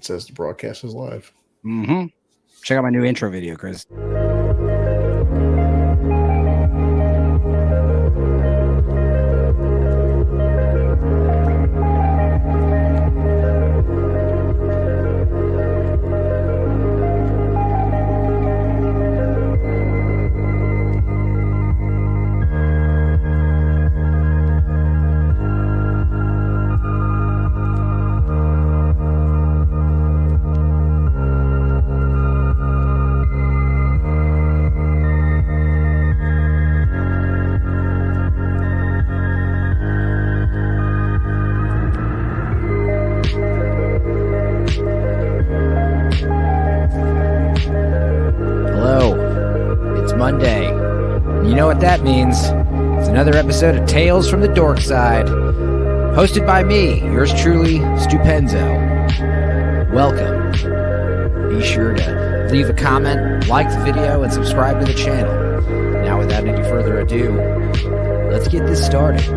It says the broadcast is live. Mm-hmm. Check out my new intro video, Chris. That means it's another episode of Tales from the Dorkside, hosted by me, yours truly, Stupenzo. Welcome. Be sure to leave a comment, like the video, and subscribe to the channel. Now, without any further ado, let's get this started.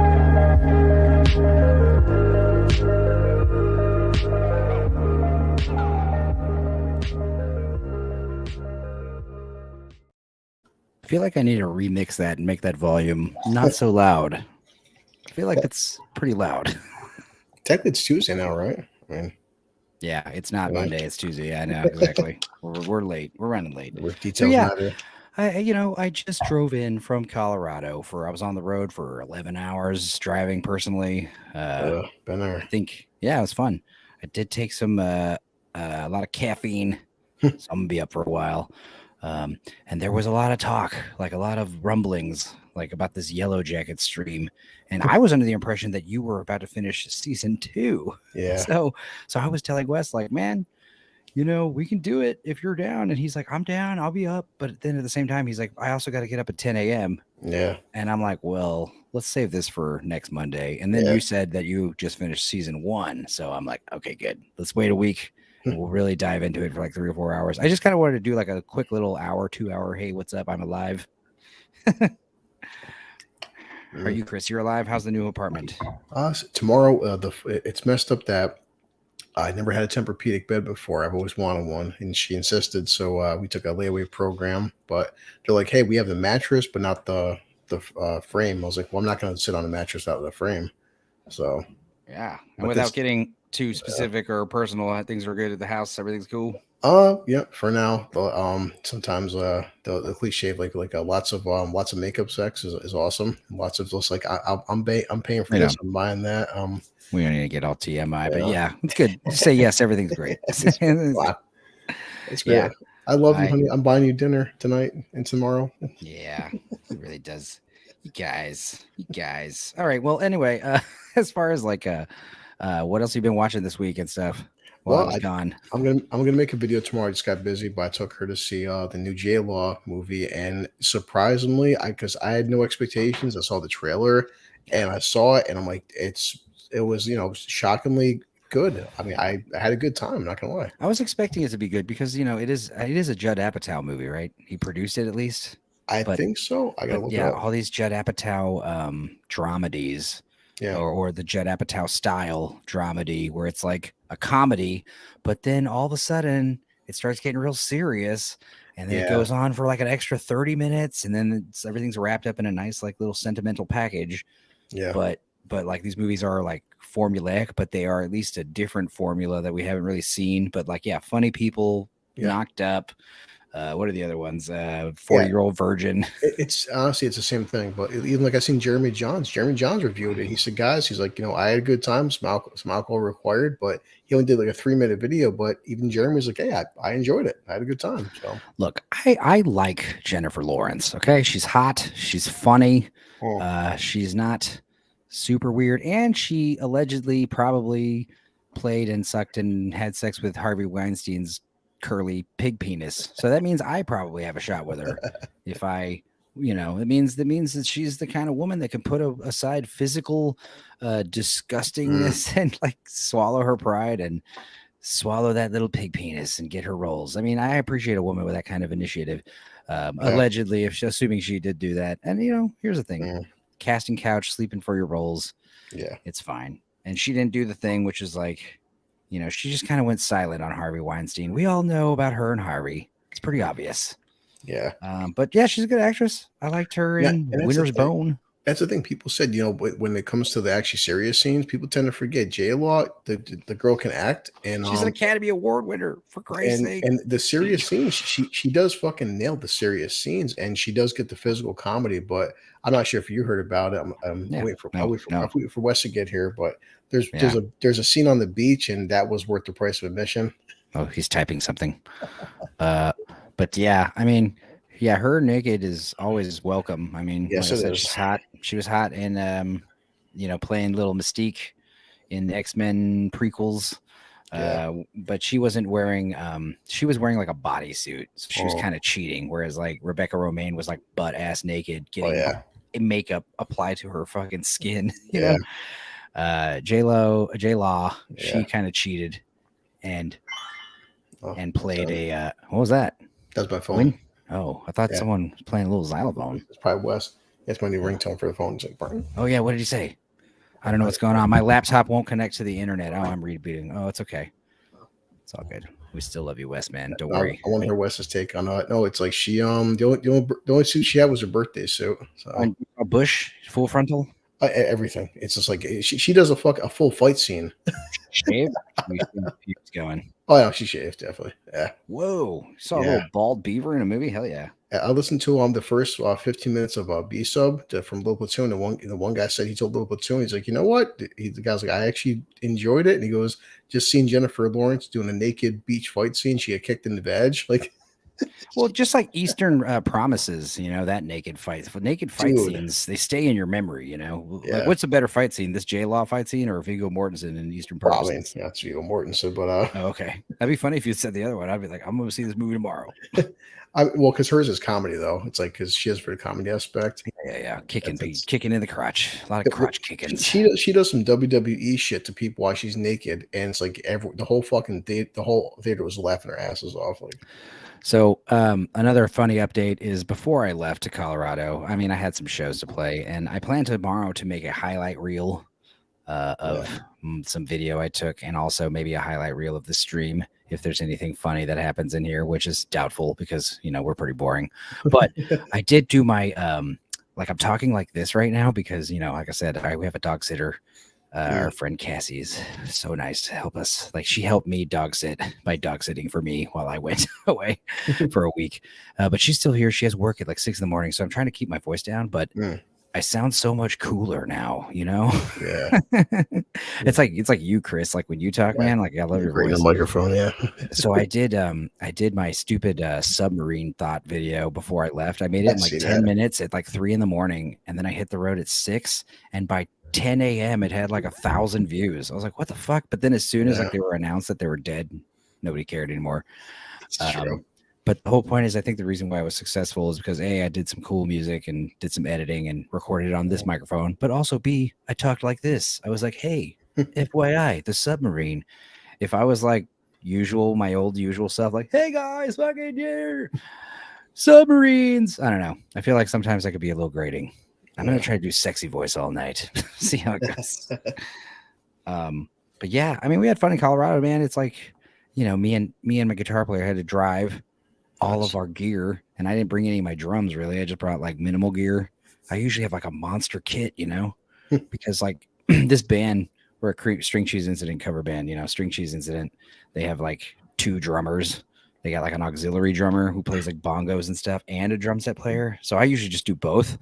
I feel like I need to remix that and make that volume not so loud. I feel like it's pretty loud. Technically, it's Tuesday now, right? I mean, yeah, it's not Monday. It's Tuesday. I know, exactly. we're late. We're running late. Details matter. I just drove in from Colorado I was on the road for 11 hours driving personally. Been there. I think, yeah, it was fun. I did take some a lot of caffeine, so I'm gonna be up for a while. And there was a lot of talk, like a lot of rumblings, like about this Yellow Jacket stream. And I was under the impression that you were about to finish season 2. Yeah. So I was telling Wes, like, man, we can do it if you're down. And he's like, I'm down. I'll be up. But then at the same time, he's like, I also got to get up at 10 a.m. Yeah. And I'm like, well, let's save this for next Monday. And then you said that you just finished season 1. So I'm like, okay, good. Let's wait a week. And we'll really dive into it for like 3 or 4 hours. I just kind of wanted to do like a quick little hour, 2 hour. Hey, what's up? I'm alive. Are you, Chris? You're alive? How's the new apartment? So tomorrow, it's messed up that I never had a Tempur-Pedic bed before. I've always wanted one, and she insisted. So we took a layaway program. But they're like, hey, we have the mattress, but not the frame. I was like, well, I'm not going to sit on a mattress without the frame. So yeah, and without getting too specific or personal, things are good at the house. Everything's cool. Yeah, for now. But sometimes the cliche of like lots of makeup sex is awesome. Lots of just like I'm paying for this. I'm buying that. We don't need to get all TMI, but yeah, it's good. Just say yes, everything's great. It's great. Yeah. I love you, honey. I'm buying you dinner tonight and tomorrow. Yeah, it really does. You guys. All right. Well, anyway, as far as like what else have you been watching this week and stuff? Well, I was gone. I'm gonna make a video tomorrow. I just got busy, but I took her to see the new J-Law movie, and surprisingly, because I had no expectations, I saw the trailer and I saw it, and I'm like, it was shockingly good. I mean, I had a good time. I'm not gonna lie. I was expecting it to be good because it is a Judd Apatow movie, right? He produced it at least. I think so. I gotta look it up. All these Judd Apatow dramedies. Yeah. Or the Judd Apatow style dramedy where it's like a comedy, but then all of a sudden it starts getting real serious, and then it goes on for like an extra 30 minutes, and then everything's wrapped up in a nice like little sentimental package. Yeah. But like these movies are like formulaic, but they are at least a different formula that we haven't really seen. But like, funny people, knocked up. What are the other ones? 40-Year-Old Virgin. It's honestly, it's the same thing. But even like I seen Jeremy Johns reviewed it. He said, guys, he's like, I had a good time. Some alcohol required, but he only did like a 3-minute video. But even Jeremy's like, hey, I enjoyed it. I had a good time. So look, I like Jennifer Lawrence. Okay, she's hot. She's funny. She's not super weird, and she allegedly probably played and sucked and had sex with Harvey Weinstein's curly pig penis. So that means I probably have a shot with her. If I, it means that she's the kind of woman that can put aside physical disgustingness and like swallow her pride and swallow that little pig penis and get her roles. I mean, I appreciate a woman with that kind of initiative. Allegedly, assuming she did do that. And here's the thing: casting couch, sleeping for your roles. Yeah, it's fine. And she didn't do the thing, which is like, you know, she just kind of went silent on Harvey Weinstein. We all know about her and Harvey. It's pretty obvious. Yeah. But yeah, she's a good actress. I liked her in And Winter's Bone. that's the thing people said, when it comes to the actually serious scenes, people tend to forget J-Law, the girl can act, and She's an Academy Award winner, for Christ's sake. and the serious scenes, she does fucking nail the serious scenes, and she does get the physical comedy. But I'm not sure if you heard about it. I'm Yeah. waiting for Wes to get here. But there's Yeah. there's a scene on the beach, and that was worth the price of admission. Oh, he's typing something. But yeah, I mean, yeah, her naked is always welcome. I mean, Yes, like I it said, is. she's hot. She was hot in you know, playing little Mystique in the X-Men prequels. Yeah. But she wasn't wearing she was wearing like a bodysuit, so she was Oh. kind of cheating, whereas like Rebecca Romaine was like butt ass naked, Oh getting yeah. makeup applied to her fucking skin, you Yeah. know. J-Law, Yeah. she kind of cheated and Oh, played a what was that? that's my phone. When? Oh, I thought Yeah. someone was playing a little xylophone. It's probably Wes. That's my new ringtone for the phone. It's like, Brian. Oh yeah, what did he say? I don't know what's going on. My laptop won't connect to the internet. Oh, I'm rebooting. Oh, it's okay. It's all good. We still love you, Wes, man. Don't worry. I want to hear Wes's take on it. No, it's like she the only suit she had was her birthday suit. So A bush, full frontal, everything. It's just like she does a full fight scene. shave. He's going. Oh yeah, she shaved definitely. Yeah. Whoa! You saw a Yeah. little bald beaver in a movie? Hell yeah! I listened to the first 15 minutes of B sub from Little Platoon. The one guy said he told Little Platoon, he's like, you know what? The guy's like, I actually enjoyed it, and he goes, just seeing Jennifer Lawrence doing a naked beach fight scene, she got kicked in the veg, like. Well, just like Eastern Promises, you know, that naked fight. For naked fight Dude. scenes, they stay in your memory, you know. Yeah. Like, what's a better fight scene, this J-Law fight scene or Viggo Mortensen in Eastern Well, I Promises? mean, yeah, it's Viggo Mortensen, but Oh, okay. That'd be funny if you said the other one. I'd be like, I'm going to see this movie tomorrow. well, because hers is comedy though. It's like because she has for the comedy aspect. Yeah. Kicking in the crotch. A lot of crotch kickings. She does some WWE shit to people while she's naked, and it's like the whole theater was laughing their asses off. Like, so another funny update is before I left to Colorado, I mean, I had some shows to play, and I plan tomorrow to make a highlight reel of some video I took, and also maybe a highlight reel of the stream if there's anything funny that happens in here, which is doubtful because, you know, we're pretty boring. But I did do my like, I'm talking like this right now because, you know, like I said, we have a dog sitter. Our friend Cassie is so nice to help us. Like, she helped me dog sit by dog sitting for me while I went away for a week. But she's still here. She has work at like 6 a.m. So I'm trying to keep my voice down, but I sound so much cooler now, you know? Yeah. It's like you, Chris, like when you talk, man, like I love your voice. The microphone, yeah. So I did my stupid submarine thought video before I left. I made it in like 10 minutes at like 3 a.m, and then I hit the road at 6, and by 10 a.m. it had like 1,000 views. I was like, what the fuck? But then as soon as like they were announced that they were dead, nobody cared anymore. True. But the whole point is, I think the reason why I was successful is because A, I did some cool music and did some editing and recorded it on this microphone, but also B, I talked like this. I was like, hey, FYI, the submarine. If I was like my old usual stuff, like, hey guys, fucking yeah, submarines. I don't know. I feel like sometimes I could be a little grating. I'm going to try to do sexy voice all night. See how it goes. But yeah, I mean, we had fun in Colorado, man. It's like, you know, me and my guitar player had to drive all of our gear, and I didn't bring any of my drums really. I just brought like minimal gear. I usually have like a monster kit, you know, because like this band, we're a String Cheese Incident cover band, you know, String Cheese Incident. They have like 2 drummers. They got like an auxiliary drummer who plays like bongos and stuff, and a drum set player. So I usually just do both.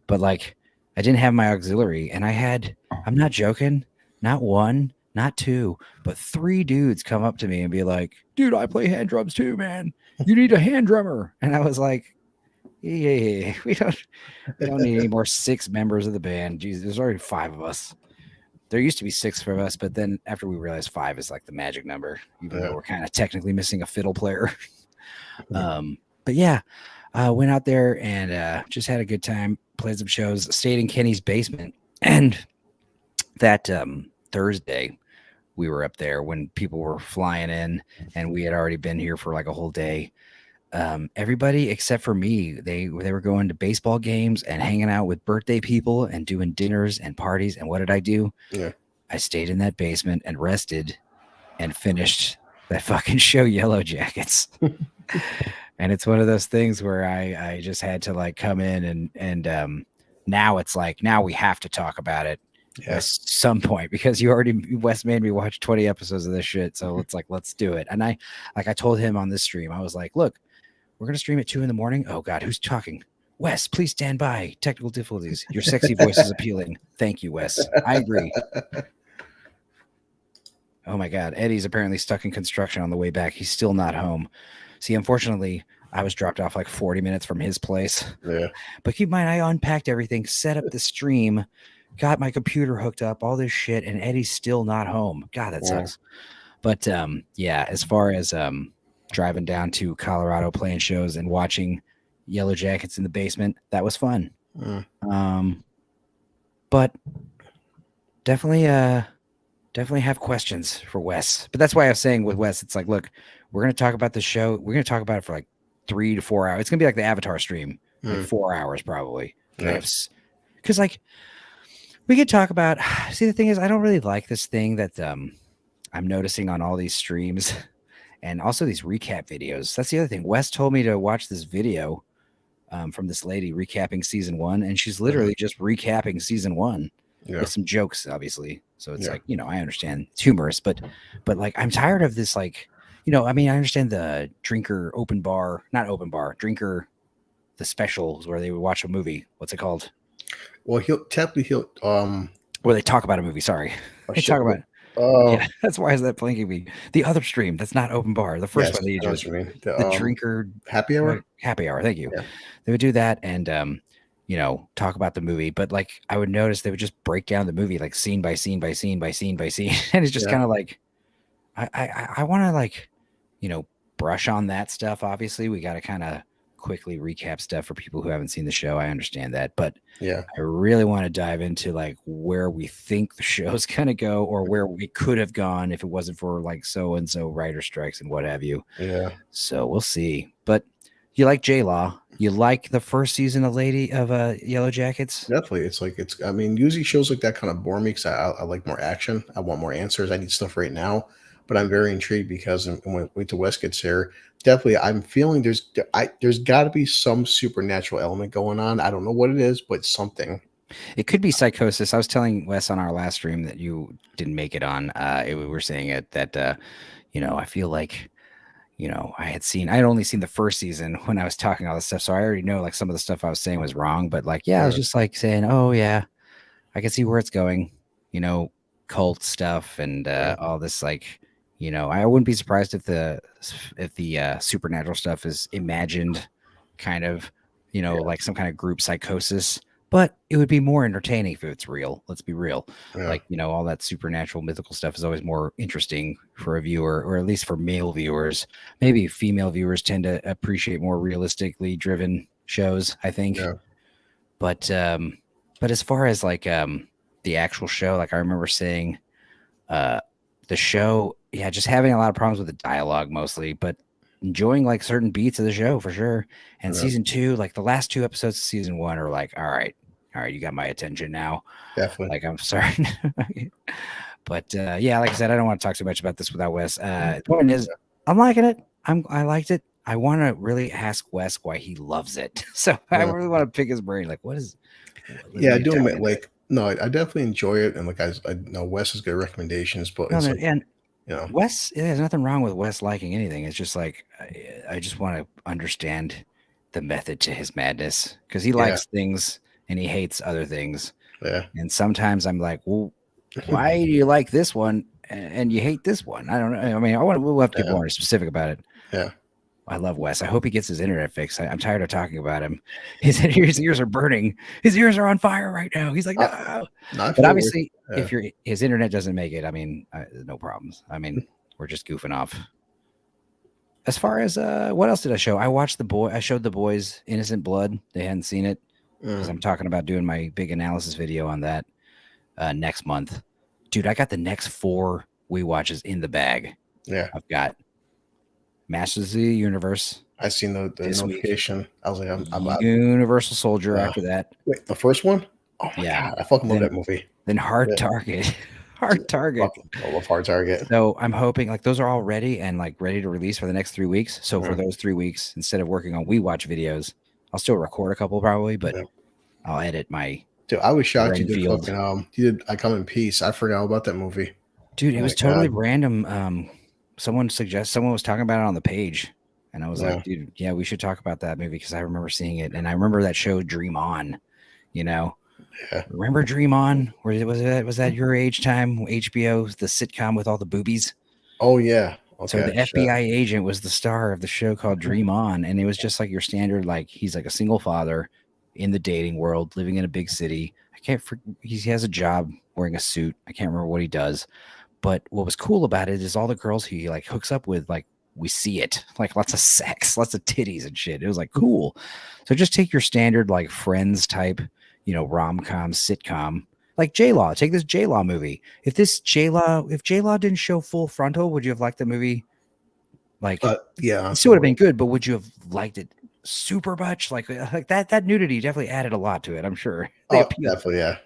But like, I didn't have my auxiliary, and I'm not joking, not 1, not 2, but 3 dudes come up to me and be like, dude, I play hand drums too, man. You need a hand drummer. And I was like, yeah, we don't need any more 6 members of the band. Jesus, there's already 5 of us. There used to be 6 for us, but then after we realized 5 is like the magic number, even though we're kind of technically missing a fiddle player. But yeah, went out there and just had a good time, played some shows, stayed in Kenny's basement. And that Thursday, we were up there when people were flying in, and we had already been here for like a whole day. Everybody except for me, they were going to baseball games and hanging out with birthday people and doing dinners and parties. And what did I do? Yeah. I stayed in that basement and rested and finished that fucking show, Yellow Jackets. And it's one of those things where I just had to like come in and now it's like now we have to talk about it Yeah. at some point because Wes made me watch 20 episodes of this shit. So it's like, let's do it. And I told him on this stream, I was like, look, we're going to stream at 2 a.m. Oh God, who's talking? Wes, please stand by. Technical difficulties. Your sexy voice is appealing. Thank you, Wes. I agree. Oh my God. Eddie's apparently stuck in construction on the way back. He's still not home. See, unfortunately, I was dropped off like 40 minutes from his place. Yeah. But keep in mind, I unpacked everything, set up the stream, got my computer hooked up, all this shit, and Eddie's still not home. God, that sucks. But yeah, as far as driving down to Colorado playing shows and watching Yellow Jackets in the basement, that was fun. But definitely have questions for Wes. But that's why I was saying with Wes, it's like, look, we're going to talk about the show. We're going to talk about it for like 3 to 4 hours. It's going to be like the Avatar stream, like 4 hours probably. Because like we could talk about, see, the thing is, I don't really like this thing that I'm noticing on all these streams and also these recap videos. That's the other thing. Wes told me to watch this video from this lady recapping season 1, and she's literally just recapping season 1 with some jokes, obviously. So it's like, I understand it's humorous, but like I'm tired of this, like, I mean, I understand the drinker drinker, the specials where they would watch a movie. What's it called? Well, he'll where they talk about a movie. Sorry, they talk about it. Yeah, that's why is that blinking me. The other stream that's not open bar. The first one they do the drinker happy hour. Happy hour. Thank you. Yeah. They would do that and talk about the movie, but like I would notice they would just break down the movie like scene by scene by scene by scene by scene, and it's just kind of like I want to like brush on that stuff. Obviously, we got to kind of quickly recap stuff for people who haven't seen the show. I understand that, but I really want to dive into like where we think the show's gonna go or where we could have gone if it wasn't for like so and so writer strikes and what have you. So we'll see. But you like J-Law? You like the first season of Yellow Jackets? Definitely. I mean, usually shows like that kind of bore me because I like more action. I want more answers. I need stuff right now. But I'm very intrigued because when the West gets here, definitely I'm feeling there's got to be some supernatural element going on. I don't know what it is, but something. It could be psychosis. I was telling Wes on our last stream that you didn't make it on. We were saying it that I feel like I had only seen the first season when I was talking all this stuff, so I already know like some of the stuff I was saying was wrong. But like, I was just like saying, oh yeah, I can see where it's going. Cult stuff and all this like. I wouldn't be surprised if the supernatural stuff is imagined kind of, like some kind of group psychosis, but it would be more entertaining if it's real. Let's be real. Like, all that supernatural mythical stuff is always more interesting for a viewer, or at least for male viewers. Maybe female viewers tend to appreciate more realistically driven shows, I think. But as far as like the actual show, like I remember saying the show, just having a lot of problems with the dialogue mostly, but enjoying like certain beats of the show for sure. And season 2, like the last 2 episodes of season 1 are like, all right, you got my attention now. Definitely. Like, I'm sorry. But like I said, I don't want to talk too much about this without Wes. The point is, I'm liking it. I liked it. I want to really ask Wes why he loves it. So I really want to pick his brain. Like, what is? Doing it like. No, I definitely enjoy it, and like I know Wes has good recommendations, but Wes, there's nothing wrong with Wes liking anything. It's just like I just want to understand the method to his madness because he likes things and he hates other things. And sometimes I'm like, well, why do you like this one and you hate this one? I don't know. I mean, we'll have to get more specific about it. I love Wes. I hope he gets his internet fixed. I'm tired of talking about him. His ears are burning. His ears are on fire right now. He's like, no. But obviously, if his internet doesn't make it, I mean, no problems. I mean, we're just goofing off. As far as what else did I show? I showed the boys Innocent Blood. They hadn't seen it because I'm talking about doing my big analysis video on that next month. Dude, I got the next 4 we watches in the bag. I've got Masters of the Universe. I seen the notification. Week. I was like, I'm Universal Soldier after that. Wait, the first one? Oh my God, I fucking love that movie. Then Hard Target. Hard Target. I love Hard Target. So I'm hoping like those are all ready and like ready to release for the next 3 weeks. So for those 3 weeks, instead of working on We Watch videos, I'll still record a couple probably, but I'll edit my. Dude, I was shocked you did Renfield. fucking you did I Come in Peace. I forgot about that movie. Dude, it was totally random. Someone was talking about it on the page, and I was like, dude, yeah, we should talk about that movie because I remember seeing it, and I remember that show Dream On. You know, remember Dream On? Was that your age time? HBO, the sitcom with all the boobies. Oh yeah. Okay, so the FBI agent was the star of the show called Dream On, and it was just like your standard, like he's like a single father in the dating world, living in a big city. He has a job wearing a suit. I can't remember what he does. But what was cool about it is all the girls he like hooks up with, like we see it, like lots of sex, lots of titties and shit. It was like cool. So just take your standard like Friends type, rom-com sitcom, like J-Law. Take this J-Law movie. If J-Law didn't show full frontal, would you have liked the movie? Like, yeah, it still would have been good, but would you have liked it super much? Like that nudity definitely added a lot to it, I'm sure. Definitely, yeah.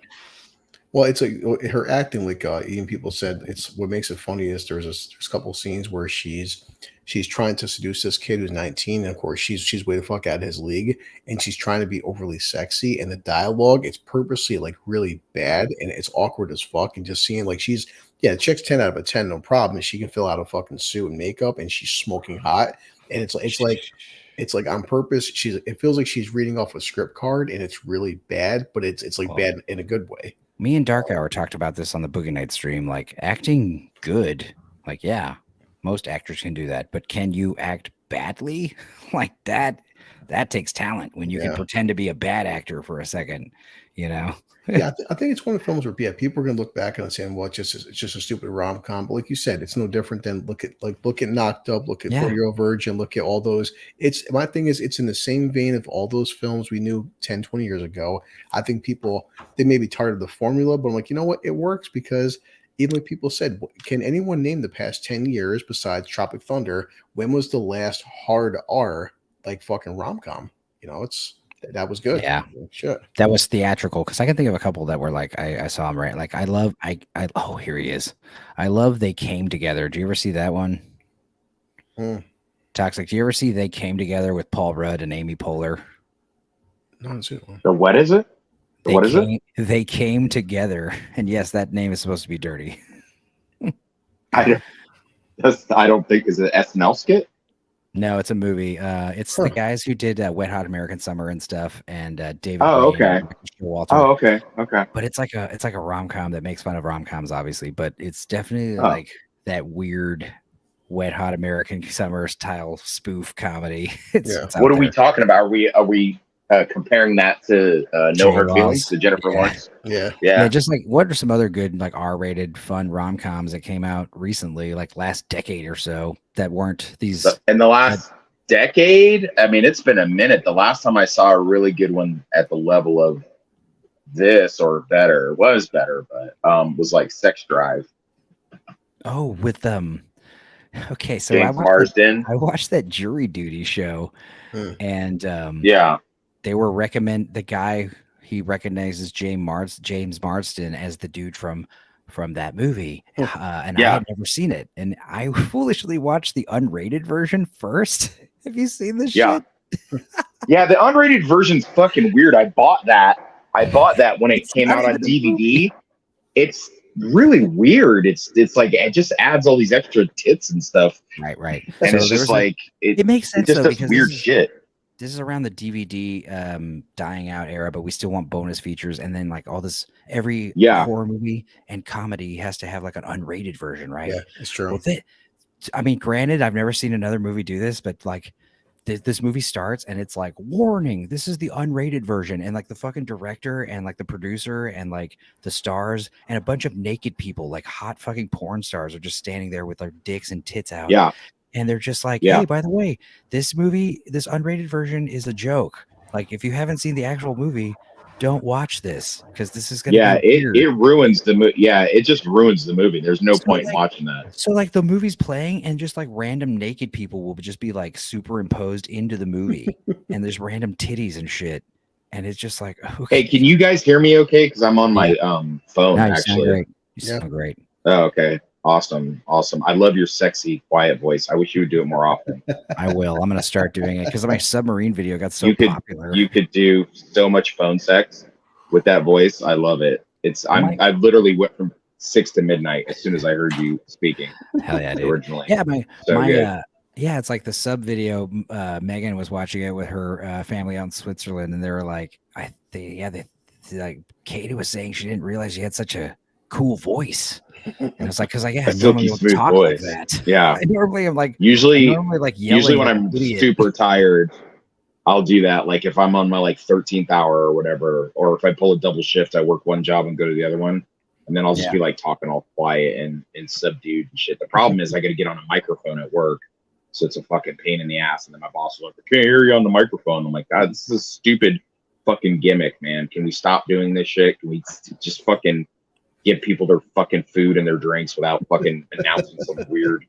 Well, it's like her acting, like even people said, it's what makes it funny is there's a couple scenes where she's trying to seduce this kid who's 19, and of course she's way the fuck out of his league, and she's trying to be overly sexy, and the dialogue it's purposely like really bad and it's awkward as fuck, and just seeing like the chick's 10 out of 10, no problem, and she can fill out a fucking suit and makeup, and she's smoking hot, and it's like on purpose. It feels like she's reading off a script card, and it's really bad, but it's like bad in a good way. Me and Dark Hour talked about this on the Boogie Night stream. Like acting good, like yeah, most actors can do that, but can you act badly like that? That takes talent when you can pretend to be a bad actor for a second, Yeah, I think it's one of the films where people are gonna look back and saying, "Well, it's just a stupid rom-com." But like you said, it's no different than look at Knocked Up, look at 40-Year-Old Virgin, look at all those. My thing is, it's in the same vein of all those films we knew 10, 20 years ago. I think they may be tired of the formula, but I'm like, you know what? It works because even like people said, can anyone name the past 10 years besides Tropic Thunder? When was the last hard R like fucking rom-com? That was good. Yeah, shit. That was theatrical because I can think of a couple that were like I saw him right. Like oh, here he is. I love They Came Together. Do you ever see that one? Toxic. Do you ever see They Came Together with Paul Rudd and Amy Poehler? No, it's it. The what is it? They Came Together, and yes, that name is supposed to be dirty. I don't think is it an SNL skit. No, it's a movie. It's the guys who did Wet Hot American Summer and stuff, and David. Oh, okay. Oh, okay. But it's like a rom-com that makes fun of rom-coms, obviously. But it's definitely like that weird Wet Hot American Summer style spoof comedy. It's what are we talking about? Are we comparing that to No Hard Feelings, to Jennifer Lawrence? Yeah. Just like, what are some other good like R-rated fun rom-coms that came out recently, like last decade or so, that weren't these? In the last decade, I mean, it's been a minute. The last time I saw a really good one at the level of this or better was better, but was like Sex Drive. Oh, with okay, so James Marsden. I watched that Jury Duty show, and they were the guy he recognizes James Marsden as the dude from that movie, and I had never seen it, and I foolishly watched the unrated version first. Have you seen this shit? Yeah, the unrated version's fucking weird. I bought that when it came out on DVD. It's really weird. It's like it just adds all these extra tits and stuff. Right. And so it's just like it makes sense. It just does weird shit. This is around the DVD dying out era, but we still want bonus features, and then like all this every horror movie and comedy has to have like an unrated version, right? Yeah, it's true. Well, I mean, granted, I've never seen another movie do this, but like this movie starts and it's like, warning, this is the unrated version, and like the fucking director and like the producer and like the stars and a bunch of naked people, like hot fucking porn stars, are just standing there with their dicks and tits out. Yeah. And they're just like, hey, by the way, this unrated version is a joke. Like, if you haven't seen the actual movie, don't watch this because this is gonna be weird. It ruins the movie. Yeah, it just ruins the movie. There's no point in watching that. So like the movie's playing and just like random naked people will just be like superimposed into the movie, and there's random titties and shit, and it's just like, okay. Hey, can you guys hear me okay? Because I'm on my phone. No, actually, you sound great. Oh, okay. Awesome. I love your sexy, quiet voice. I wish you would do it more often. I will. I'm gonna start doing it because my submarine video got so You popular. could do so much phone sex with that voice. I love it. I literally went from 6 to midnight as soon as I heard you speaking. Hell yeah, dude. Originally. Yeah, Good. yeah, it's like the sub video. Megan was watching it with her family out in Switzerland, and they were like, they like Katie was saying she didn't realize she had such a cool voice. And it's like, because I normally don't talk voice. like that. Yeah. Normally I'm like usually yelling when I'm super tired, I'll do that. Like if I'm on my like 13th hour or whatever, or if I pull a double shift, I work one job and go to the other one. And then I'll just be like talking all quiet and subdued and shit. The problem is I got to get on a microphone at work. So it's a fucking pain in the ass. And then my boss will like, I can't hear you on the microphone. I'm like, God, this is a stupid fucking gimmick, man. Can we stop doing this shit? Can we just fucking give people their fucking food and their drinks without fucking announcing some weird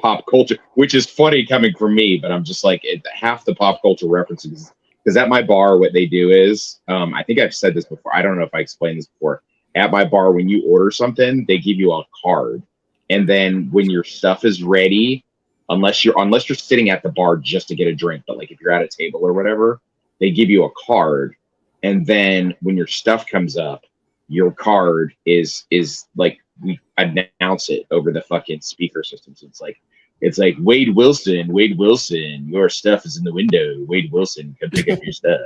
pop culture, which is funny coming from me, but I'm just like half the pop culture references. Because at my bar, what they do is, I think I've said this before. I don't know if I explained this before. At my bar, when you order something, they give you a card, and then when your stuff is ready, unless you're sitting at the bar just to get a drink, but like if you're at a table or whatever, they give you a card, and then when your stuff comes up, your card is like we announce it over the fucking speaker system. So it's like Wade Wilson, your stuff is in the window. Wade Wilson, come pick up your stuff.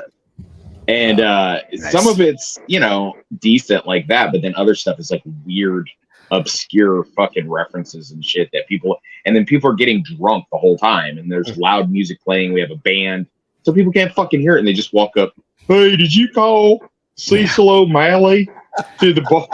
And nice. Some of it's, decent like that, but then other stuff is like weird, obscure fucking references and shit that people are getting drunk the whole time, and there's loud music playing. We have a band, so people can't fucking hear it, and they just walk up. Hey, did you call Cecil O'Malley to the bar?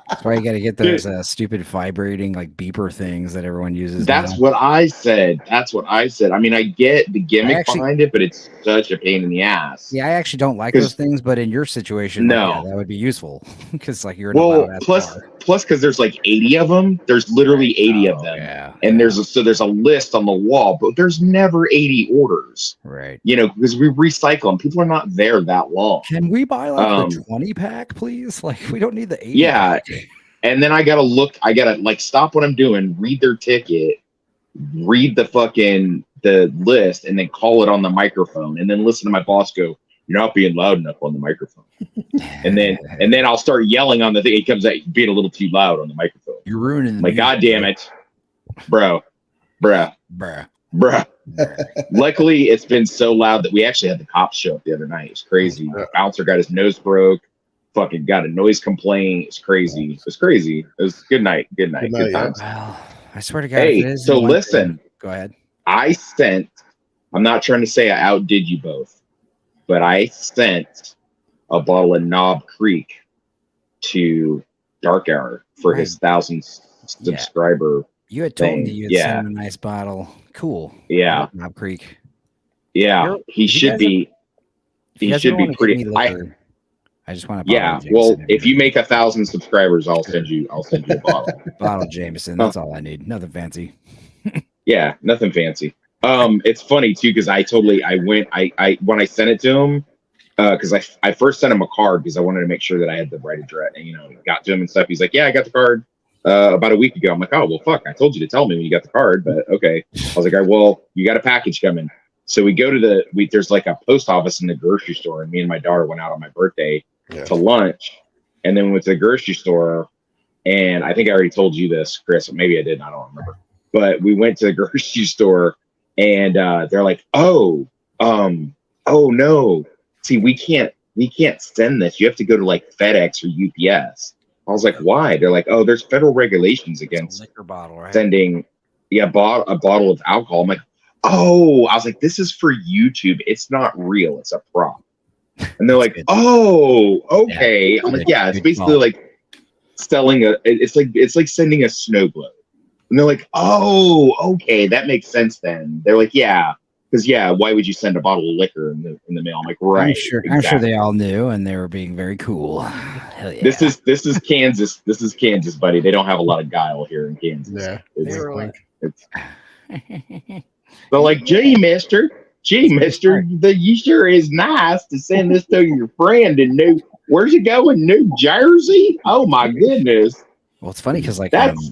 That's why you got to get those stupid vibrating like beeper things that everyone uses. That's what I said. I mean, I get the gimmick behind it, but it's such a pain in the ass. Yeah, I actually don't like those things, but in your situation, that would be useful because like you're plus because there's like 80 of them. There's literally 80 of them, and there's a list on the wall, but there's never 80 orders, right? Because we recycle them. People are not there that long. Can we buy like the 20 pack, please? Like we don't need the 80. Yeah. And then I gotta like stop what I'm doing, read their ticket, read the list, and then call it on the microphone, and then listen to my boss go, "You're not being loud enough on the microphone." and then I'll start yelling on the thing. It comes out being a little too loud on the microphone. You're ruining the like, God damn it, bruh. Luckily, it's been so loud that we actually had the cops show up the other night. It's crazy. The bouncer got his nose broke. Fucking got a noise complaint. It's crazy. It was a good night. Good times. Well, I swear to God. Hey, so listen. Go ahead. I'm not trying to say I outdid you both, but I sent a bottle of Knob Creek to Dark Hour for his 1,000th subscriber. You had told me you'd send him a nice bottle. Cool. Yeah. Knob Creek. Yeah. He should be pretty. I just want to. Yeah, well, if you make 1,000 subscribers, I'll send you a bottle. Bottle Jameson. That's all I need. Nothing fancy. Yeah, nothing fancy. It's funny too because when I sent it to him, because I first sent him a card because I wanted to make sure that I had the right address, and got to him and stuff. He's like, "Yeah, I got the card about a week ago." I'm like, "Oh well, fuck! I told you to tell me when you got the card, but okay." I was like, "Well, you got a package coming." So we go to there's like a post office in the grocery store, and me and my daughter went out on my birthday to lunch, and then we went to the grocery store, and I think I already told you this, Chris, or maybe I didn't, I don't remember, but we went to the grocery store, and they're like, oh no, see, we can't send this, you have to go to like FedEx or UPS. I was like, why? They're like, oh, there's federal regulations against liquor bottle, right? Sending a bottle of alcohol. I'm like, oh, I was like, this is for YouTube, it's not real, it's a prop. And they're like, oh, okay. I'm like, yeah, it's basically like selling it's like sending a snow globe. And they're like, oh, okay, that makes sense then. They're like, yeah, because why would you send a bottle of liquor in the mail? I'm like, right. I'm sure they all knew, and they were being very cool. Hell yeah. This is Kansas. This is Kansas, buddy. They don't have a lot of guile here in Kansas. Yeah. They're like, gee, mister, you sure is nice to send this to your friend in where's it going? New Jersey? Oh my goodness. Well, it's funny because like that's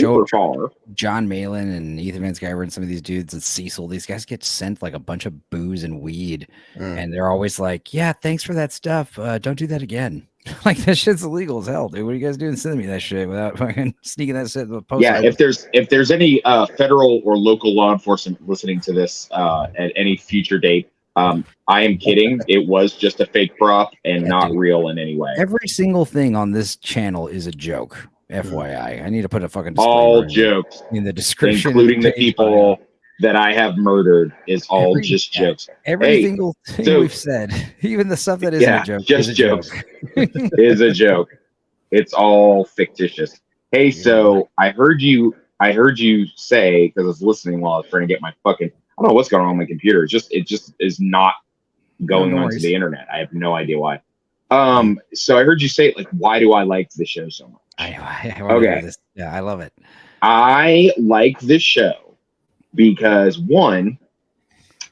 super far. John Malin and Ethan Van Sciver and some of these dudes and Cecil, these guys get sent like a bunch of booze and weed, and they're always like, "Yeah, thanks for that stuff. Don't do that again." Like that shit's illegal as hell, dude. What are you guys doing sending me that shit without fucking sneaking that shit in the post? Yeah, if there's any federal or local law enforcement listening to this at any future date, I am kidding. It was just a fake prop and not real in any way. Every single thing on this channel is a joke. FYI, I need to put a fucking disclaimer all jokes in the description, including the people that I have murdered, is all just jokes. Every single thing we've said, even the stuff that isn't a joke, just jokes, is a joke. It's all fictitious. Hey, so I heard you say, because I was listening while I was trying to get my fucking, I don't know what's going on my computer. It just is not going onto the internet. I have no idea why. So I heard you say, like, why do I like the show so much? Okay. Yeah, I love it. I like this show because, one,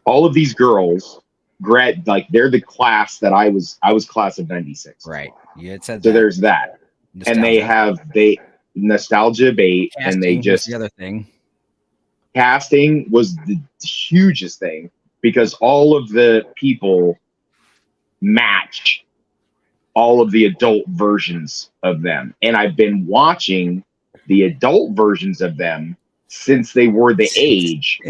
all of these girls they're the class that I was class of 96. Right. You had said so there's that. Nostalgia. And they nostalgia bait, casting, and they just the other thing. Casting was the hugest thing because all of the people match all of the adult versions of them. And I've been watching the adult versions of them since they were the age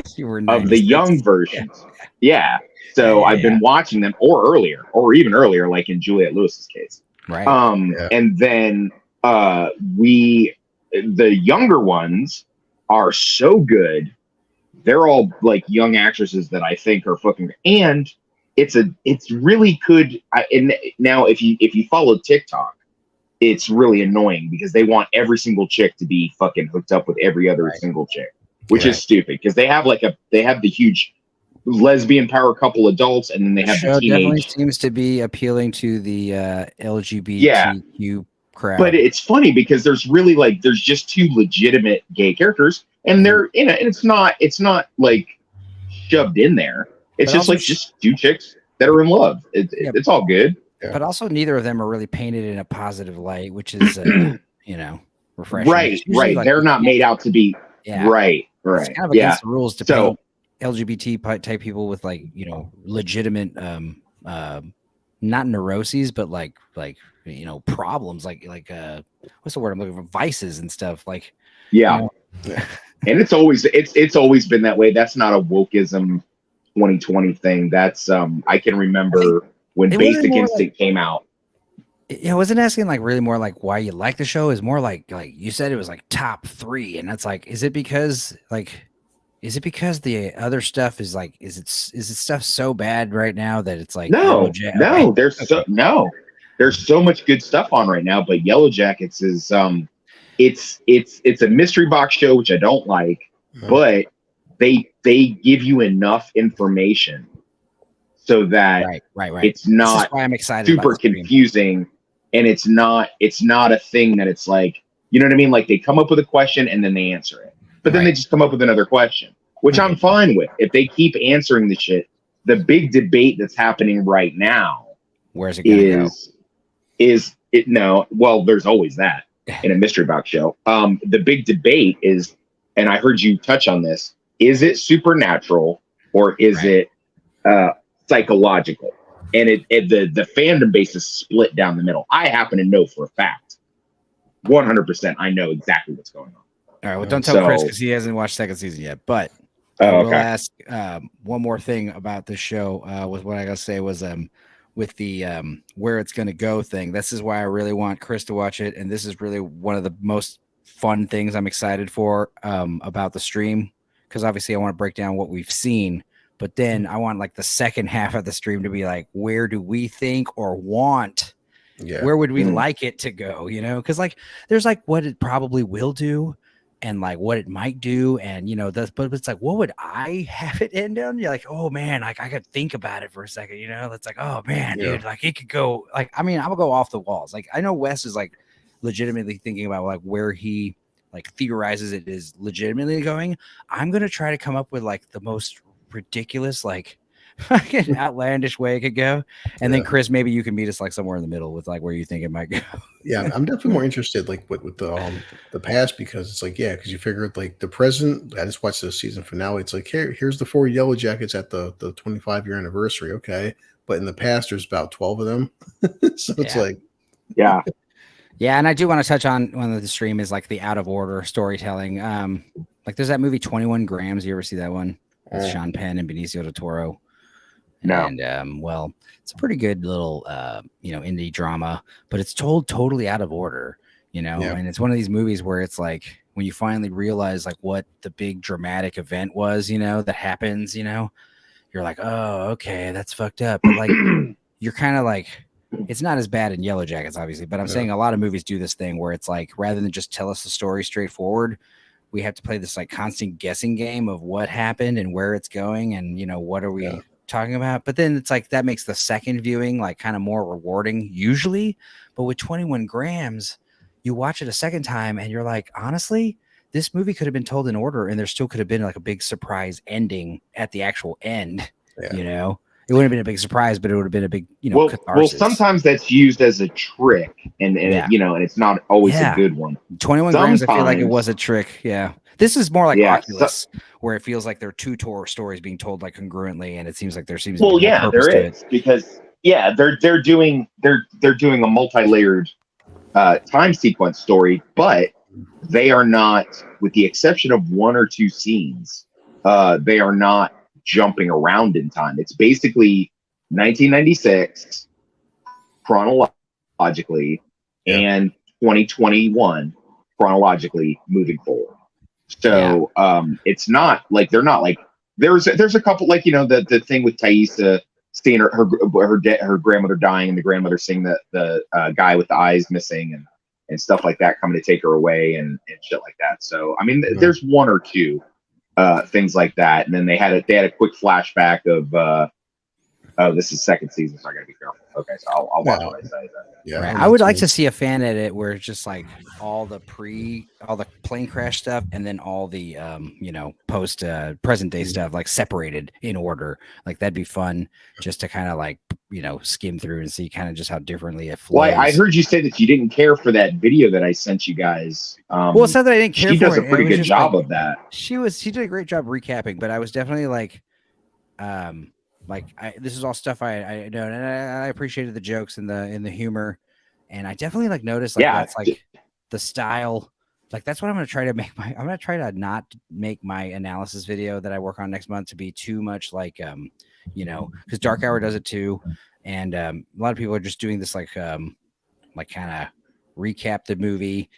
of the young versions. Yeah. So I've been watching them or even earlier, like in Juliette Lewis's case. Right. And then the younger ones are so good. They're all like young actresses that I think are fucking, and it's really good. And now if you follow TikTok, it's really annoying because they want every single chick to be fucking hooked up with every other single chick, which is stupid because they have the huge lesbian power couple adults, and then they have the teenage. Definitely seems to be appealing to the LGBTQ crowd. But it's funny because there's just two legitimate gay characters, and they're in it. And it's not like shoved in there. It's just two chicks that are in love. It's all good. Yeah. But also, neither of them are really painted in a positive light, which is refreshing. Right. Like, they're not made out to be. Yeah. Right. It's kind of against the rules to paint LGBT type people with legitimate not neuroses, but like problems like what's the word I'm looking for, vices and stuff like. And it's always been that way. That's not a wokeism 2020 thing. That's I can remember when Basic Instinct came out. I wasn't asking really more like why you like the show. Is more like you said it was like top 3, and that's like, is it because the other stuff is like, is it stuff so bad right now that it's like there's so much good stuff on right now, but Yellow Jackets is it's a mystery box show, which I don't like, but they give you enough information so that it's not why I'm excited super confusing, and it's not a thing that it's like, you know what I mean? Like they come up with a question and then they answer it, but then they just come up with another question, which I'm fine with. If they keep answering the shit, the big debate that's happening right now, where's it gonna go? No, well, there's always that in a mystery box show. The big debate is, and I heard you touch on this, is it supernatural or is it psychological? And the fandom base is split down the middle. I happen to know for a fact, 100%, I know exactly what's going on. All right, well, don't tell Chris because he hasn't watched second season yet. But I will ask one more thing about this show. Was what I gotta say was with the where it's gonna go thing. This is why I really want Chris to watch it, and this is really one of the most fun things I'm excited for about the stream, because obviously I want to break down what we've seen, but then I want the second half of the stream to be like, where do we think or want? Where would we like it to go? Because there's what it probably will do, and what it might do, and but it's like, what would I have it end on? You're like, oh man, I could think about it for a second, it's like, oh man, dude, it could go I'm gonna go off the walls. I know Wes is legitimately thinking about where he theorizes it is legitimately going. I'm gonna try to come up with the most ridiculous fucking outlandish way it could go. And then Chris, maybe you can meet us like somewhere in the middle with like where you think it might go. Yeah, I'm definitely more interested like with the past, because it's like, yeah, because you figured like the present. I just watched the season finale. It's like, here's the 4 Yellow Jackets at the 25-year anniversary. Okay, but in the past there's about 12 of them, so it's like, yeah. Yeah, and I do want to touch on one of the stream is like the out of order storytelling. Like there's that movie 21 Grams. You ever see that one? With Sean Penn and Benicio del Toro. No. And well, it's a pretty good little indie drama, but it's told totally out of order, and it's one of these movies where it's like when you finally realize like what the big dramatic event was, that happens, you're like, oh, okay, that's fucked up. But like you're kind of like, it's not as bad in Yellow Jackets, obviously, but I'm saying a lot of movies do this thing where it's like rather than just tell us the story straightforward, we have to play this like constant guessing game of what happened and where it's going and what are we talking about. But then it's like that makes the second viewing like kind of more rewarding usually. But with 21 Grams, you watch it a second time and you're like, honestly, this movie could have been told in order and there still could have been like a big surprise ending at the actual end. It wouldn't have been a big surprise, but it would have been a big, catharsis. Well, sometimes that's used as a trick, and and it's not always a good one. 21 Grams, I feel like it was a trick. Yeah, this is more like Oculus, where it feels like there are two stories being told like congruently, and it seems like there seems to be more purpose to it. Because they're doing a multi-layered time sequence story, but they are not, with the exception of one or two scenes, they are not jumping around in time. It's basically 1996 chronologically and 2021 chronologically moving forward. So it's not like they're not like there's a couple like the thing with Thaisa seeing her grandmother dying and the grandmother seeing the guy with the eyes missing and stuff like that coming to take her away and shit like that. So I mean there's one or two things like that, and then they had a quick flashback of this is second season, so I gotta be careful. Okay, so I'll watch what I say. Yeah, right. I would like to see a fan edit where it's just like all the plane crash stuff, and then all the post present day stuff like separated in order. Like that'd be fun, just to kind of like skim through and see kind of just how differently it flows. Well, I heard you say that you didn't care for that video that I sent you guys. Well, it's not that I didn't care. She for does it. a pretty good job of that. She did a great job recapping, but I was definitely like, this is all stuff I know, and I appreciated the jokes and the humor, and I definitely like noticed like that's like the style. Like that's what I'm gonna try to make I'm gonna try to not make my analysis video that I work on next month to be too much like because Dark Hour does it too, and a lot of people are just doing this like kind of recap the movie,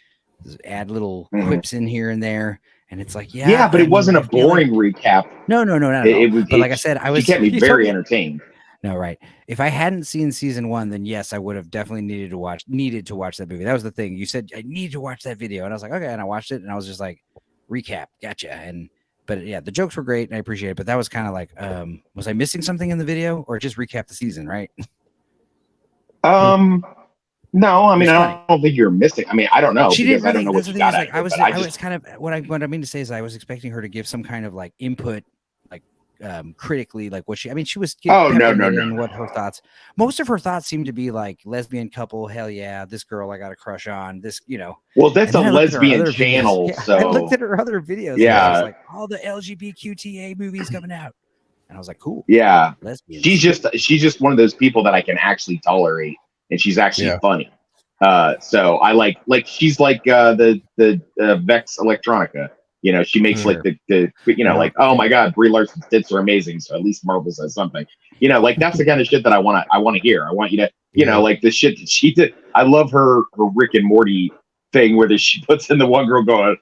add little quips in here and there. And it's like, but it wasn't a boring recap. No, not at all. But like I said, you kept me very entertained. No, right. If I hadn't seen season 1, then yes, I would have definitely needed to watch that movie. That was the thing. You said I need to watch that video, and I was like, okay, and I watched it, and I was just like, recap, gotcha. But yeah, the jokes were great, and I appreciate it. But that was kind of like, was I missing something in the video, or just recap the season, right? No, I mean, I don't think you're missing. I mean, I don't know. She didn't really, I don't know what you got like, I was kind of what I mean to say is I was expecting her to give some kind of like input, like critically, like what she was. No. What her thoughts? Most of her thoughts seem to be like lesbian couple. Hell yeah, this girl I got a crush on. This, Well, that's a lesbian channel. So I looked at her other videos. Yeah, and I was like all the LGBTQTA movies coming out, and I was like, cool. Yeah, lesbian. She's just one of those people that I can actually tolerate. And she's actually funny. So I like she's like the Vex Electronica. She makes like the like, oh my God, Brie Larson's tits are amazing. So at least Marvel says something. Like that's the kind of shit that I want to hear. I want you to, like the shit that she did. I love her Rick and Morty thing where she puts in the one girl going,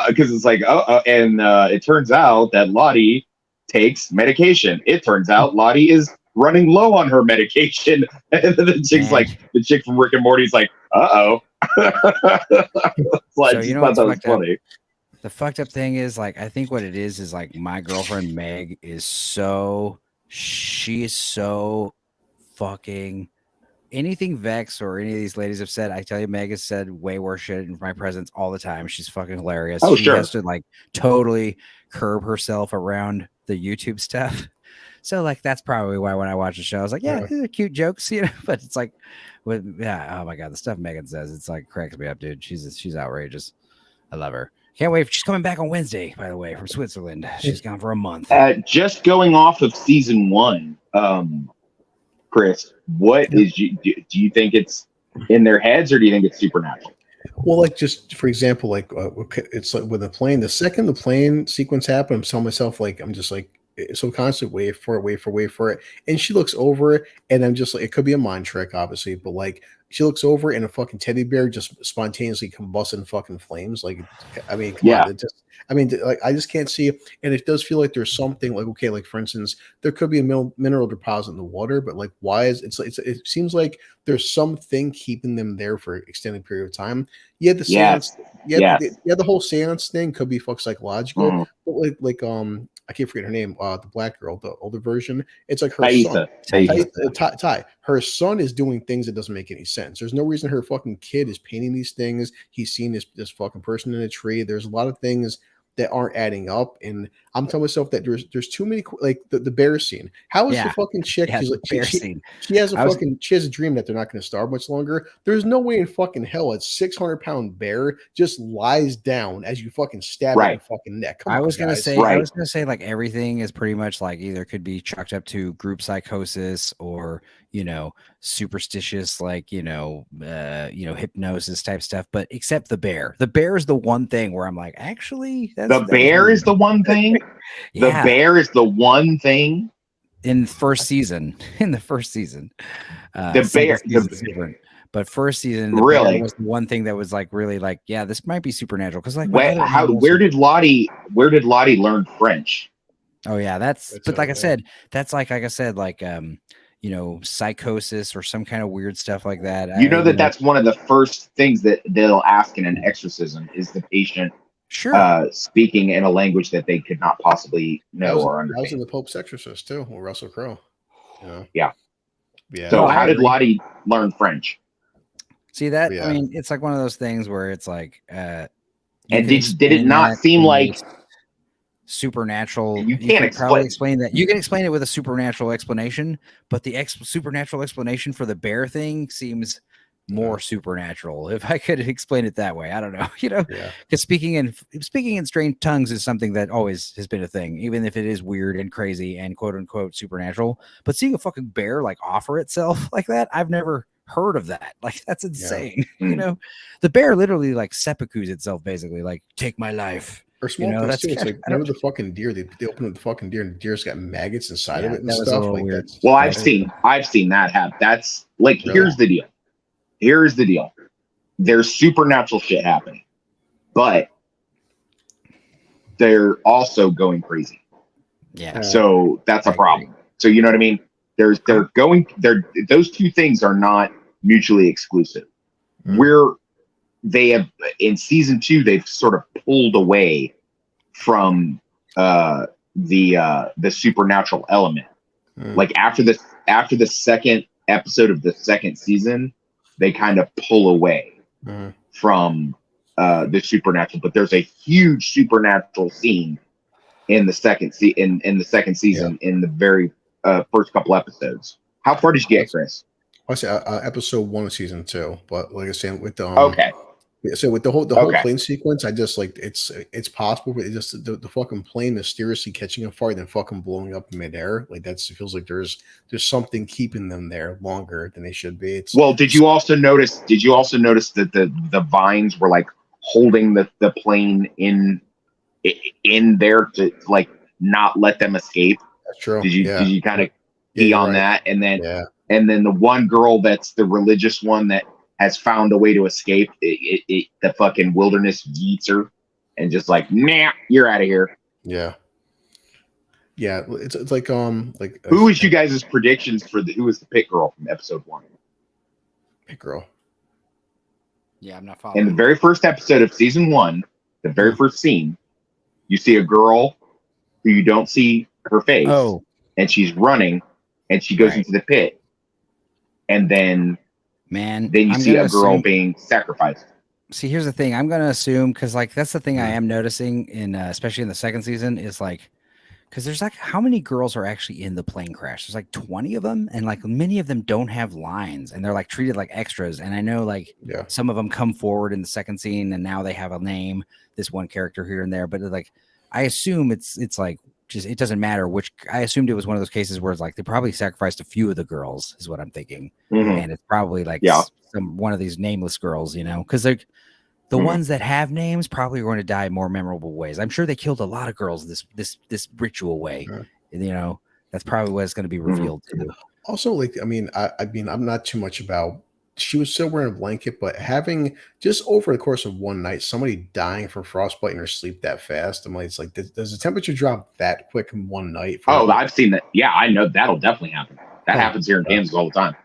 because it's like, and it turns out that Lottie takes medication. It turns out Lottie is running low on her medication, and the chick from Rick and Morty's like, like, so that was funny. The fucked up thing is like, I think what it is like my girlfriend Meg she is so fucking anything Vex or any of these ladies have said. I tell you, Meg has said way worse shit in my presence all the time. She's fucking hilarious. She has to like totally curb herself around the YouTube stuff. So like that's probably why when I watch the show, I was like, yeah, these are cute jokes, you know. But it's like, oh my god, the stuff Megan says, it's like cracks me up, dude. She's outrageous. I love her. Can't wait. She's coming back on Wednesday, by the way, from Switzerland. She's gone for a month. Just going off of season 1, Chris, what is do you think it's in their heads or do you think it's supernatural? Well, like just for example, like it's like with the plane. The second the plane sequence happened, I'm telling myself like I'm just like so constant wait for it, and she looks over it, and I'm just like it could be a mind trick, obviously, but like she looks over it and a fucking teddy bear just spontaneously combusts in fucking flames. Like, I mean, come on, like I just can't see it, and it does feel like there's something like okay, like for instance, there could be a mineral deposit in the water, but like why is it seems like there's something keeping them there for an extended period of time. Yeah, the seance, the whole seance thing could be psychological, but like I can't forget her name, the black girl, the older version. It's like her son. Ty. Her son is doing things that doesn't make any sense. There's no reason her fucking kid is painting these things. He's seen this fucking person in a tree. There's a lot of things that aren't adding up, and I'm telling myself that there's too many like the bear scene. How is the fucking chick? She's like she has a dream that they're not going to starve much longer. There's no way in fucking hell a 600-pound bear just lies down as you fucking stab it in the fucking neck. I was gonna say like everything is pretty much like either could be chalked up to group psychosis or superstitious like hypnosis type stuff, but except the bear. The bear is the one thing where I'm like, actually the bear is the one thing. The bear is the one thing in the first season. The bear is different. But first season, really was the one thing that was like really like, yeah, this might be supernatural. Because like, where did Lottie learn French? Oh yeah, that's but like I said, that's like I said, like psychosis or some kind of weird stuff like that. That's one of the first things that they'll ask in an exorcism is the patient speaking in a language that they could not possibly know or understand. That was in the Pope's Exorcist too, with Russell Crowe. Yeah. So how did Lottie learn French? See that? I mean, it's like one of those things where it's like, and did it not seem like supernatural? You can't probably explain that. You can explain it with a supernatural explanation, but the supernatural explanation for the bear thing seems more supernatural. If I could explain it that way, I don't know. Because speaking in strange tongues is something that always has been a thing, even if it is weird and crazy and quote unquote supernatural. But seeing a fucking bear like offer itself like that, I've never heard of that. Like that's insane. The bear literally like seppukus itself, basically like take my life. Or small things too. It's like remember the fucking deer. They open up the fucking deer and the deer's got maggots inside of it and stuff like that. Well, I've seen that happen. That's like here's the deal. There's supernatural shit happening, but they're also going crazy. Yeah. So that's a problem. So you know what I mean? Those two things are not mutually exclusive. They have in season 2, they've sort of pulled away from the supernatural element. Like after the second episode of the second season, they kind of pull away from the supernatural. But there's a huge supernatural scene in the second season in the very first couple episodes. How far did you get, Chris? I say episode 1 of season 2, but like I said, with the so with the whole plane sequence, I just like it's possible, but it just the fucking plane mysteriously catching on fire and then fucking blowing up in midair. Like it feels like there's something keeping them there longer than they should be. Did you also notice that the vines were like holding the plane in there to like not let them escape? That's true. Did you kind of key on that? And then the one girl that's the religious one that has found a way to escape, the fucking wilderness yeets her and just like, nah, you're out of here. Yeah. It's like who was you guys' predictions for who was the pit girl from episode 1? Pit girl. Yeah, I'm not following. In the very first episode of season 1, the very first scene, you see a girl who you don't see her face. Oh. And she's running and she goes into the pit. And then you see a girl being sacrificed. See, here's the thing. I'm going to assume, because like that's the thing I am noticing in especially in the second season is like, Because there's like, how many girls are actually in the plane crash? There's like 20 of them, and like many of them don't have lines, and they're like treated like extras. And I know like some of them come forward in the second scene, and now they have a name. This one character here and there, but like I assume it's like just it doesn't matter which. I assumed it was one of those cases where it's like they probably sacrificed a few of the girls, is what I'm thinking, and it's probably like one of these nameless girls, you know, because like. The ones that have names probably are going to die more memorable ways. I'm sure they killed a lot of girls this ritual way. You know, that's probably what it's going to be revealed too. Also, like, I mean, I'm not too much about. She was still wearing a blanket, but having just over the course of one night, somebody dying from frostbite in her sleep that fast. I'm like, it's like, does the temperature drop that quick in one night? I've seen that. Yeah, I know that'll definitely happen. That happens here in Kansas all the time.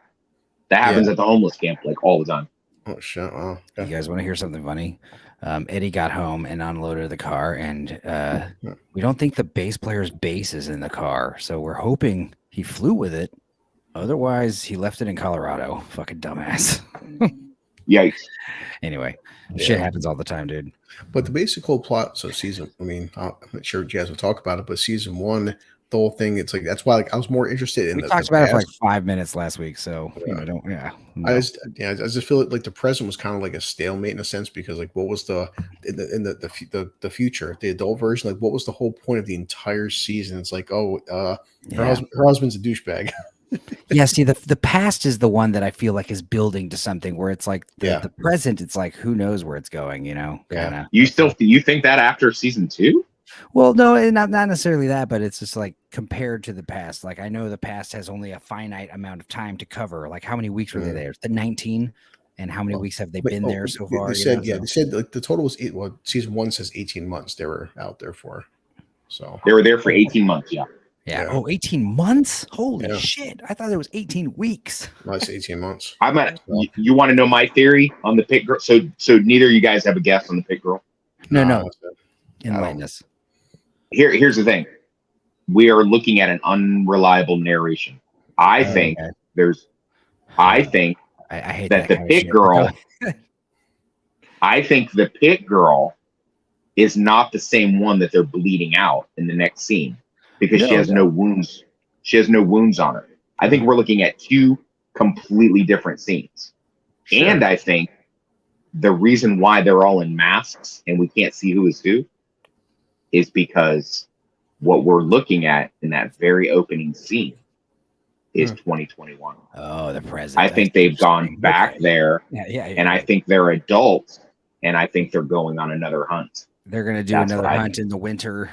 That happens at the homeless camp like all the time. Oh shit! Wow. You guys want to hear something funny? Eddie got home and unloaded the car, and we don't think the bass player's bass is in the car, so we're hoping he flew with it. Otherwise, he left it in Colorado. Fucking dumbass. Yikes. Anyway, shit happens all the time, dude. But the basic whole plot. So I'm not sure if you guys will talk about it, but season 1. The whole thing, it's like that's why like I was more interested in. We talked about it for like 5 minutes last week, so you know, I just feel like the present was kind of like a stalemate in a sense because like what was the future, the adult version, like what was the whole point of the entire season? It's like her husband's a douchebag. Yeah, see the past is the one that I feel like is building to something where it's like the present. It's like who knows where it's going, you know? Kinda. You think that after season 2? Well, no, not necessarily that, but it's just like compared to the past. Like I know the past has only a finite amount of time to cover. Like how many weeks were they there? The 19, and how many weeks have they been there so far? They said they said like the total was 8. Well, season 1 says 18 months they were out there for. So they were there for 18 months. Yeah. Oh, 18 months? Holy shit! I thought it was 18 weeks. No, it's 18 months. You want to know my theory on the pit girl? So neither of you guys have a guess on the pit girl? No. Enlighten us. Here's the thing. We are looking at an unreliable narration. I think I hate that the pit girl I think the pit girl is not the same one that they're bleeding out in the next scene because she has no wounds. She has no wounds on her. I think we're looking at 2 completely different scenes. Sure. And I think the reason why they're all in masks and we can't see who is who is because what we're looking at in that very opening scene is 2021. Oh, the present. I think they've gone back there, and I think they're adults, and I think they're going on another hunt. They're going to do another hunt in the winter.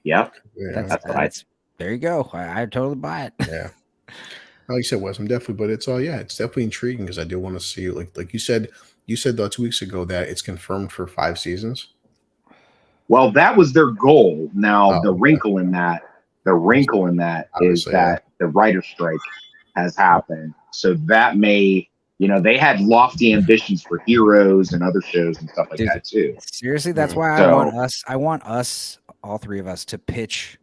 Yep. That's there you go. I totally buy it. Yeah. Like you said, Wes, I'm definitely, but it's it's definitely intriguing because I do want to see, like you said 2 weeks ago that it's confirmed for 5 seasons. Well, that was their goal. Now, the wrinkle in that is that the writer's strike has happened. So that may, they had lofty ambitions for Heroes and other shows and stuff like that too. Seriously, that's why I want us, all 3 of us, to pitch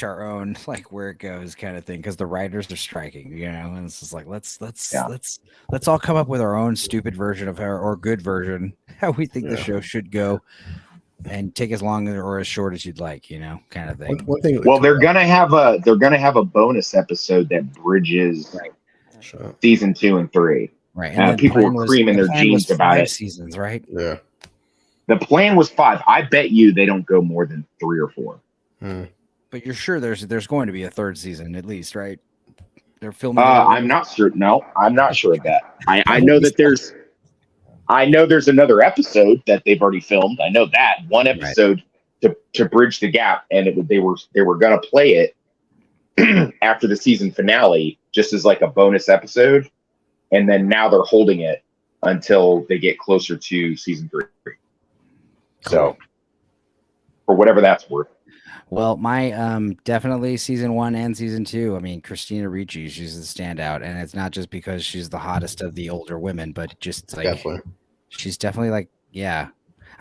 our own like where it goes kind of thing because the writers are striking, and it's just like let's all come up with our own stupid version of her or good version how we think the show should go. And take as long or as short as you'd like, kind of thing. One thing. Well, they're gonna have a bonus episode that bridges season 2 and 3. Right, and people were creaming their jeans about it. Seasons, right? Yeah. The plan was 5. I bet you they don't go more than 3 or 4. But you're sure there's going to be a 3rd season at least, right? They're filming. I'm not sure. No, I'm not sure of that. I know that there's. I know there's another episode that they've already filmed. I know that one episode to bridge the gap, and they were gonna play it after the season finale, just as like a bonus episode, and then now they're holding it until they get closer to season 3. So, for whatever that's worth. Well, my definitely season 1 and season 2. I mean, Christina Ricci, she's the standout, and it's not just because she's the hottest of the older women, but just like she's definitely like, I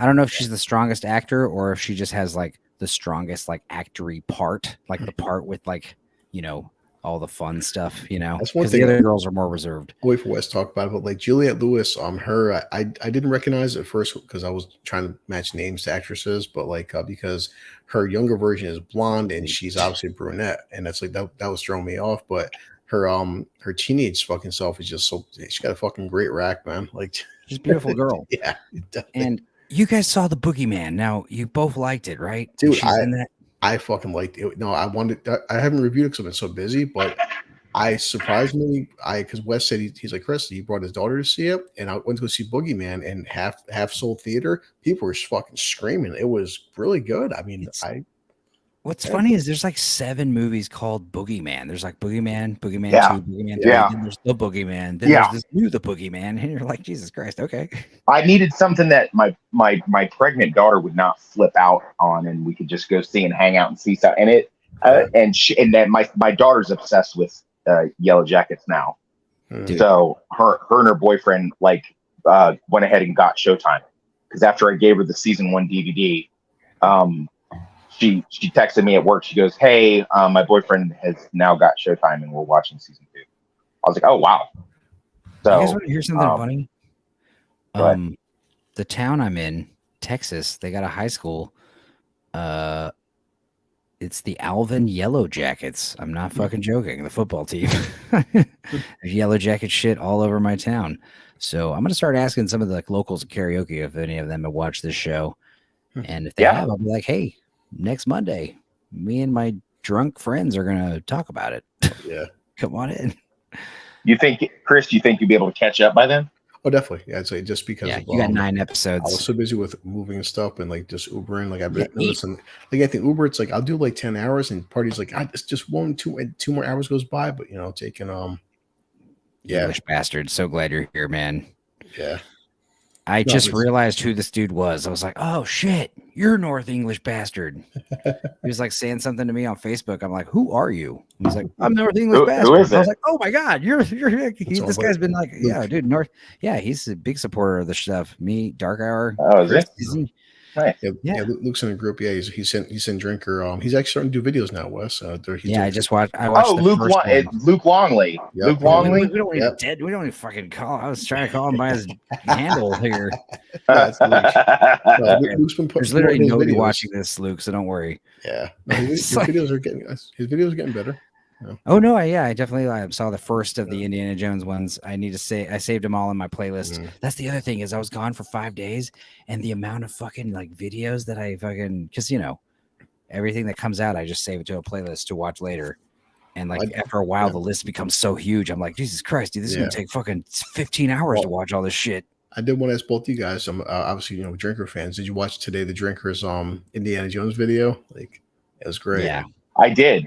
don't know if she's the strongest actor or if she just has like the strongest like actory part, like the part with like, all the fun stuff, you know, That's one because the thing. other girls are more reserved. I'll wait for Wes to talk about it, but like Juliette Lewis, her I didn't recognize at first because I was trying to match names to actresses, but like because her younger version is blonde and she's obviously brunette, and that's like that was throwing me off. But her teenage fucking self is just so she's got a fucking great rack, man. Like She's a beautiful girl. yeah, And you guys saw the Boogeyman. Now you both liked it, right? dude. She's in that. I fucking liked it. No, I haven't reviewed it because I've been so busy, but I surprisingly, because Wes said he's like Chris, he brought his daughter to see it, and I went to go see Boogeyman and half soul theater. People were fucking screaming. It was really good. I mean, What's funny is there's like 7 movies called Boogeyman. There's like Boogeyman, Boogeyman Yeah. 2, Boogeyman 3, then there's the Boogeyman, then there's this new The Boogeyman, and you're like, Jesus Christ, okay. I needed something that my pregnant daughter would not flip out on, and we could just go see and hang out and see stuff. And and then my daughter's obsessed with Yellow Jackets now. Dude. So her and her boyfriend went ahead and got Showtime, because after I gave her the season 1 DVD, she texted me at work. She goes, "Hey, my boyfriend has now got Showtime and we're watching season 2." I was like, "Oh wow!" So you guys want to hear something funny? Go ahead. The town I'm in, Texas, they got a high school. It's the Alvin Yellow Jackets. I'm not fucking joking. The football team. There's Yellow Jacket shit all over my town. So I'm gonna start asking some of the locals at karaoke if any of them have watched this show, and if they have, I'll be like, "Hey, next Monday, me and my drunk friends are gonna talk about it. Yeah, come on in." You think, Chris? You think you'd be able to catch up by then? Oh, definitely. Yeah, I'd say just because you got 9 episodes. I was so busy with moving and stuff and like just Ubering. Like I've been noticing, like I think Uber, it's like I'll do like 10 hours, and parties like it's just 2 more hours goes by. But taking English bastard. So glad you're here, man. Yeah. I just realized who this dude was. I was like, oh shit, you're North English bastard. He was like saying something to me on Facebook. I'm like, who are you? And he's like, I'm North English bastard. Who is it? I was like, oh my God, this guy's been like, yeah, dude, he's a big supporter of the stuff. Me, Dark Hour. Oh, is it? Nice. Yeah, Luke's in a group. Yeah, he's in Drinker. He's actually starting to do videos now, Wes. I watched Luke Longley. Yep. Luke Longley. We don't even fucking call. I was trying to call him by his handle here. Luke's been There's literally nobody watching this, Luke, so don't worry. Yeah, his videos are getting better. Yeah. Oh no, I definitely saw the first of the Indiana Jones ones. I saved them all in my playlist. That's the other thing is I was gone for 5 days, and the amount of fucking like videos that I fucking, because everything that comes out I just save it to a playlist to watch later. And like after a while the list becomes so huge, I'm like, Jesus Christ, dude, this is gonna take fucking 15 hours to watch all this shit. I did want to ask both you guys. I'm obviously Drinker fans. Did you watch today the Drinkers Indiana Jones video? Like it was great. Yeah, I did.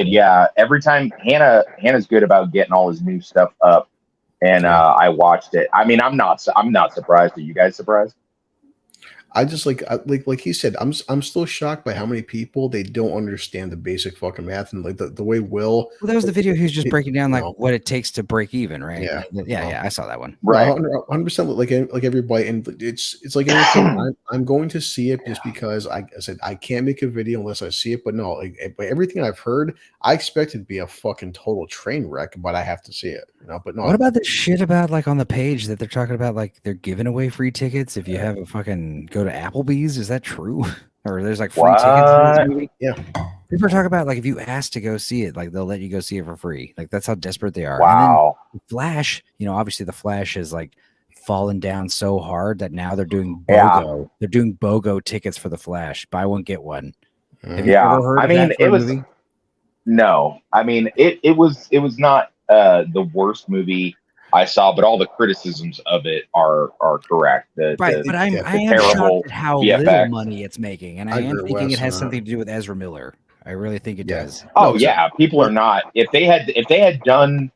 Yeah. Every time Hannah's good about getting all his new stuff up, and I watched it. I mean, I'm not surprised. Are you guys surprised? I just like he said, I'm still shocked by how many people they don't understand the basic fucking math, and like the way Will. Well, that was the video he was just breaking down like what it takes to break even, right? Yeah. I saw that one. Right, 100%. Like everybody, and it's like anything. I'm going to see it just because I said I can't make a video unless I see it. But no, like by everything I've heard, I expect it to be a fucking total train wreck, but I have to see it. But no. What about the shit about like on the page that they're talking about like they're giving away free tickets if you have a fucking go to Applebee's? Is that true? Or there's like free tickets in this movie? Yeah. People are talking about like if you ask to go see it, like they'll let you go see it for free. Like that's how desperate they are. Wow. And then Flash, obviously the Flash is like fallen down so hard that now they're doing BOGO. Yeah. They're doing BOGO tickets for the Flash. Buy one, get one. Have you ever heard of that for a movie? No. I mean, it was not the worst movie I saw, but all the criticisms of it are correct. But I am shocked at how little money it's making, and I am thinking it has something to do with Ezra Miller. I really think it does. Oh yeah, people are not. If they had done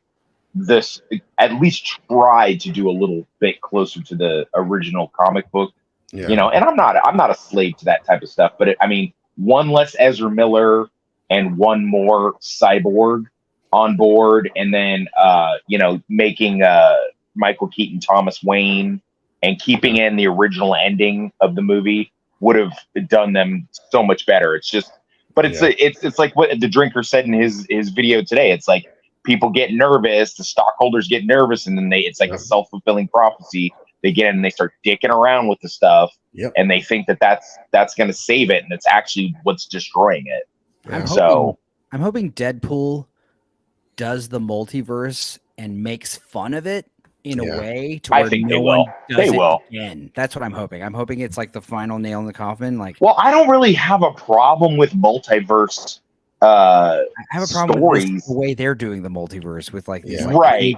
this, at least tried to do a little bit closer to the original comic book, and I'm not a slave to that type of stuff. But one less Ezra Miller and one more Cyborg on board, and then making Michael Keaton Thomas Wayne and keeping in the original ending of the movie would have done them so much better. It's just But it's like what the drinker said in his video today. It's like people get nervous, the stockholders get nervous, and then it's like a self-fulfilling prophecy. They get in and they start dicking around with the stuff, and they think that's going to save it, and it's actually what's destroying it. I'm hoping Deadpool does the multiverse and makes fun of it in a way to where no one does it again. That's what I'm hoping. I'm hoping it's like the final nail in the coffin. Like, well, I don't really have a problem with multiverse. I have a problem with the way they're doing the multiverse with like these right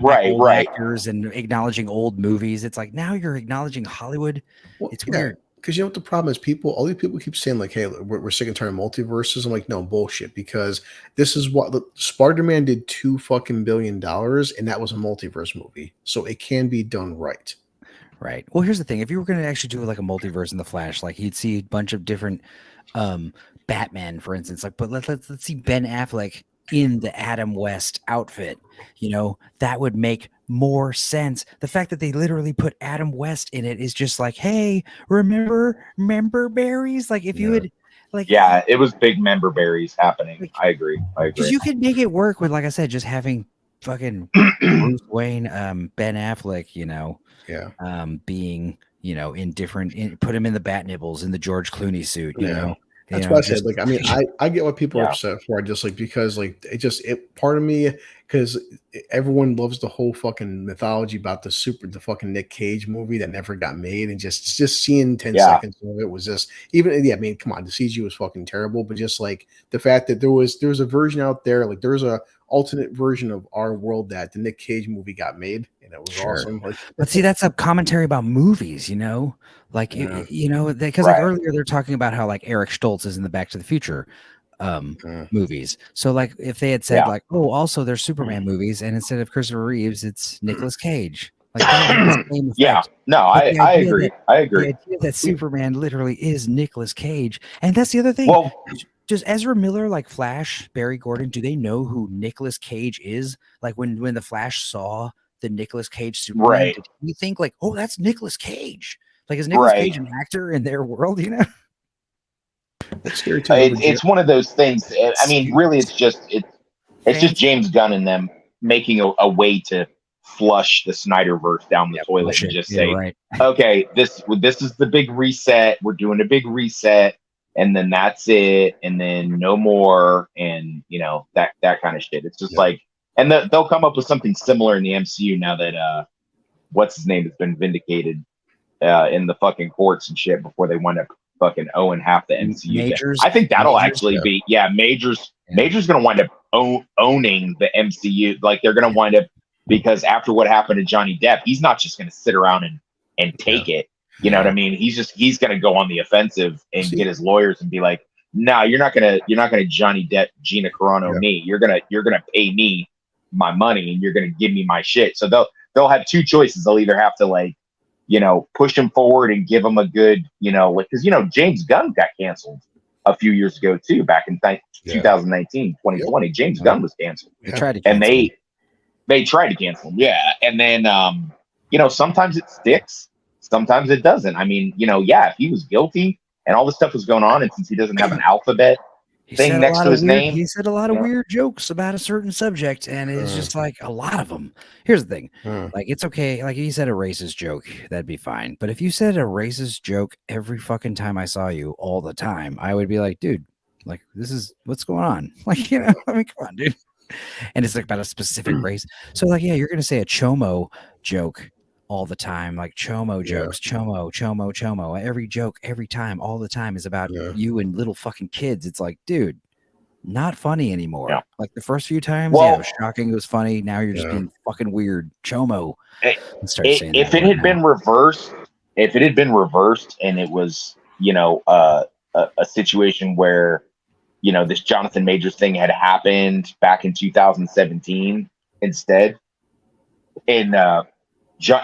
actors and acknowledging old movies. It's like now you're acknowledging Hollywood. Well, it's weird. Because you know what the problem is? All these people keep saying like, "Hey, we're sick and tired of multiverses." I'm like, no bullshit. Because this is what Spider-Man did $2 billion, and that was a multiverse movie, so it can be done right. Right. Well, here's the thing: if you were going to actually do like a multiverse in the Flash, like you'd see a bunch of different Batman, for instance. Like, but let's see Ben Affleck in the Adam West outfit. You know, that would make more sense. The fact that they literally put Adam West in it is just like, hey, remember berries? Like if you had like, it was big member berries happening. Like, I agree. Because you could make it work with, like I said, just having fucking Bruce Wayne, Ben Affleck, you know, being, you know, put him in the Bat Nibbles in the George Clooney suit, you know. That's why I said, like, I mean, I get what people are upset for. I just like, because like it part of me, because everyone loves the whole fucking mythology about the fucking Nick Cage movie that never got made, and just seeing 10 seconds of it was just I mean, come on, the CG was fucking terrible, but just like the fact that there was a version out there, like there's a alternate version of our world that the Nick Cage movie got made, and it was awesome. Like, but see, that's a commentary about movies, you know, like you know, because like earlier they're talking about how like Eric Stoltz is in the Back to the Future movies. So like if they had said like, oh, also there's Superman movies, and instead of Christopher Reeves, it's Nicolas Cage. Like that the same effect. I agree. I agree. The idea that Superman literally is Nicolas Cage, and that's the other thing. Well, does Ezra Miller, like Flash, Barry Gordon, do they know who Nicolas Cage is? Like when the Flash saw the Nicolas Cage Superman, did you think like, oh, that's Nicolas Cage? Like, is Nicolas Cage an actor in their world? You know, it's one of those things. I mean, really, it's just James Gunn and them making a way to flush the Snyderverse down the toilet and just say, okay, this is the big reset. We're doing a big reset. And then that's it, and then no more, and you know that kind of shit. It's just like, and they'll come up with something similar in the MCU now that what's his name has been vindicated in the fucking courts and shit before they wind up fucking owing half the MCU. I think that'll actually be Major's gonna wind up owning the MCU. Like they're gonna wind up, because after what happened to Johnny Depp, he's not just gonna sit around and take it. You know what I mean? He's going to go on the offensive and get his lawyers and be like, "No, you're not going to Johnny Depp, Gina Carano me. You're going to pay me my money and you're going to give me my shit." So they'll have two choices. They'll either have to like, you know, push him forward and give him a good, you know, because you know James Gunn got canceled a few years ago too, back in 2019, 2020. James Gunn was canceled. They tried to cancel him. They tried to cancel him. Yeah, and then you know, sometimes it sticks. Sometimes it doesn't. I mean, you know, if he was guilty and all this stuff was going on, and since he doesn't have an alphabet thing next to his name, he said a lot of weird jokes about a certain subject, and it's just like a lot of them. Here's the thing, like it's okay. Like if you said a racist joke, that'd be fine. But if you said a racist joke every fucking time I saw you all the time, I would be like, dude, like this is what's going on. Like, you know, I mean, come on, dude. And it's like about a specific race. So like, you're gonna say a chomo joke all the time, like chomo jokes, chomo. Every joke, every time, all the time is about you and little fucking kids. It's like, dude, not funny anymore. Yeah. Like the first few times, it was shocking. It was funny. Now you're just being fucking weird. Chomo. If it had been reversed, and it was, you know, a situation where, you know, this Jonathan Majors thing had happened back in 2017 instead, and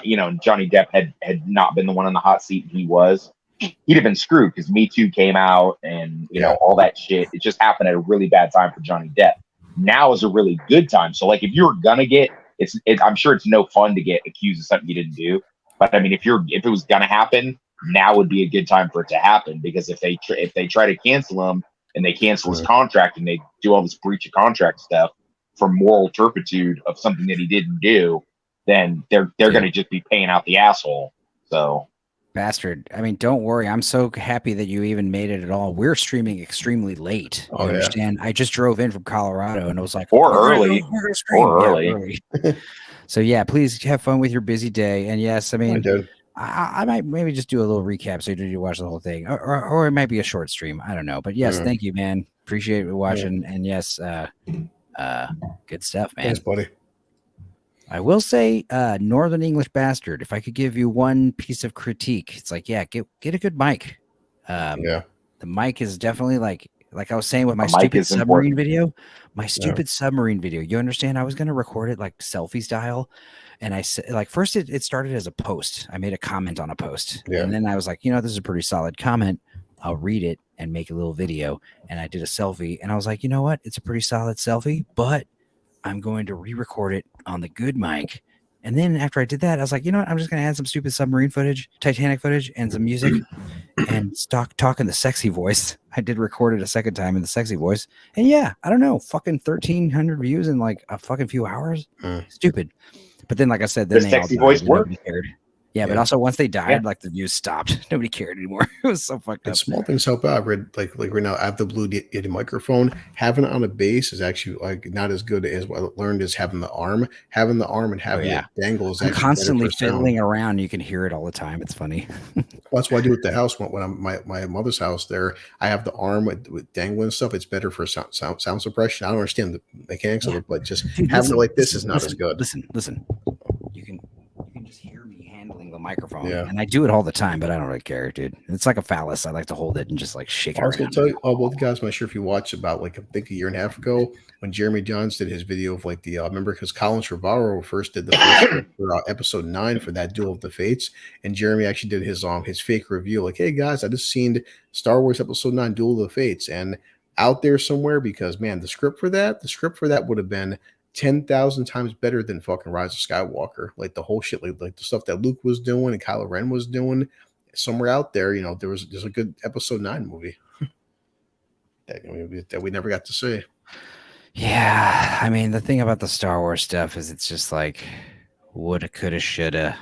you know, Johnny Depp had not been the one on the hot seat. He was. He'd have been screwed because Me Too came out and, you know, all that shit. It just happened at a really bad time for Johnny Depp. Now is a really good time. So, like, if you were gonna get, I'm sure it's no fun to get accused of something you didn't do. But I mean, if it was gonna happen, now would be a good time for it to happen, because if they try to cancel him and they cancel his contract and they do all this breach of contract stuff for moral turpitude of something that he didn't do, then they're going to just be paying out the asshole. So. Bastard. I mean, don't worry. I'm so happy that you even made it at all. We're streaming extremely late. You understand? I just drove in from Colorado and it was like, early. So yeah, please have fun with your busy day. And yes, I mean, I might maybe just do a little recap so you watch the whole thing, or it might be a short stream. I don't know. But yes, thank you, man. Appreciate watching. Yeah. And yes, good stuff, man. Thanks, buddy. I will say, Northern English Bastard, if I could give you one piece of critique, it's like, yeah, get a good mic. The mic is definitely like I was saying with my stupid submarine video, you understand? I was going to record it like selfie style. And I said, like, first it started as a post. I made a comment on a post. Yeah. And then I was like, this is a pretty solid comment. I'll read it and make a little video. And I did a selfie and I was like, you know what? It's a pretty solid selfie, but I'm going to re-record it on the good mic. And then after I did that, I was like, you know what? I'm just going to add some stupid submarine footage, Titanic footage, and some music and talk in the sexy voice. I did record it a second time in the sexy voice. And yeah, I don't know, fucking 1,300 views in like a fucking few hours. Stupid. But then, like I said, then the sexy voice worked. Yeah, but also once they died, like the views stopped. Nobody cared anymore. It was so fucked up. Small things help out. Like right now, I have the Blue Yeti microphone. Having it on a base is actually like not as good as what I learned as having the arm. Having the arm and having it dangle is actually constantly fiddling around. You can hear it all the time. It's funny. Well, that's what I do at the house when I'm my mother's house. There, I have the arm with dangling stuff. It's better for sound suppression. I don't understand the mechanics of it, but just having it like this is not as good. Listen. You can just hear me handling the microphone, and I do it all the time, but I don't really care, dude. It's like a phallus. I like to hold it and just like shake it. I was going to tell you, both guys, I'm not sure if you watched about like I think a year and a half ago when Jeremy Johns did his video of like the remember because Colin Trevorrow first did the first for, episode 9 for that Duel of the Fates, and Jeremy actually did his fake review like, hey guys, I just seen Star Wars episode 9 Duel of the Fates, and out there somewhere, because man, the script for that would have been 10,000 times better than fucking Rise of Skywalker. Like the whole shit, like the stuff that Luke was doing and Kylo Ren was doing. Somewhere out there, there's a good episode 9 movie that we never got to see. Yeah, I mean the thing about the Star Wars stuff is it's just like woulda, coulda, shoulda.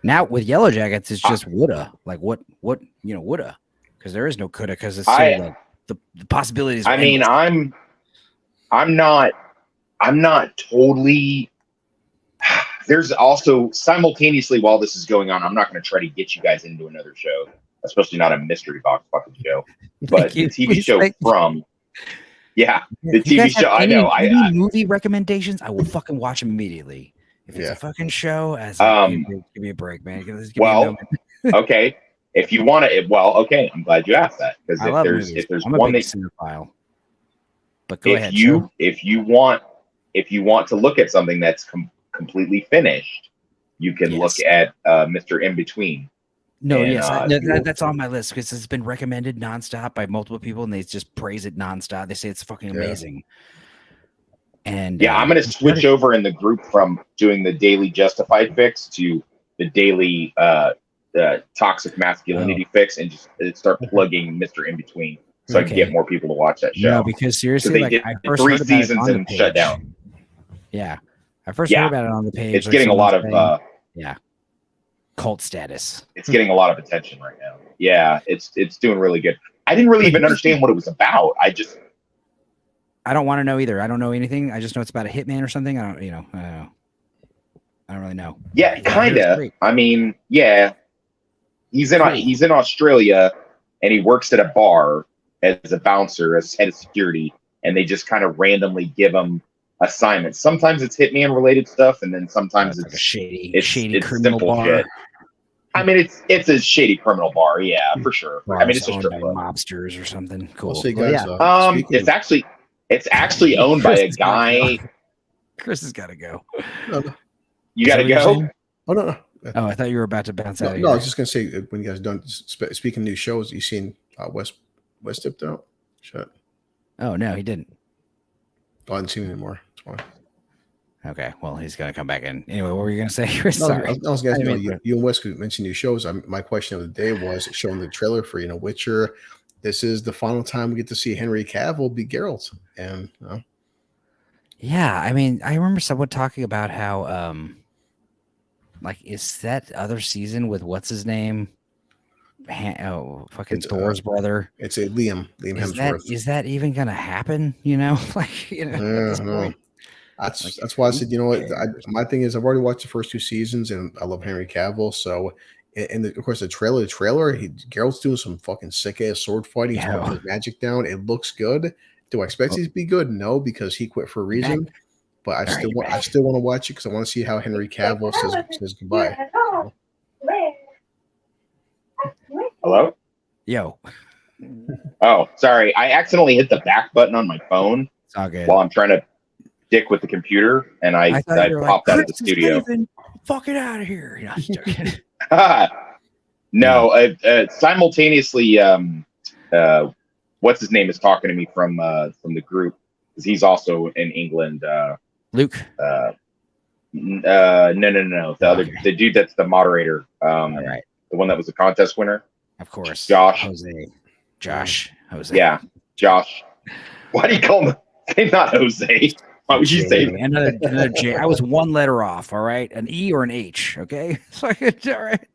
Now with Yellow Jackets, it's just woulda. Like what woulda, because there is no coulda, because it's so, like the possibilities. I mean, I'm not totally. There's also simultaneously while this is going on, I'm not going to try to get you guys into another show, especially not a mystery box fucking show, but the TV show from. Yeah, the TV show. I know. I movie recommendations. I will fucking watch them immediately. If it's a fucking show, give me a break, man. Okay. If you want to, okay. I'm glad you asked that, because if there's one that cinephile. But go ahead. If you want to look at something that's completely finished, you can look at Mr. In Between. No, that's on my list because it's been recommended nonstop by multiple people, and they just praise it nonstop. They say it's fucking amazing. And I'm going to switch over in the group from doing the daily Justified fix to the daily toxic masculinity fix, and just start plugging Mr. In Between. So I can get more people to watch that show. No, because seriously, like, I first 3 seasons and shut down. Yeah, I first heard about it on the page. It's getting a lot of cult status. It's getting a lot of attention right now. Yeah, it's doing really good. I didn't really even understand what it was about. I don't want to know either. I don't know anything. I just know it's about a hitman or something. I don't really know. Yeah, kind of. I mean, yeah, he's in Australia and he works at a bar as a bouncer, as head of security, and they just kind of randomly give him assignments. Sometimes it's hitman related stuff, and then sometimes it's like a shady criminal bar. Shit. I mean, it's a shady criminal bar, for sure. Bars I mean, it's a strip club. Mobsters or something. Cool. I'll see, guys, it's actually owned by a guy. Chris has got to go. You got to go. Oh no. Oh, I thought you were about to bounce out. No, I was just gonna say when you guys done speaking of new shows, you seen West dipped out? Shut. Oh no, he didn't. I didn't see him anymore. That's why. Okay, well he's gonna come back in. Anyway, what were you gonna say, Chris? No, sorry. I was gonna ask you and Wes mentioned new shows. My question of the day was showing the trailer for Witcher, this is the final time we get to see Henry Cavill be Geralt, and Yeah, I mean, I remember someone talking about how, like, is that other season with what's his name? Fucking it's Thor's brother. it's a Liam Hemsworth. Is that even gonna happen? You know, like, you know, at this No. point, like, That's why I said, you know what? cares? My thing is, I've already watched the first 2 seasons, and I love Henry Cavill. So, and of course, the trailer, Geralt's doing some fucking sick ass sword fighting. He's putting Yeah. his magic down. It looks good. Do I expect Oh. it to be good? No, because he quit for a reason. But I Very still want to watch it because I want to see how Henry Cavill says goodbye. Hello? Yo, Oh, sorry. I accidentally hit the back button on my phone it's all good. while I'm trying to dick with the computer, and I thought you were popped out of the "Chris is studio. leaving. Fucking out of here. You know, just joking. No, simultaneously, what's his name is talking to me from the group, because he's also in England. Luke. No. The dude that's the moderator. All right. The one that was the contest winner. Of course. Josh. Jose. Yeah, Josh. Why do you call him? Say not Jose. Why would you say that? Another J? I was one letter off. All right, an E or an H. Okay, so all right.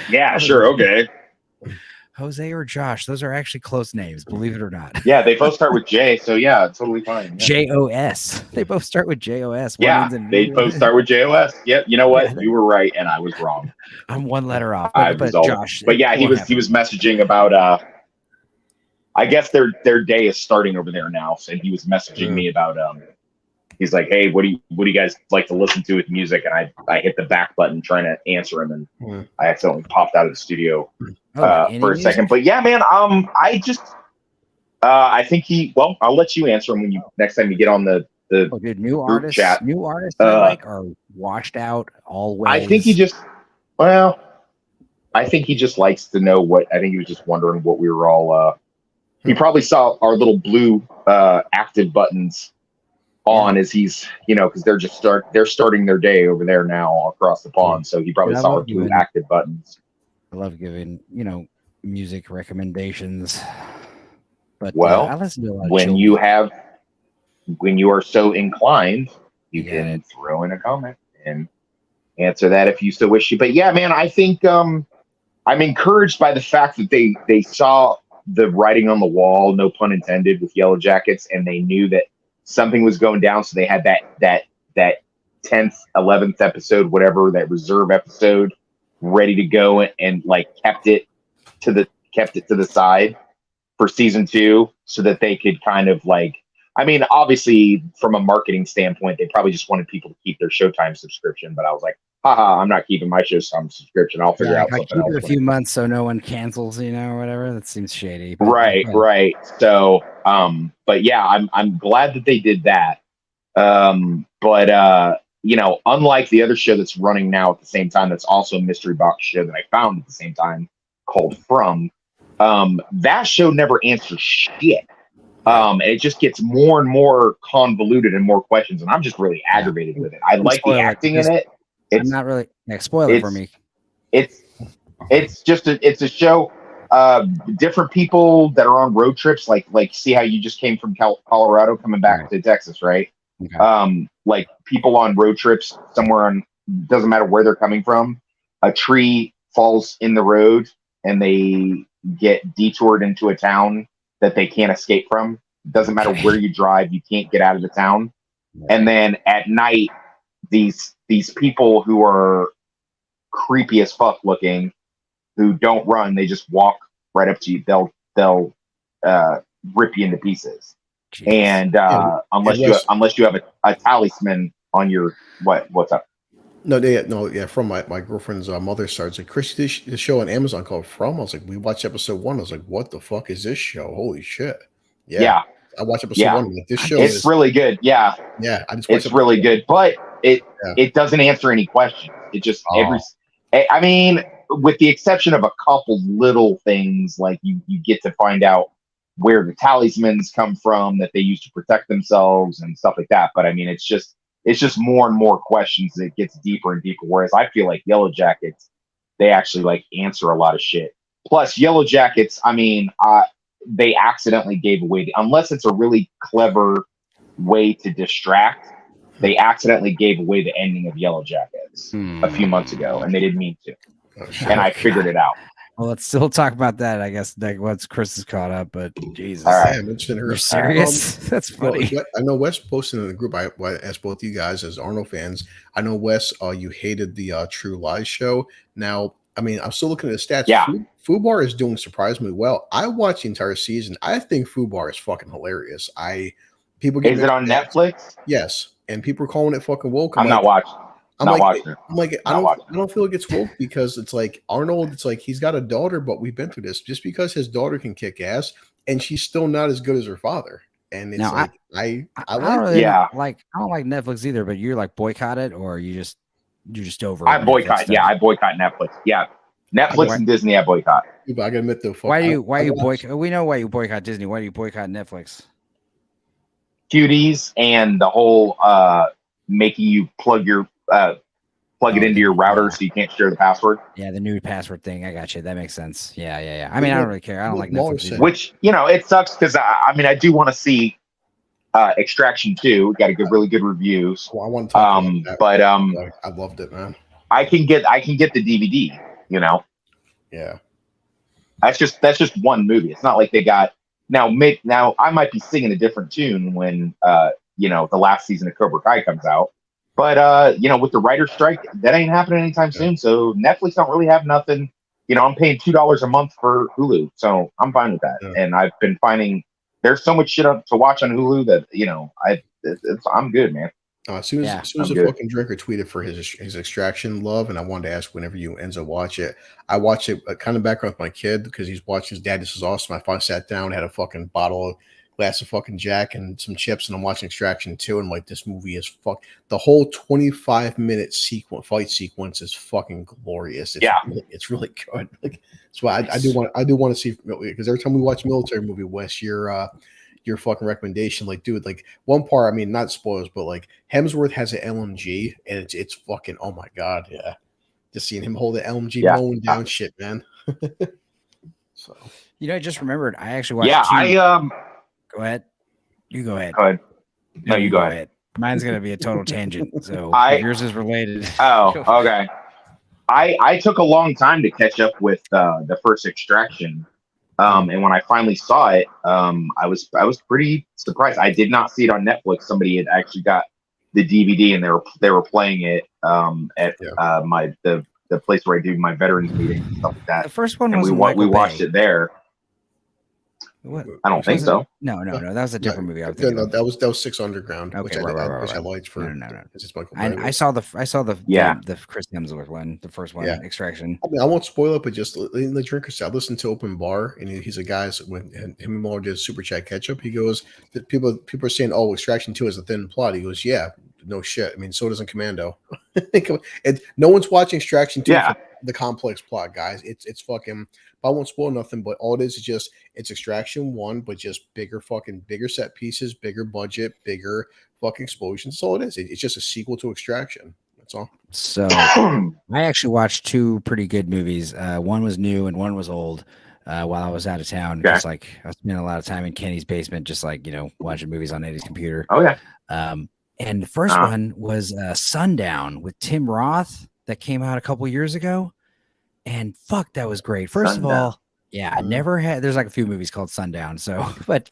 Yeah, sure, okay. Jose or Josh, those are actually close names, believe it or not. Yeah, they both start with J, so yeah, totally fine. Yeah. JOS. They both start with JOS. Yeah, they both start with JOS. Yep. You know what? You were right, and I was wrong. I'm one letter off. But Josh. But yeah, he was messaging about I guess their day is starting over there now, so he was messaging me about he's like, hey, what do you guys like to listen to with music? And I hit the back button trying to answer him, and I accidentally popped out of the studio for a second. But yeah, man, I just I think I'll let you answer him when you next time you get on the new artists chat. I like are washed out always. I think he just likes to know what. I think he was just wondering what we were all. He probably saw our little blue active buttons on as he's, because they're starting their day over there now across the pond. So he probably saw our blue active buttons. I love giving music recommendations. But well, I listen to a lot of when you are so inclined, you can throw in a comment and answer that if you so wish. But yeah, man, I think I'm encouraged by the fact that they saw the writing on the wall, no pun intended, with Yellow Jackets, and they knew that something was going down. So they had that 10th, 11th episode, whatever, that reserve episode ready to go, and like kept it to the side for season 2 so that they could kind of like, obviously from a marketing standpoint, they probably just wanted people to keep their Showtime subscription, but I was like, haha, I'm not keeping my Showtime subscription. I'll figure out something else. Keep it a few months so no one cancels, or whatever. That seems shady. Right. So, but yeah, I'm glad that they did that. But unlike the other show that's running now at the same time, that's also a mystery box show that I found at the same time called From. That show never answers shit. It just gets more and more convoluted and more questions, and I'm just really aggravated with it. I like the acting in it. It's not really spoil it for me. It's a show. Different people that are on road trips, like see how you just came from Colorado coming back to Texas, right? Okay. Like people on road trips somewhere doesn't matter where they're coming from. A tree falls in the road and they get detoured into a town that they can't escape from. Doesn't matter where you drive, you can't get out of the town. And then at night, these people who are creepy as fuck looking, who don't run, they just walk right up to you. They'll rip you into pieces. Jeez. And unless you have a talisman on your what's up? No, from my girlfriend's mother's side. It's like, Chris, this show on Amazon called From. I was like, we watched episode 1. I was like, what the fuck is this show? Holy shit! Yeah. I watched episode 1. Like, this show is really good. Yeah, I just watched. It's really good, but it doesn't answer any questions. It just with the exception of a couple little things, like you get to find out where the talismans come from that they use to protect themselves and stuff like that. But it's just more and more questions that gets deeper and deeper. Whereas I feel like Yellow Jackets, they actually like answer a lot of shit. Plus Yellow Jackets, they accidentally gave away unless it's a really clever way to distract. They accidentally gave away the ending of Yellow Jackets a few months ago, and they didn't mean to. And I figured it out. Well, let's still talk about that, I guess, like once Chris is caught up, but Jesus. All right. Yeah, I mentioned her. You're serious? That's funny. Well, I know Wes posted in the group. I asked both you guys as Arnold fans. I know, Wes, you hated the True Lies show. Now, I mean, I'm still looking at the stats. Yeah. Fubar is doing surprisingly well. I watched the entire season. I think Fubar is fucking hilarious. People get Is it on Netflix? Yes, and people are calling it fucking woke. I'm not watching. I'm not like, watching it. I'm like, I don't feel like it's woke because it's like Arnold. It's like he's got a daughter, but we've been through this. Just because his daughter can kick ass, and she's still not as good as her father. And it's Now, like I like don't really Yeah. I don't like Netflix either. But you're like boycott it, or you're just over. I boycott. Yeah, I boycott Netflix. Yeah, Netflix and Disney. I boycott. I gotta admit though. Why you boycott? We know why you boycott Disney. Why do you boycott Netflix? Cuties and the whole making you plug it into your router so you can't share the password. Yeah, the new password thing. I got you. That makes sense. Yeah. I mean, I don't really care. I don't like Netflix either. Which, it sucks because I do want to see Extraction 2. Got really good reviews. Well, I want to talk about that. But I loved it, man. I can get the DVD. Yeah. That's just one movie. It's not like they got now. I might be singing a different tune when the last season of Cobra Kai comes out. But with the writer's strike, that ain't happening anytime soon. So Netflix don't really have nothing. I'm paying $2 a month for Hulu, so I'm fine with that. Yeah. And I've been finding there's so much shit to watch on Hulu that I'm good, man. As soon as the fucking drinker tweeted for his Extraction love, and I wanted to ask whenever you Enzo watch it, I watched it kind of background with my kid because he's watching his dad. This is awesome. I finally sat down, had a fucking glass of fucking Jack and some chips, and I'm watching Extraction 2, and I'm like, this movie is the whole 25-minute fight sequence is fucking glorious. It's really good. Like, that's why I do want to see, because every time we watch a military movie, Wes, your fucking recommendation, like, dude, like one part, I mean, not spoilers, but like Hemsworth has an LMG, and it's fucking, oh my god, yeah, just seeing him hold the LMG, mowing down shit, man. So I just remembered, I actually watched. Go ahead. You go ahead. Go ahead. No, you go ahead. Mine's gonna be a total tangent, so yours is related. Oh, okay. I took a long time to catch up with the first Extraction. And when I finally saw it, I was pretty surprised. I did not see it on Netflix. Somebody had actually got the DVD, and they were playing it at the place where I do my veterans meeting and stuff like that. The first one was we watched it there. What? I don't think so. No. That was a different movie. That was Six Underground. Okay, which I liked for. No. It's Michael I saw the the Chris Hemsworth one, the first one, Extraction. I mean, I won't spoil it, but just in the drinker side, listen to Open Bar, and he's a guy when him and Muller did Super Chat catch up. He goes, people are saying, "Oh, Extraction 2 is a thin plot." He goes, "Yeah, no shit. I mean, so doesn't Commando." No one's watching Extraction 2 for the complex plot, guys. It's fucking. I won't spoil nothing, but all it is just it's Extraction 1, but just bigger set pieces, bigger budget, bigger fucking explosions. That's all it is. It's just a sequel to Extraction. That's all. So I actually watched two pretty good movies. One was new and one was old. While I was out of town, just like I spent a lot of time in Kenny's basement, just like watching movies on Eddie's computer. Oh yeah. And the first one was Sundown with Tim Roth that came out a couple years ago. And fuck, that was great. First of all, I never had. There's like a few movies called Sundown. So, but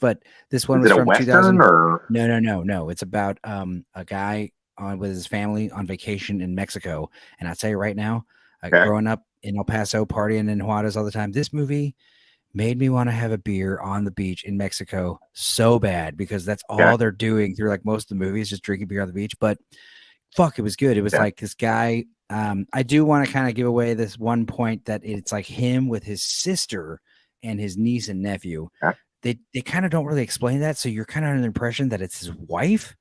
this one was from 2000. Or? No. It's about a guy with his family on vacation in Mexico. And I'll tell you right now, growing up in El Paso, partying in Juarez all the time, this movie made me want to have a beer on the beach in Mexico so bad because that's all they're doing through like most of the movies, just drinking beer on the beach. But fuck, it was good. It was like this guy. I do want to kind of give away this one point that it's like him with his sister and his niece and nephew. They kind of don't really explain that, so you're kind of under the impression that it's his wife,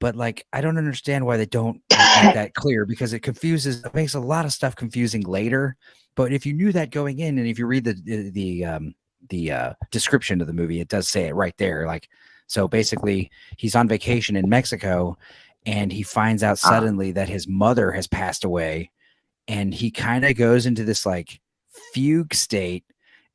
but like I don't understand why they don't make that clear because it makes a lot of stuff confusing later. But if you knew that going in, and if you read the description of the movie, it does say it right there. Like, so basically, he's on vacation in Mexico. And he finds out suddenly that his mother has passed away, and he kind of goes into this like fugue state,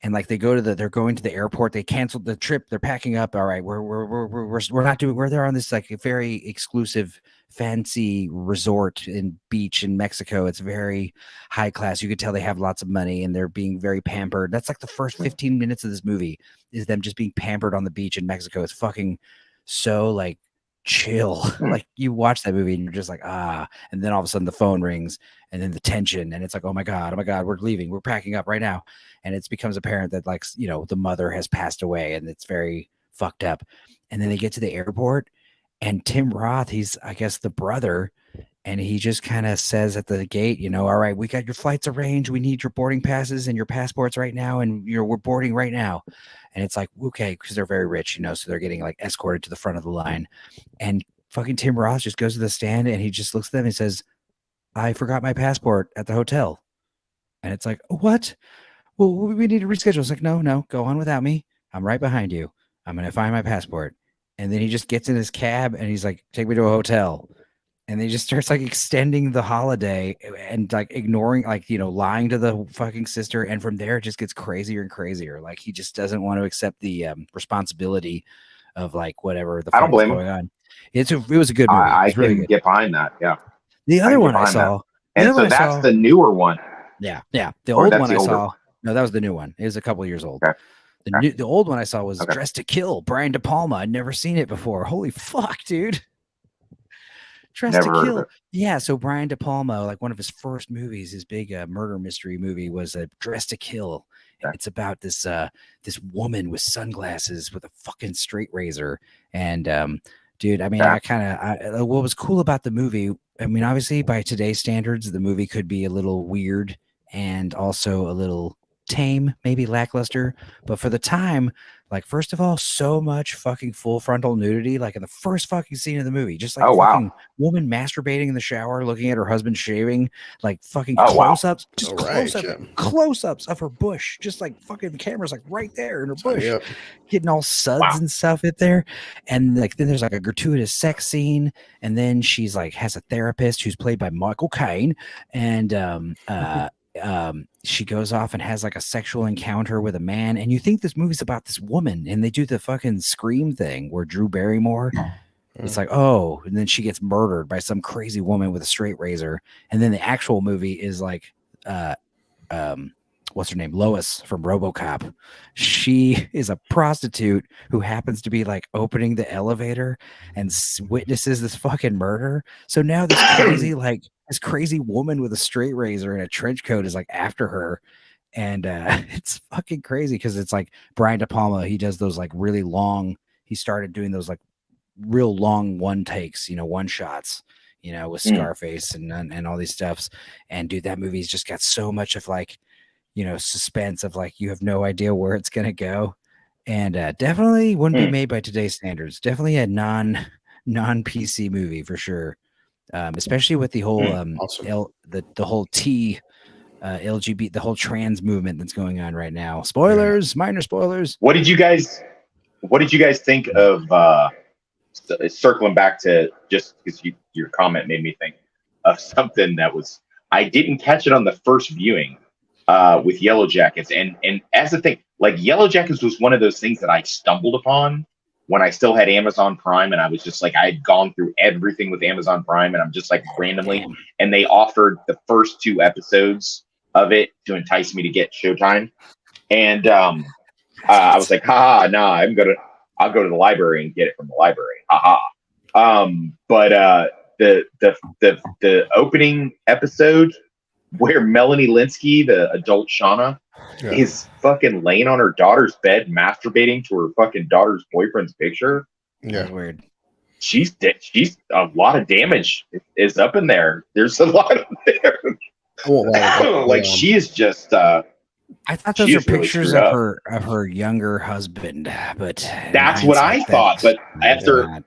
and like they're going to the airport. They canceled the trip. They're packing up. All right, we're not doing. We're there on this like a very exclusive, fancy resort and beach in Mexico. It's very high class. You could tell they have lots of money and they're being very pampered. That's like the first 15 minutes of this movie is them just being pampered on the beach in Mexico. It's fucking so like chill. Like you watch that movie and you're just like, ah, and then all of a sudden the phone rings and then the tension and it's like, oh my god, we're leaving, we're packing up right now. And it becomes apparent that like, you know, the mother has passed away and it's very fucked up. And then they get to the airport and Tim Roth, he's I guess the brother, and he just kind of says at the gate, you know, all right, we got your flights arranged. We need your boarding passes and your passports right now. And we're boarding right now. And it's like, okay, because they're very rich, you know, so they're getting like escorted to the front of the line. And fucking Tim Roth just goes to the stand and he just looks at them and says, I forgot my passport at the hotel. And it's like, what? Well, we need to reschedule. It's like, no, go on without me. I'm right behind you. I'm going to find my passport. And then he just gets in his cab and he's like, take me to a hotel. And they just starts like extending the holiday and like ignoring, like, you know, lying to the fucking sister. And from there, it just gets crazier and crazier. Like he just doesn't want to accept the responsibility of like whatever the fuck is going on. It was a good movie. I can get behind that. Yeah. The other one I saw. And so that's the newer one. Yeah. The old one I saw. No, that was the new one. It was a couple years old. Okay. The old one I saw was Dressed to Kill, Brian De Palma. I'd never seen it before. Holy fuck, dude. Dressed to Kill. Yeah, so Brian De Palma, like one of his first movies, his big murder mystery movie was Dressed to Kill. And it's about this this woman with sunglasses with a fucking straight razor. And dude, I mean, what was cool about the movie, I mean, obviously by today's standards, the movie could be a little weird and also a little tame, maybe lackluster, but for the time, like, first of all, so much fucking full frontal nudity, like in the first fucking scene of the movie, just like fucking woman masturbating in the shower, looking at her husband shaving, like fucking close-ups, just close-ups of her bush, just like fucking cameras like right there in her bush, getting all suds and stuff in there. And like then there's like a gratuitous sex scene, and then she's like has a therapist who's played by Michael Caine, and she goes off and has like a sexual encounter with a man, and you think this movie's about this woman, and they do the fucking Scream thing where Drew Barrymore, it's like, oh, and then she gets murdered by some crazy woman with a straight razor, and then the actual movie is like what's her name, Lois from RoboCop. She is a prostitute who happens to be like opening the elevator and witnesses this fucking murder. So now this crazy woman with a straight razor and a trench coat is like after her. And it's fucking crazy because it's like Brian De Palma, he does those like really long, he started doing those like real long one takes, you know, one shots, you know, with Scarface and all these stuffs. And dude, that movie's just got so much of like, you know, suspense of like, you have no idea where it's going to go. And definitely wouldn't be made by today's standards. Definitely a non PC movie for sure. Especially with the whole the whole LGBT, the whole trans movement that's going on right now. Spoilers, minor spoilers. What did you guys think of circling back to, just because your comment made me think of something that was, I didn't catch it on the first viewing with Yellow Jackets, and as a thing, like Yellow Jackets was one of those things that I stumbled upon when I still had Amazon Prime, and I was just like, I had gone through everything with Amazon Prime, and I'm just like randomly, and they offered the first 2 episodes of it to entice me to get Showtime, and I was like, haha, nah, I'll go to the library and get it from the library, haha. But the opening episode where Melanie Linsky, the adult Shauna, is fucking laying on her daughter's bed, masturbating to her fucking daughter's boyfriend's picture. Yeah, weird. She's a lot of damage is up in there. There's a lot of there. Like she is just. I thought those are pictures really of her younger husband, but that's what I thought. But after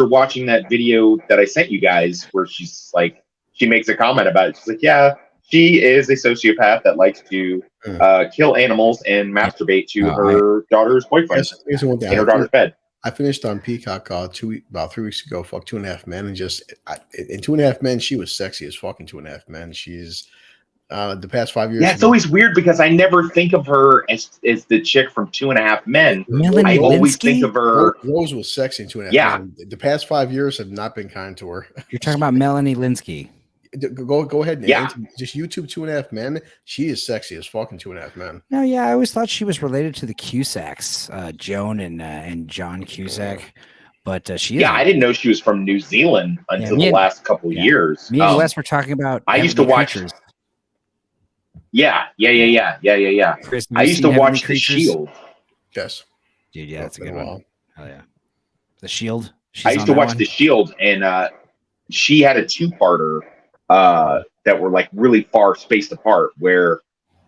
watching that video that I sent you guys, where she's like, she makes a comment about it. She's like, yeah, she is a sociopath that likes to kill animals and masturbate to her daughter's boyfriend in her daughter's bed. I finished on Peacock about 3 weeks ago. Fuck 2.5 Men, and just in 2.5 Men, she was sexy as fucking 2.5 Men. She's The past 5 years. Yeah, it's always weird because I never think of her as the chick from 2.5 Men. Melanie I always Linsky? think of her. Rose was sexy in 2.5 Yeah. Men. The past 5 years have not been kind to her. You're talking about Melanie Linsky. Go ahead and Yeah. just YouTube 2.5 Men. She is sexy as fucking 2.5 Men. No, yeah, I always thought she was related to the Cusacks, Joan and John Cusack, but she. Yeah, I didn't know she was from New Zealand until the last couple years. Me and Wes were talking about. I used to watch. Creatures. Yeah. Chris, I used to watch The Creatures? Shield. Yes. Dude, yeah, that's a good one. Oh yeah, The Shield. I used to watch The Shield, and she had a two-parter that were like really far spaced apart, where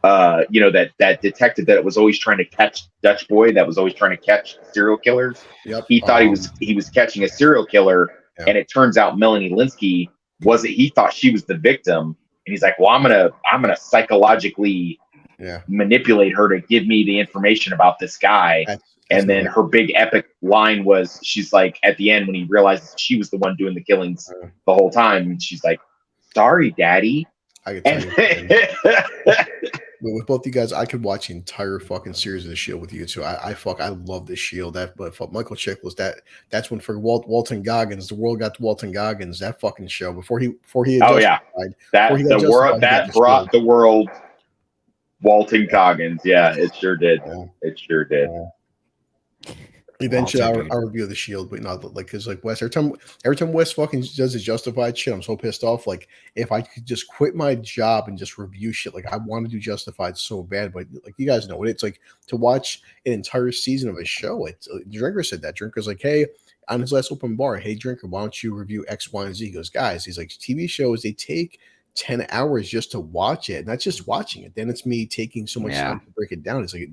that detective that was always trying to catch Dutch boy, that was always trying to catch serial killers. Yep. He thought he was catching a serial killer, and it turns out Melanie Linsky wasn't. He thought she was the victim, and he's like, "Well, I'm gonna psychologically manipulate her to give me the information about this guy." And then her big epic line was, she's like, at the end when he realizes she was the one doing the killings the whole time, and she's like, "Sorry, Daddy." I can tell you, with both you guys, I could watch the entire fucking series of The Shield with you too. I love The Shield. But Michael Chiklis, that's when for Walton Goggins, the world got to Walton Goggins. That fucking show before he that brought the world Walton Goggins. Yeah, it sure did. Yeah. It sure did. Yeah. Eventually, I'll review The Shield, but not like because like Wes. Every time Wes fucking does his Justified shit, I'm so pissed off. Like if I could just quit my job and just review shit, like I want to do Justified so bad, but like you guys know what it's like to watch an entire season of a show. It's Drinker said that. Drinker's like, hey, on his last open bar, hey Drinker, why don't you review X, Y, and Z? He goes, guys, he's like, TV shows they take 10 hours just to watch it, not just watching it. Then it's me taking so much time to break it down. It's like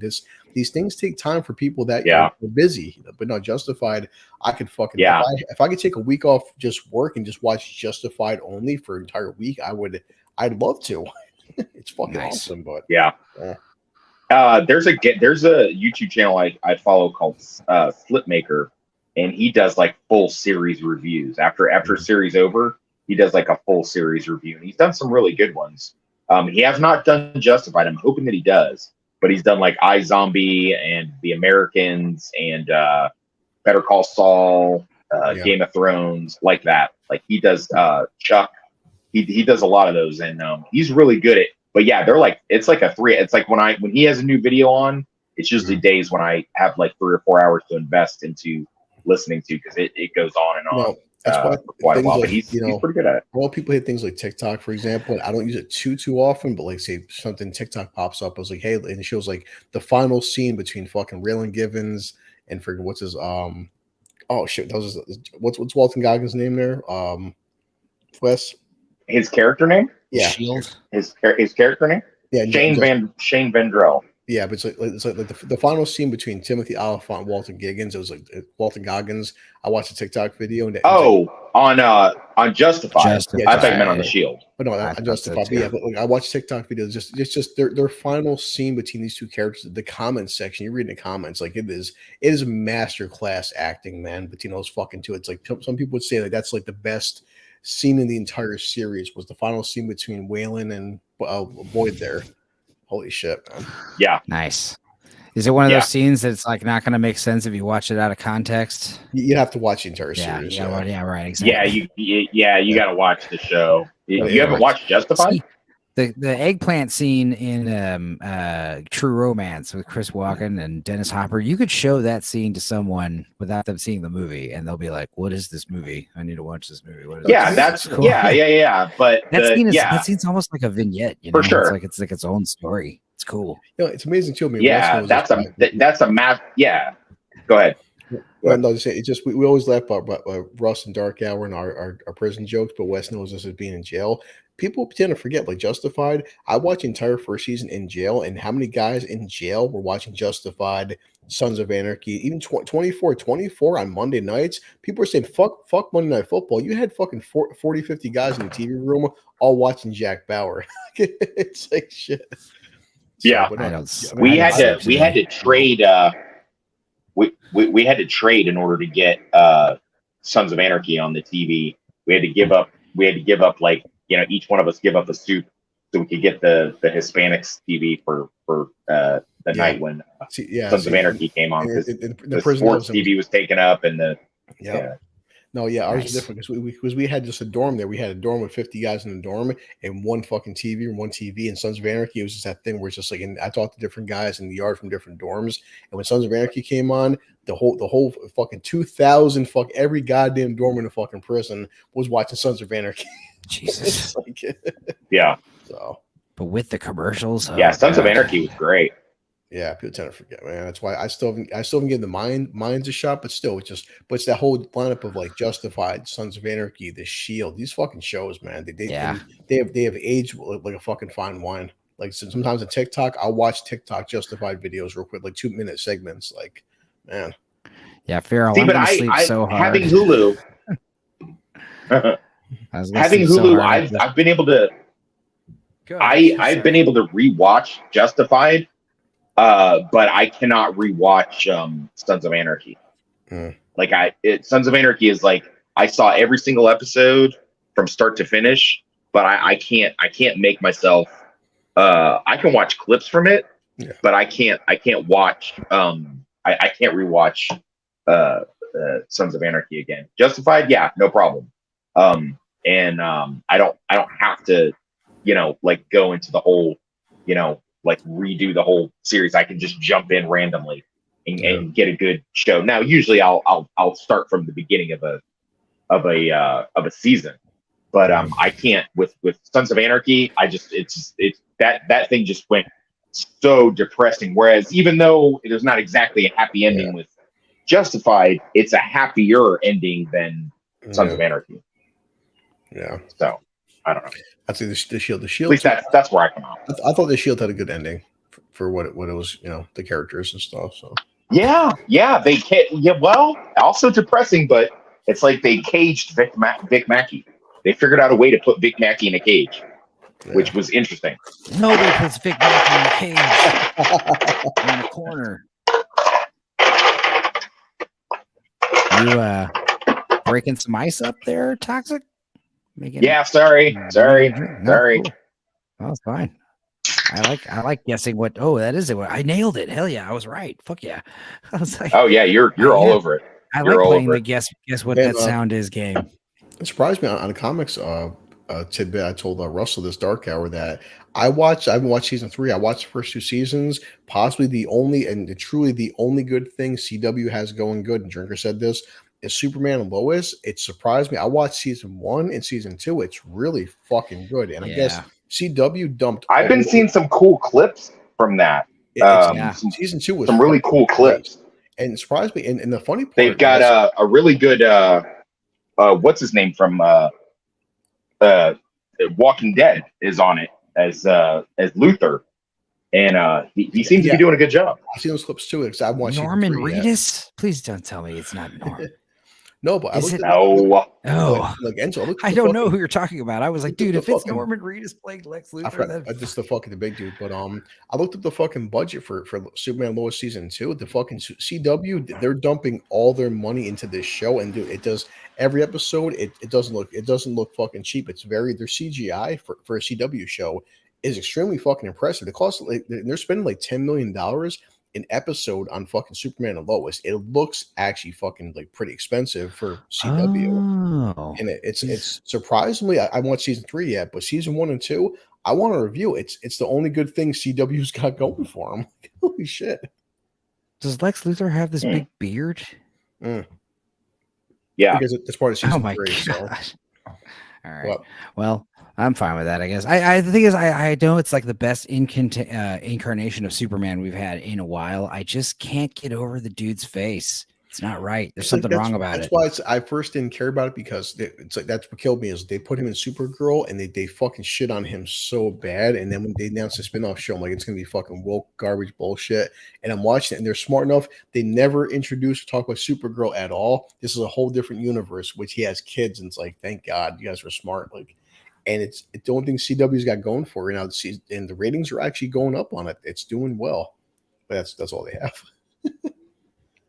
these things take time for people that are busy, but not Justified. I could fucking if I could take a week off just work and just watch Justified only for an entire week, I'd love to. It's fucking awesome. But there's a YouTube channel I follow called Slipmaker, and he does like full series reviews after a series over. He does like a full series review, and he's done some really good ones. He has not done Justified. I'm hoping that he does, but he's done like iZombie and The Americans and Better Call Saul, Game of Thrones, like that. Like he does Chuck. He does a lot of those, and he's really good at. But yeah, they're like it's like it's like when he has a new video on, it's usually days when I have like 3 or 4 hours to invest into listening to, because it goes on and on. No. That's why for quite a while, but he's pretty good at it. Well, people hit things like TikTok, for example. I don't use it too often, but like say something TikTok pops up, I was like, hey, and it shows like the final scene between fucking Raylan Givens and freaking what's his oh shit, that was what's Walton Goggins' name there? Wes? His character name? Yeah. Shield. His character name? Yeah, Shane Vendrell. Yeah, but it's like the final scene between Timothy Oliphant and Walton Goggins. It was like Walton Goggins. I watched a TikTok video. And on Justified. Yeah, I thought you meant on The Shield. But no, on Justified. Yeah, but like I watched TikTok videos. Just their final scene between these two characters. The comments section. You're reading the comments. Like it is masterclass acting, man. Between those fucking two, it's like some people would say that that's like the best scene in the entire series was the final scene between Waylon and Boyd there. Holy shit, man. Yeah. Nice. Is it one of those scenes that's like not going to make sense if you watch it out of context? You have to watch the entire series. Yeah, right. Exactly. You got to watch the show. You haven't watched Justified? See, the eggplant scene in True Romance with Chris Walken and Dennis Hopper, you could show that scene to someone without them seeing the movie, and they'll be like, "What is this movie? I need to watch this movie." What is that's cool. Yeah. But that scene's almost like a vignette, you know? For sure. It's like its own story. It's cool. It's amazing too. I mean, that's a math. Yeah. Go ahead. Well, no, it's just we always laugh about Russ and Dark Hour and our prison jokes, but Wes knows us as being in jail. People tend to forget, like Justified. I watched the entire first season in jail, and how many guys in jail were watching Justified, Sons of Anarchy, even 24 on Monday nights. People were saying, fuck Monday Night Football. You had fucking 40, 50 guys in the TV room all watching Jack Bauer. It's like shit. Yeah. We had to trade. We had to trade in order to get Sons of Anarchy on the TV. We had to give up like, each one of us give up a suit so we could get the Hispanics TV for the night when Sons of Anarchy came on, because the sports TV was taken up, and ours was different because we had just a dorm there. We had a dorm with 50 guys in the dorm and one fucking TV and one TV. And Sons of Anarchy, it was just that thing where it's just like, and I talked to different guys in the yard from different dorms. And when Sons of Anarchy came on, the whole fucking 2,000 every goddamn dorm in the fucking prison was watching Sons of Anarchy. Jesus. Yeah. So, but with the commercials, Sons of Anarchy was great. Yeah, people tend to forget, man. That's why I still haven't given the minds a shot, but still, it's that whole lineup of like Justified, Sons of Anarchy, The Shield. These fucking shows, man. They have aged like a fucking fine wine. Like sometimes on TikTok, I'll watch TikTok Justified videos real quick, like 2-minute segments. Like, man. Yeah, Farrell. See, but I so hard. having Hulu. Having Hulu, I've been able to. I've been able to rewatch Justified. But I cannot rewatch Sons of Anarchy. Like Sons of Anarchy is like, I saw every single episode from start to finish, but I can't make myself. I can watch clips from it, but I can't watch. I can't rewatch Sons of Anarchy again. Justified, yeah, no problem. I don't have to, like go into the whole, like redo the whole series. I can just jump in randomly and get a good show. Now, usually I'll start from the beginning of a season, but I can't with Sons of Anarchy. It's that thing just went so depressing. Whereas even though there's not exactly a happy ending with Justified, it's a happier ending than Sons of Anarchy. Yeah. So I don't know. I'd say the Shield. The At Shield. least that's where I come out. I thought the Shield had a good ending for what it was, the characters and stuff. So yeah, they can't. Yeah, well, also depressing, but it's like they caged Vic Mackey. They figured out a way to put Vic Mackey in a cage, which was interesting. Nobody puts Vic Mackey in a cage in the corner. You breaking some ice up there, Toxic? Sorry. Cool. Oh, it's fine. I like guessing what. Oh, that is it. I nailed it. Hell yeah, I was right. Fuck yeah. I was like, oh yeah, you're all over it. I like playing the guess what that sound is game. It surprised me on the comics tidbit. I told Russell this dark hour that I haven't watched season 3. I watched the first 2 seasons. Possibly the only and truly the only good thing CW has going good. And Drinker said this. Is Superman and Lois. It surprised me. I watched season 1 and season 2. It's really fucking good. And I guess CW dumped. I've been seeing some cool clips from that. Season 2 was some really cool clips. And it surprised me. And the funny part, they've got a really good what's his name from Walking Dead is on it as Luthor. And he seems to be doing a good job. I've seen those clips too. Because I've watched Norman Reedus. Please don't tell me it's not Norman. No, but Is it? Enzo, I don't know who you're talking about. I was like, dude, if it's Norman Reedus playing Lex Luthor, that's just the fucking big dude. But I looked up the fucking budget for Superman Lois season 2. The fucking CW, they're dumping all their money into this show, and dude, it does every episode. It doesn't look fucking cheap. It's their CGI for a CW show is extremely fucking impressive. It costs they're spending like $10 million an episode on fucking Superman and Lois. It looks actually fucking like pretty expensive for CW, and it's surprisingly. I haven't watched season 3 yet, but season 1 and 2, I want to review. It's the only good thing CW's got going for them. Holy shit! Does Lex Luthor have this big beard? Yeah, because it's part of season 3. God. So. All right. Well, I'm fine with that, I guess. The thing is, I know it's like the best incarnation of Superman we've had in a while. I just can't get over the dude's face. It's not right. There's something wrong about it. That's why I first didn't care about it, because it's like that's what killed me is they put him in Supergirl and they fucking shit on him so bad. And then when they announced the spinoff show, I'm like, it's gonna be fucking woke garbage bullshit. And I'm watching it, and they're smart enough. They never introduce or talk about Supergirl at all. This is a whole different universe, which he has kids, and it's like, thank God you guys were smart. Like, and it's the only thing CW's got going for it now. And the ratings are actually going up on it. It's doing well. But that's all they have.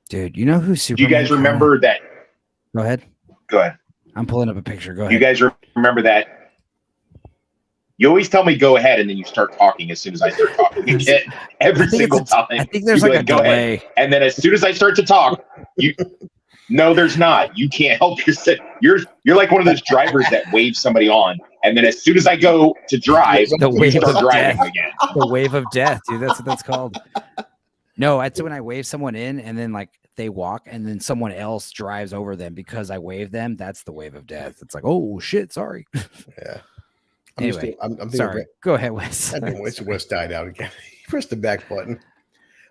Dude, you know who Superman? Do you guys remember that? Go ahead. Go ahead. I'm pulling up a picture. Go ahead. You guys remember that You always tell me go ahead, and then you start talking as soon as I start talking again. Every single time. I think there's You'd like be a go delay. ahead. And then as soon as I start to talk, you no, there's not. You can't help yourself. You're like one of those drivers that waves somebody on, and then as soon as I go to drive, The you wave start of driving death. again. The wave of death, dude. That's what that's called. No, that's when I wave someone in, and then like they walk, and then someone else drives over them because I waved them. That's the wave of death. It's like, oh shit, sorry. Yeah. Anyway, I'm thinking sorry. Go ahead, Wes. Wes died out again. He pressed the back button.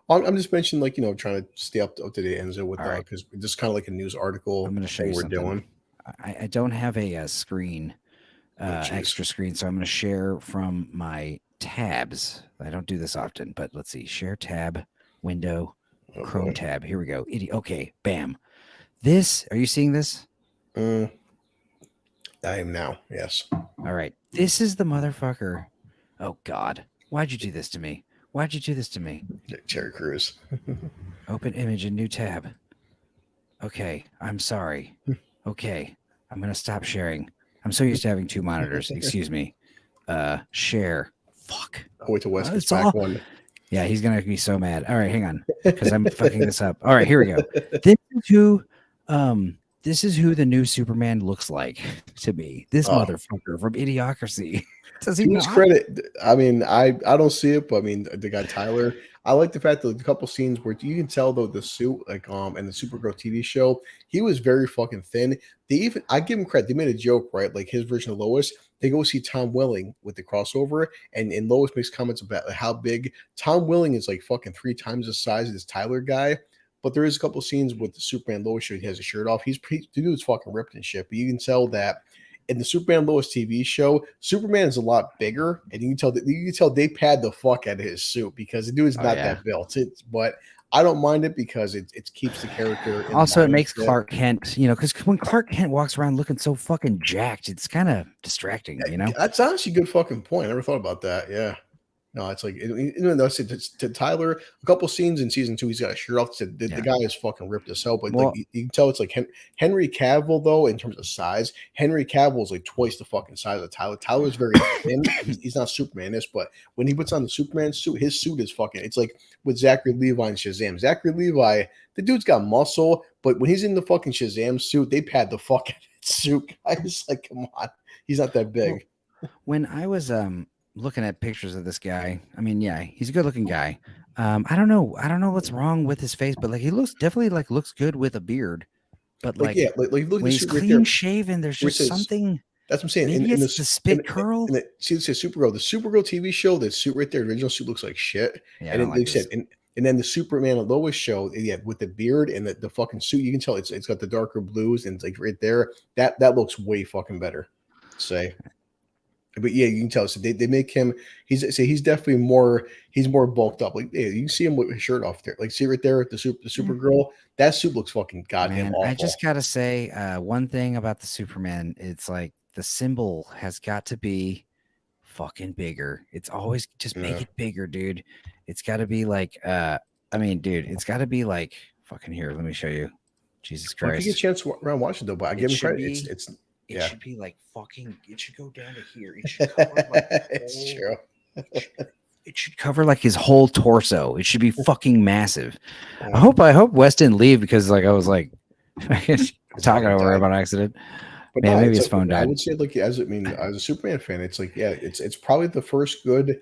I'm just mentioning, like, trying to stay up to date, Enzo, with that, because this is kind of like a news article. I'm going to show you we're something. Doing. I don't have a screen, extra screen, so I'm going to share from my tabs. I don't do this often, but let's see. Share tab, window, Chrome tab. Here we go. Okay, bam. This, are you seeing this? I am now, yes. All right. This is the motherfucker. Oh, God. Why'd you do this to me? Why'd you do this to me? Cherry Crews. Open image in new tab. Okay, I'm sorry. Okay, I'm going to stop sharing. I'm so used to having two monitors. Excuse me. Share. Fuck. I'll wait till Wes gets back one. Yeah, he's going to be so mad. All right, hang on, because I'm fucking this up. All right, here we go. This is who the new Superman looks like to me. This motherfucker from Idiocracy. Does he to his credit, I mean, I don't see it, but I mean, the guy Tyler, I like the fact that a couple scenes where you can tell though the suit, like and the Supergirl TV show, he was very fucking thin. I give him credit. They made a joke, right? Like his version of Lois, they go see Tom Welling with the crossover, and Lois makes comments about how big Tom Welling is, like fucking 3 times the size of this Tyler guy. But there is a couple scenes with the Superman Lois show. He has a shirt off. The dude's fucking ripped and shit. But you can tell that in the Superman Lois TV show, Superman is a lot bigger, and you can tell they pad the fuck out of his suit because the dude is not that built. But I don't mind it because it keeps the character. Also, it makes Clark Kent, because when Clark Kent walks around looking so fucking jacked, it's kind of distracting. That's honestly a good fucking point. I never thought about that. Yeah. No, it's like, to Tyler, a couple scenes in season 2, he's got a shirt off. The guy is fucking ripped as hell, but you can tell it's like Henry Cavill, though, in terms of size. Henry Cavill is like twice the fucking size of Tyler. Tyler's very thin. He's not Superman-ish, but when he puts on the Superman suit, his suit is fucking, it's like with Zachary Levi and Shazam. Zachary Levi, the dude's got muscle, but when he's in the fucking Shazam suit, they pad the fuck out of his suit. Guys, like, come on. He's not that big. When I was, looking at pictures of this guy, I mean, yeah, he's a good-looking guy. I don't know what's wrong with his face, but like he looks good with a beard. But look when he's clean shaven, there's just something. That's what I'm saying. Maybe it's the spit curl. See, this is Supergirl. The Supergirl TV show, the suit right there, the original suit looks like shit. Yeah, and then the Superman and Lois show, with the beard and the fucking suit, you can tell it's got the darker blues, and it's like right there. That looks way fucking better. Say. But yeah, you can tell. So they make him. He's definitely more bulked up. Like you can see him with his shirt off there. Like see right there, the Supergirl. That suit looks fucking goddamn awful. I just gotta say one thing about the Superman. It's like the symbol has got to be fucking bigger. It's always just make it bigger, dude. It's got to be like. It's got to be like fucking here. Let me show you. Jesus Christ! If you get a chance around watching though, but I give him credit. It should be like fucking. It should go down to here. It should cover like it's true. It should cover like his whole torso. It should be fucking massive. I hope Wes didn't leave because like I was like talking over him on accident. But man, maybe his phone died. I would say like as a Superman fan, it's like it's probably the first good.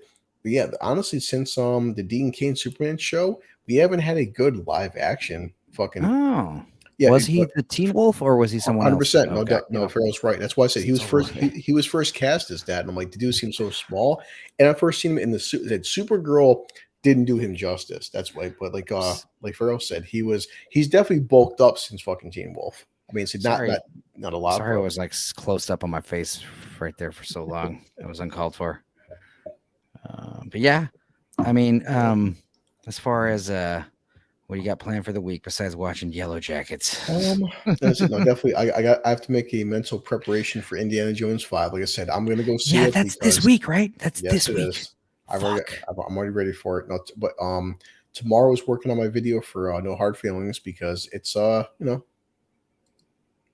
Honestly, since the Dean Cain Superman show, we haven't had a good live action fucking. Oh. Yeah, was he the Teen Wolf or was he someone 100%, else? 100%. No, Farrell's right. That's why I said he was first. He was first cast as that, and I'm like, the dude seems so small. And I first seen him in the suit. That Supergirl didn't do him justice. That's why. But like Farrell said, he's definitely bulked up since fucking Teen Wolf. I mean, it's not a lot. Sorry, I was like closed up on my face right there for so long. That was uncalled for. But yeah, I mean, as far as what do you got planned for the week besides watching Yellow Jackets? Definitely. I have to make a mental preparation for Indiana Jones 5. Like I said, I'm going to go see it. Yeah, that's this week, right? That's this week. I'm already ready for it. But tomorrow is working on my video for No Hard Feelings because it's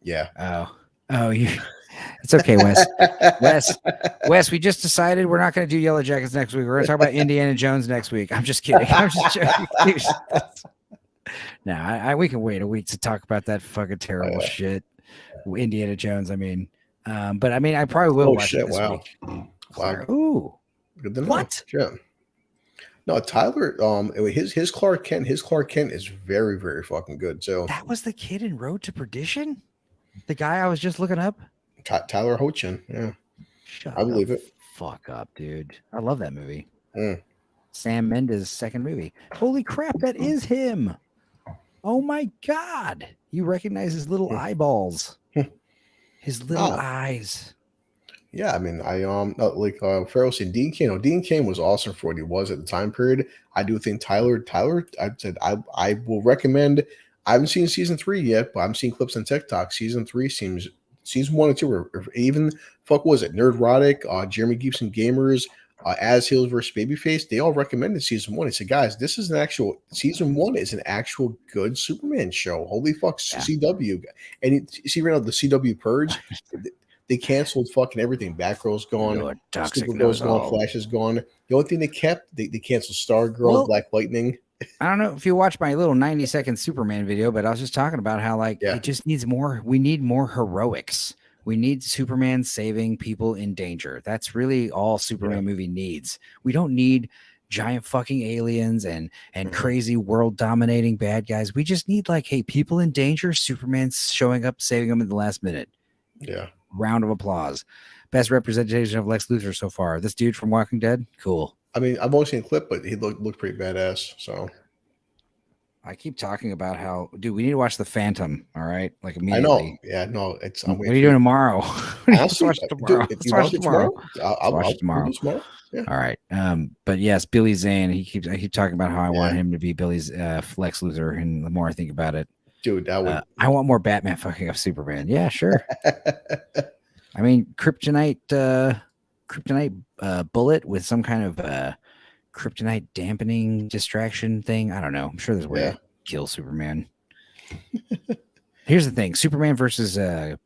yeah. Oh, It's okay, Wes. Wes, we just decided we're not going to do Yellow Jackets next week. We're going to talk about Indiana Jones next week. I'm just kidding. I'm just joking. No, we can wait a week to talk about that fucking terrible shit. Indiana Jones. I mean, but I mean, I probably will watch it this week. Wow. Ooh. Good to know. What? Yeah. No, Tyler, his Clark Kent is very, very fucking good. So that was the kid in Road to Perdition? The guy I was just looking up? Tyler Hoechlin. Yeah. I believe it. Fuck up, dude. I love that movie. Mm. Sam Mendes' second movie. Holy crap, that is him. Oh my God. You recognize his little eyeballs. His little eyes. Yeah, I mean, Farrell said Dean Cain. Dean Cain was awesome for what he was at the time period. I do think Tyler, I said I will recommend. I haven't seen season 3 yet, but I'm seeing clips on TikTok. Season 1 and 2 or even was it Nerdrotic, Jeremy Gibson Gamers, As Heels versus Babyface. They all recommended season 1. They said, guys, this is season 1 is an actual good Superman show. Holy fuck, yeah. CW. And you see right now the CW purge. They canceled fucking everything. Batgirl's gone. Supergirl's gone. Flash is gone. The only thing they kept, they canceled Stargirl, Black Lightning. I don't know if you watched my little 90-second Superman video, but I was just talking about how it just needs more. We need more heroics. We need Superman saving people in danger. That's really all Superman movie needs. We don't need giant fucking aliens and crazy world dominating bad guys. We just need hey, people in danger. Superman's showing up, saving them in the last minute. Yeah. Round of applause. Best representation of Lex Luthor so far. This dude from Walking Dead, cool. I mean, I've only seen a clip, but he looked pretty badass. So I keep talking about how, dude, we need to watch The Phantom. All right, immediately. I know. Yeah, no, it's. What are you doing tomorrow? Let's watch it tomorrow. If you watch it tomorrow, I'll watch it tomorrow. Yeah. All right. But yes, Billy Zane. I keep talking about how I want him to be Billy's Lex Luthor, and the more I think about it, dude, that would. I want more Batman fucking up Superman. Yeah, sure. I mean, kryptonite bullet with some kind of kryptonite dampening distraction thing. I don't know. I'm sure there's a way to kill Superman. Here's the thing: Superman versus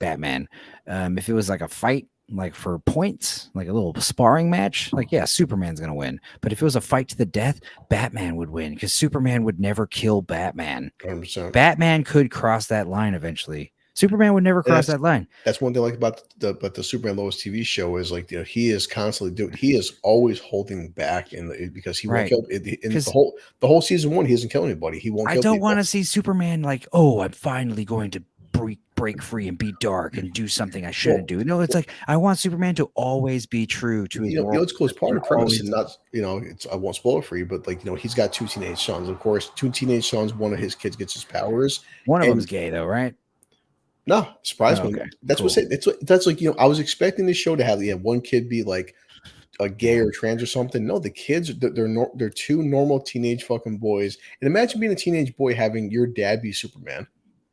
Batman. If it was a fight, for points, a little sparring match, Superman's gonna win. But if it was a fight to the death, Batman would win because Superman would never kill Batman. 100%. Batman could cross that line eventually. Superman would never cross that line. That's one thing I like about the Superman Lois TV show is he is constantly he is always holding back because he won't kill in the whole season 1 he doesn't kill anybody. He won't. I don't want to see Superman I'm finally going to break free and be dark and do something I shouldn't do. No, it's I want Superman to always be true to his world. It's close part of the premise and not I won't spoil it for you, but he's got 2 teenage sons. Of course, 2 teenage sons. One of his kids gets his powers. One of them's gay though, right? No, surprise me. Okay. That's cool. That's I was expecting this show to have one kid be a gay or trans or something. No, the kids they're 2 normal teenage fucking boys. And imagine being a teenage boy having your dad be Superman.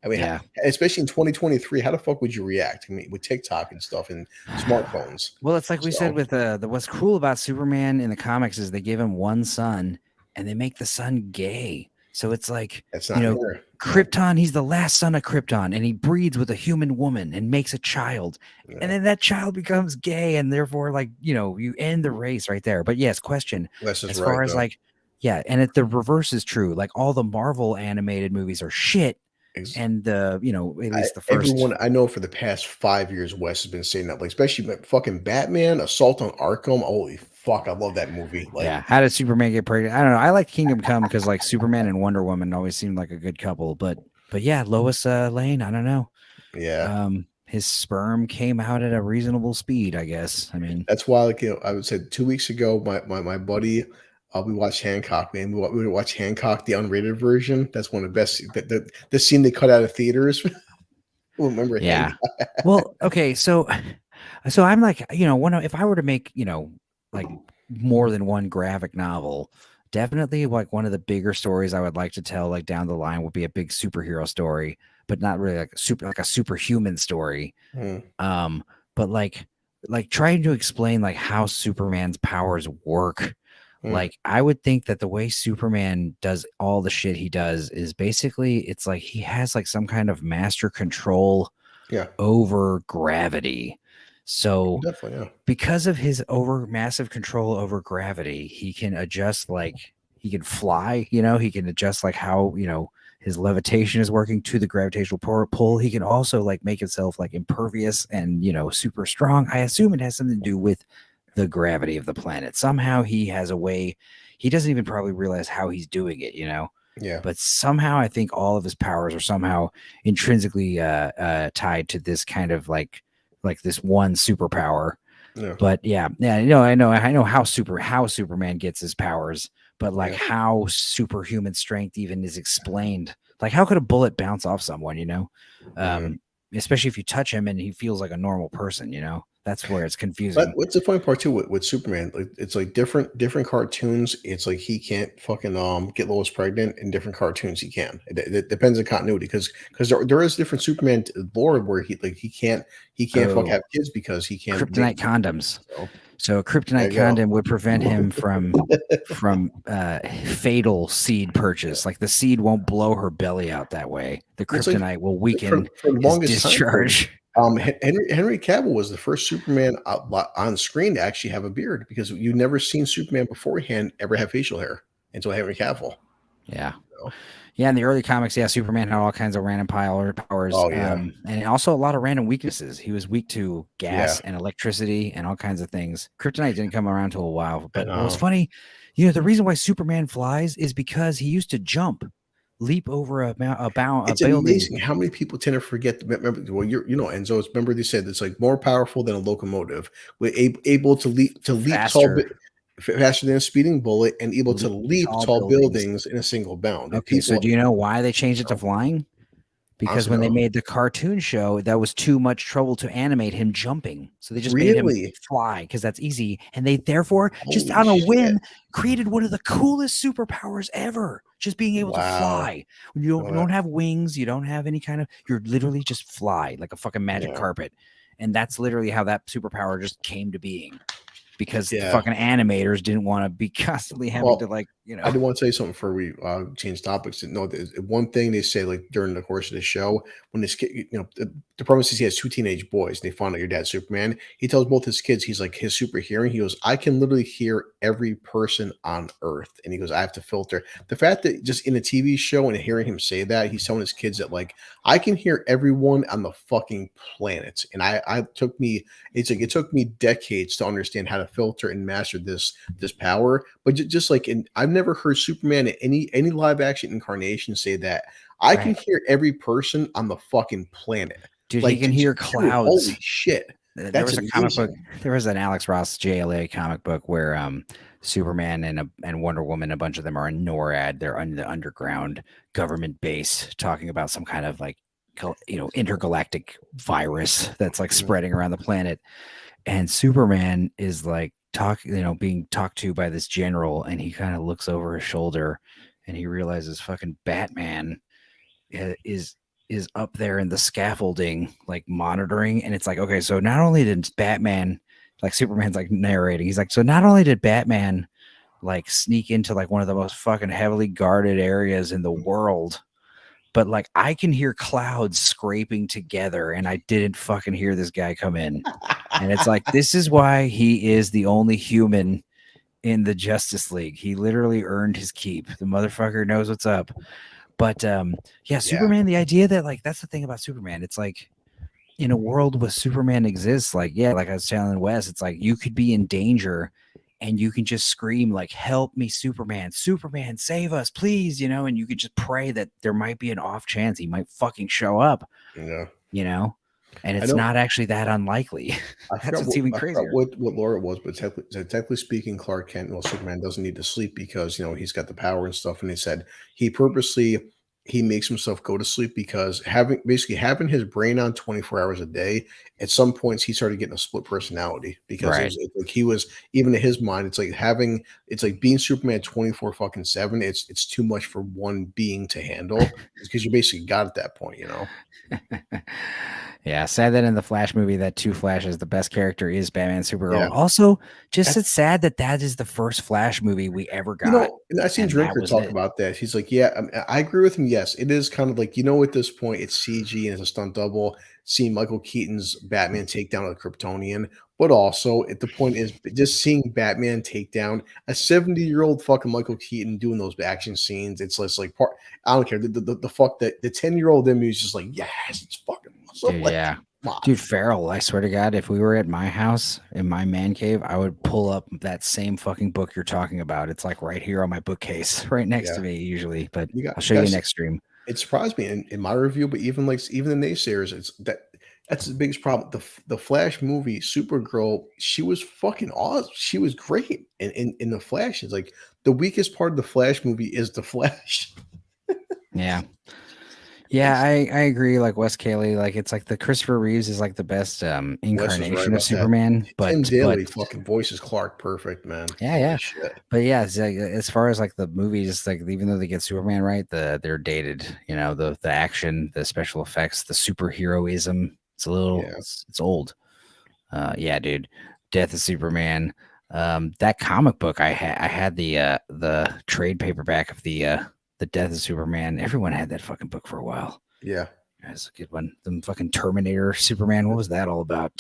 I mean, especially in 2023, how the fuck would you react? I mean, with TikTok and stuff and smartphones. Well, it's we said with what's cool about Superman in the comics is they give him one son and they make the son gay. So it's that's not here. Krypton, he's the last son of Krypton, and he breeds with a human woman and makes a child. Yeah. And then that child becomes gay, and therefore, you end the race right there. But yes, question. As far as and the reverse is true. All the Marvel animated movies are shit. And at least the first. Everyone I know for the past 5 years, Wes has been saying that, especially fucking Batman, Assault on Arkham. Holy fuck, I love that movie. How did Superman get pregnant? I don't know. I like Kingdom Come because Superman and Wonder Woman always seemed like a good couple. But yeah, Lois Lane, I don't know. Yeah. His sperm came out at a reasonable speed, I guess. I mean, that's why I would say 2 weeks ago, my buddy. We watched Hancock, man. We watched Hancock, the unrated version. That's one of the best. The scene they cut out of theaters. Remember? Yeah. Well, okay. So I'm if I were to make more than one graphic novel, definitely one of the bigger stories I would like to tell down the line would be a big superhero story, but not really a superhuman story. But trying to explain how Superman's powers work. I would think that the way Superman does all the shit he does is basically it's he has some kind of master control over gravity. So Definitely, yeah. because of his massive control over gravity, he can adjust, like he can fly, he can adjust like how, his levitation is working to the gravitational pull. He can also like make himself like impervious and, super strong. I assume it has something to do with the gravity of the planet. Somehow he has a way, he doesn't even probably realize how he's doing it, Yeah. but somehow I think all of his powers are somehow intrinsically tied to this kind of like this one superpower. Yeah. But yeah, I know how Superman gets his powers, but like Yeah. how superhuman strength even is explained. Like how could a bullet bounce off someone, especially if you touch him and he feels like a normal person, that's where it's But confusing. what's the funny part too with Superman? Like it's like different cartoons. It's like he can't fucking get Lois pregnant. In different cartoons, he can. It depends on continuity because there is different Superman lore where he can't fuck Oh, have kids because he can't kryptonite make. condoms. So So a there kryptonite you go. condom would prevent him from fatal seed purchase. Like the seed won't blow her belly out that way. The It's like kryptonite will weaken for the his longest time frame. discharge. Henry Cavill was the first Superman on screen to actually have a beard because you never seen Superman beforehand ever have facial hair until Henry Cavill. Yeah. You know? Yeah, in the early comics, Superman had all kinds of random powers, Oh yeah, and also a lot of random weaknesses. He was weak to yeah. gas and electricity and all kinds of things. Kryptonite didn't come around till a while, but And what's funny, the reason why Superman flies is because he used to leap over a it's building amazing how many people tend to forget. Remember, well, Enzo. Remember they said it's like more powerful than a locomotive. We're able to leap faster, faster than a speeding bullet, and able to leap leap tall tall buildings. buildings in a single bound. And Okay, so people, do you know why they changed it to flying? Because honestly, when they no, made the cartoon show, that was too much trouble to animate him jumping. So they just made him really, fly because that's easy. And they therefore, just holy on a shit, whim, created one of the coolest superpowers ever. Just being able to wow, fly. You well, don't have wings. You don't have any kind of, you're literally just fly like a fucking magic yeah, carpet. And that's literally how that superpower just came to being. Because the yeah. fucking animators didn't want to be constantly having to Well, like, I do want to say something before we change topics. No, one thing they say like during the course of the show, when this kid, the premise is he has two teenage boys, and they find out your dad's Superman. He tells both his kids he's like his super hearing. He goes, I can literally hear every person on Earth, and he goes, I have to filter the fact that just in a TV show and hearing him say that, he's telling his kids that like I can hear everyone on the fucking planet, and it took me decades to understand how to filter and master this power, but just like I've never heard Superman in any live action incarnation say that I can right. hear every person on the fucking planet. Dude, he Like, can hear dude, holy clouds. shit, There that's was a comic book. amazing. There was an Alex Ross JLA comic book where Superman and Wonder Woman, a bunch of them are in NORAD. They're on the underground government base, talking about some kind of like intergalactic virus that's like Mhm. spreading around the planet. And Superman is like being talked to by this general, and he kind of looks over his shoulder, and he realizes fucking Batman is up there in the scaffolding, like monitoring. And it's like, okay, so not only did Batman, like Superman's like narrating, he's like, so not only did Batman like sneak into like one of the most fucking heavily guarded areas in the world, but like I can hear clouds scraping together, and I didn't fucking hear this guy come in. And it's like, this is why he is the only human in the Justice League. He literally earned his keep. The motherfucker knows what's up. But Yeah, Superman, the idea that like that's the thing about Superman. It's like in a world where Superman exists, like like I was telling Wes, it's like you could be in danger and you can just scream like, help me, Superman, Superman, save us, please, and you could just pray that there might be an off chance he might fucking show up, yeah. and I it's know. not actually that unlikely. I That's forgot what's even I forgot crazier. what Laura was, but technically speaking, Clark Kent, well, Superman doesn't need to sleep because he's got the power and stuff. And they said he purposely he makes himself go to sleep because having his brain on 24 hours a day, at some points he started getting a split personality because Right. it's like he was even in his mind, it's like being Superman 24 fucking 7. It's too much for one being to handle because you're basically God at that point, Yeah, sad that in the Flash movie, that Two Flashes, the best character is Batman Supergirl. Yeah. Also, just That's it's sad that is the first Flash movie we ever got, And I seen and that Drinker was talk it. about that. He's like, "Yeah, I agree with him. yes, it is kind of like, at this point it's CG and it's a stunt double. Seeing Michael Keaton's Batman take down a Kryptonian, but also the point is just seeing Batman take down a 70-year-old fucking Michael Keaton doing those action scenes. It's just like part. I don't care. The fuck that the 10-year-old in me is just like, yes, it's fucking awesome. Dude, Like, yeah. come on. Dude, Farrell, I swear to God, if we were at my house in my man cave, I would pull up that same fucking book you're talking about. It's like right here on my bookcase, right next to me usually. But I'll show you next stream. It surprised me in my review, but even the naysayers, that's the biggest problem. The Flash movie, Supergirl, she was fucking awesome. She was great in the Flash. It's like the weakest part of the Flash movie is the Flash. Yeah. Yeah, I agree. Like Wes Cayley, like it's like the Christopher Reeves is like the best incarnation of Superman. But Tim Daly fucking voices Clark perfect, man. Yeah. But yeah, it's like, as far as like the movies, like even though they get Superman right, they're dated. The action, the special effects, the superheroism. It's a little, it's old. Yeah, dude. Death of Superman. That comic book I had the trade paperback of the Death of Superman. Everyone had that fucking book for a while. Yeah. That's a good one. The fucking Terminator Superman. What was that all about?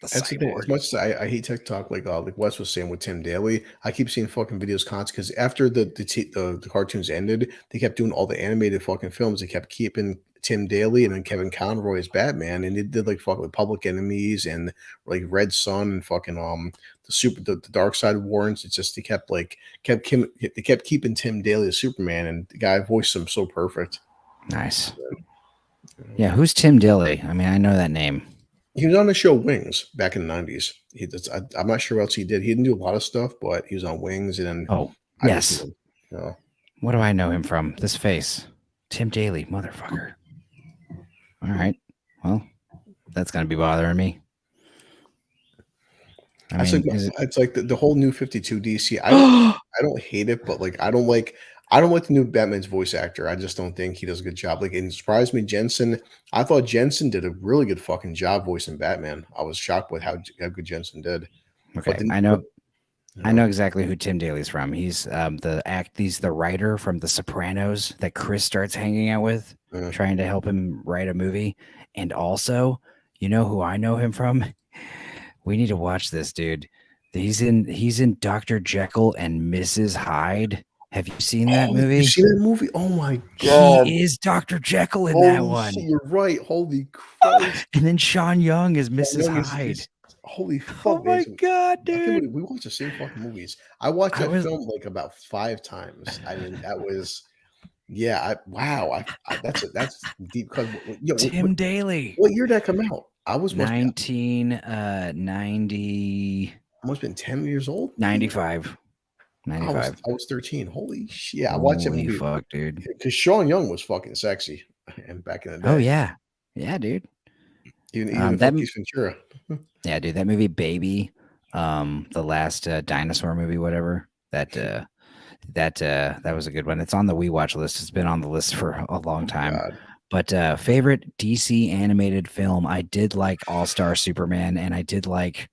That's the thing. As much as I hate TikTok, like Wes was saying with Tim Daly, I keep seeing fucking videos constantly because after the cartoons ended, they kept doing all the animated fucking films. They kept keeping Tim Daly and then Kevin Conroy as Batman, and they did like fucking Public Enemies and like Red Sun and fucking the Dorkside Warrants. It's just they kept keeping Tim Daly as Superman, and the guy voiced him so perfect. Nice. Yeah, who's Tim Daly? I mean, I know that name. He was on the show Wings back in the 90s. I'm not sure what else he did. He didn't do a lot of stuff, but he was on Wings. And then yes. What do I know him from? This face. Tim Daly, motherfucker. All right. Well, that's going to be bothering me. It's like the whole new 52 DC. I don't hate it, but like I don't like the new Batman's voice actor. I just don't think he does a good job. Like, it surprised me, Jensen. I thought Jensen did a really good fucking job voicing Batman. I was shocked with how good Jensen did. Okay, I know exactly who Tim Daly's from. He's he's the writer from The Sopranos that Chris starts hanging out with, trying to help him write a movie. And also, you know who I know him from? We need to watch this, dude. He's in Dr. Jekyll and Mrs. Hyde. Have you seen that movie? You seen that movie? Oh my god! He is Dr. Jekyll in that one. You're right. Holy Christ! And then Sean Young is Mrs. Hyde. Holy fuck! Oh my god, dude! We watched the same fucking movies. I watched that film like about 5 times. I mean, that was that's deep. Tim Daly. What year did that come out? I was 1990. I must have been 10 years old. 95. I was 13. Holy shit! I watched that movie. Fuck, dude. Because Sean Young was fucking sexy, and back in the day. Oh yeah, dude. Even that Ventura. Yeah, dude. That movie, Baby, the last dinosaur movie, whatever. That was a good one. It's on the We Watch list. It's been on the list for a long time. God. But favorite DC animated film, I did like All-Star Superman, and I did like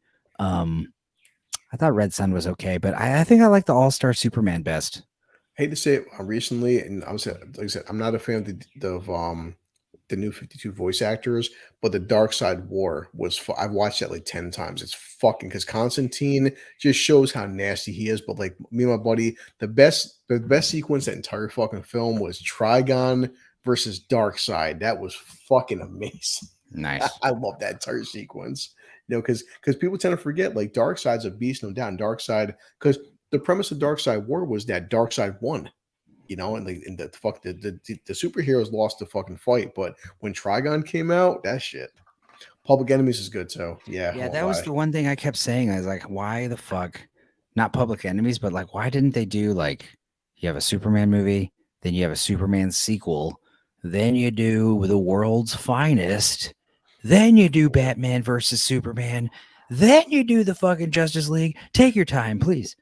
I thought Red Sun was okay, but I think I like the All-Star Superman best. I hate to say it recently, and like I said, I'm not a fan of the new 52 voice actors, but the Dorkside War was I've watched that like 10 times. It's fucking because Constantine just shows how nasty he is. But like me and my buddy, the best sequence that entire fucking film was Trigon versus Dorkside. That was fucking amazing. Nice. I love that entire sequence. Because people tend to forget, like, Darkseid's a beast, no doubt. And Darkseid, because the premise of Dorkside War was that Darkseid won, and the superheroes lost the fucking fight. But when Trigon came out, that shit. Public Enemies is good too. Yeah, that was the one thing I kept saying. I was like, why the fuck? Not Public Enemies, but like, why didn't they do like, you have a Superman movie, then you have a Superman sequel, then you do The World's Finest. Then you do Batman versus Superman. Then you do the fucking Justice League. Take your time, please.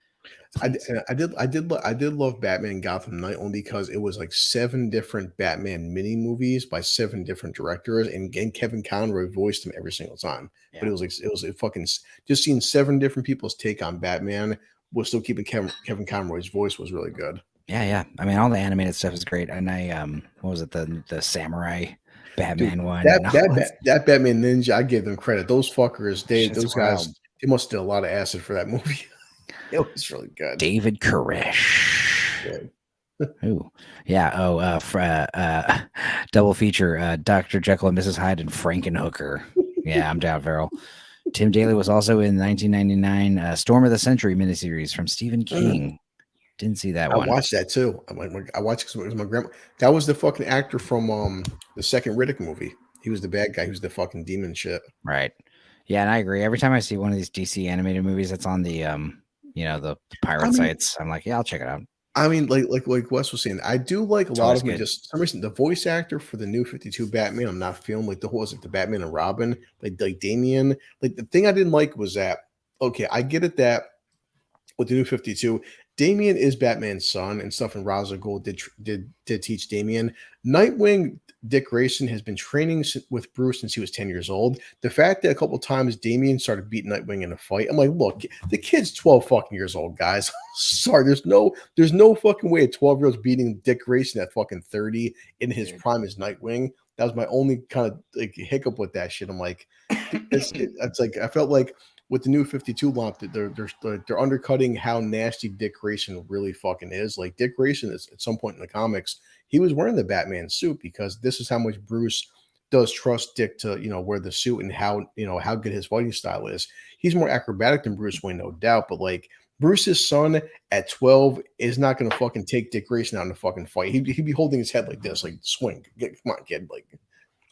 I did love Batman Gotham Knight only because it was like 7 different Batman mini movies by 7 different directors, and Kevin Conroy voiced them every single time. Yeah. But it was fucking just seeing 7 different people's take on Batman was still keeping Kevin Conroy's voice was really good. Yeah. I mean, all the animated stuff is great. And what was it? The samurai Batman Dude, one. that and all that Batman Ninja, I give them credit. Those fuckers, shit's those wild. guys, they must have did a lot of acid for that movie. It was really good. David Koresh. Yeah. Ooh, yeah. Oh, double feature: Dr. Jekyll and Mrs. Hyde and Frankenhooker. Yeah, I'm down, Farrell. Tim Daly was also in 1999 Storm of the Century miniseries from Stephen King. Didn't see that I one. watched that too. I watched because it was my grandma. That was the fucking actor from the second Riddick movie. He was the bad guy. He was the fucking demon shit. Right. Yeah, and I agree. Every time I see one of these DC animated movies that's on the the pirate sites, I'm like, yeah, I'll check it out. I mean, like Wes was saying, I do like a lot always of them. good. Just for some reason, the voice actor for the new 52 Batman, I'm not feeling like the Batman and Robin, like Damian. Like the thing I didn't like was that okay, I get it that with the new 52, Damian is Batman's son and stuff, and Ra's al Ghul did teach Damian. Nightwing, Dick Grayson has been training with Bruce since he was 10 years old. The fact that a couple of times Damian started beating Nightwing in a fight, I'm like, look, the kid's 12 fucking years old, guys. Sorry, there's no fucking way a 12-year-old's beating Dick Grayson at fucking 30 in his prime as Nightwing. That was my only kind of like hiccup with that shit. I'm like, it's like I felt like with the new 52 launch, they're undercutting how nasty Dick Grayson really fucking is. Like Dick Grayson is at some point in the comics, he was wearing the Batman suit because this is how much Bruce does trust Dick to, wear the suit and how good his fighting style is. He's more acrobatic than Bruce Wayne, no doubt, but like Bruce's son at 12 is not going to fucking take Dick Grayson out in a fucking fight. He'd be holding his head like this, like swing. Come on, kid. Like,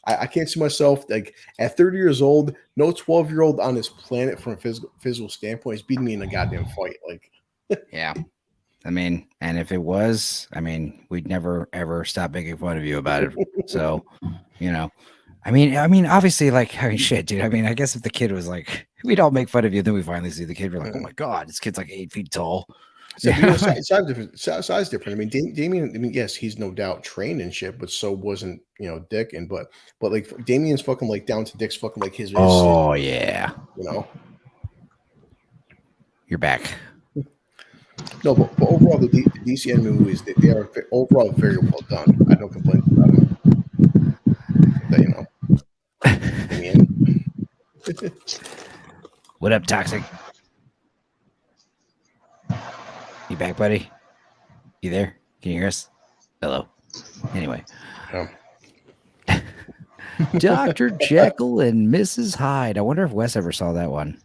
I can't see myself like at 30 years old, no 12-year-old on this planet from a physical standpoint is beating me in a goddamn fight. Like, yeah. I mean, and if it was, I mean, we'd never ever stop making fun of you about it. So, I mean, obviously, like, shit, dude. I mean, I guess if the kid was like, we'd all make fun of you, then we finally see the kid. We're like, oh my god, this kid's like 8 feet tall. So, size different. I mean, Damien. I mean, yes, he's no doubt trained and shit, but so wasn't Dick. And but like Damien's fucking like down to Dick's fucking like his. Oh yeah. You're back. No, but overall, the DC anime movies they are overall very well done. I don't complain about them. Damien. What up, Toxic? You back, buddy? You there? Can you hear us? Hello. Anyway. Dr. Jekyll and Mrs. Hyde. I wonder if Wes ever saw that one.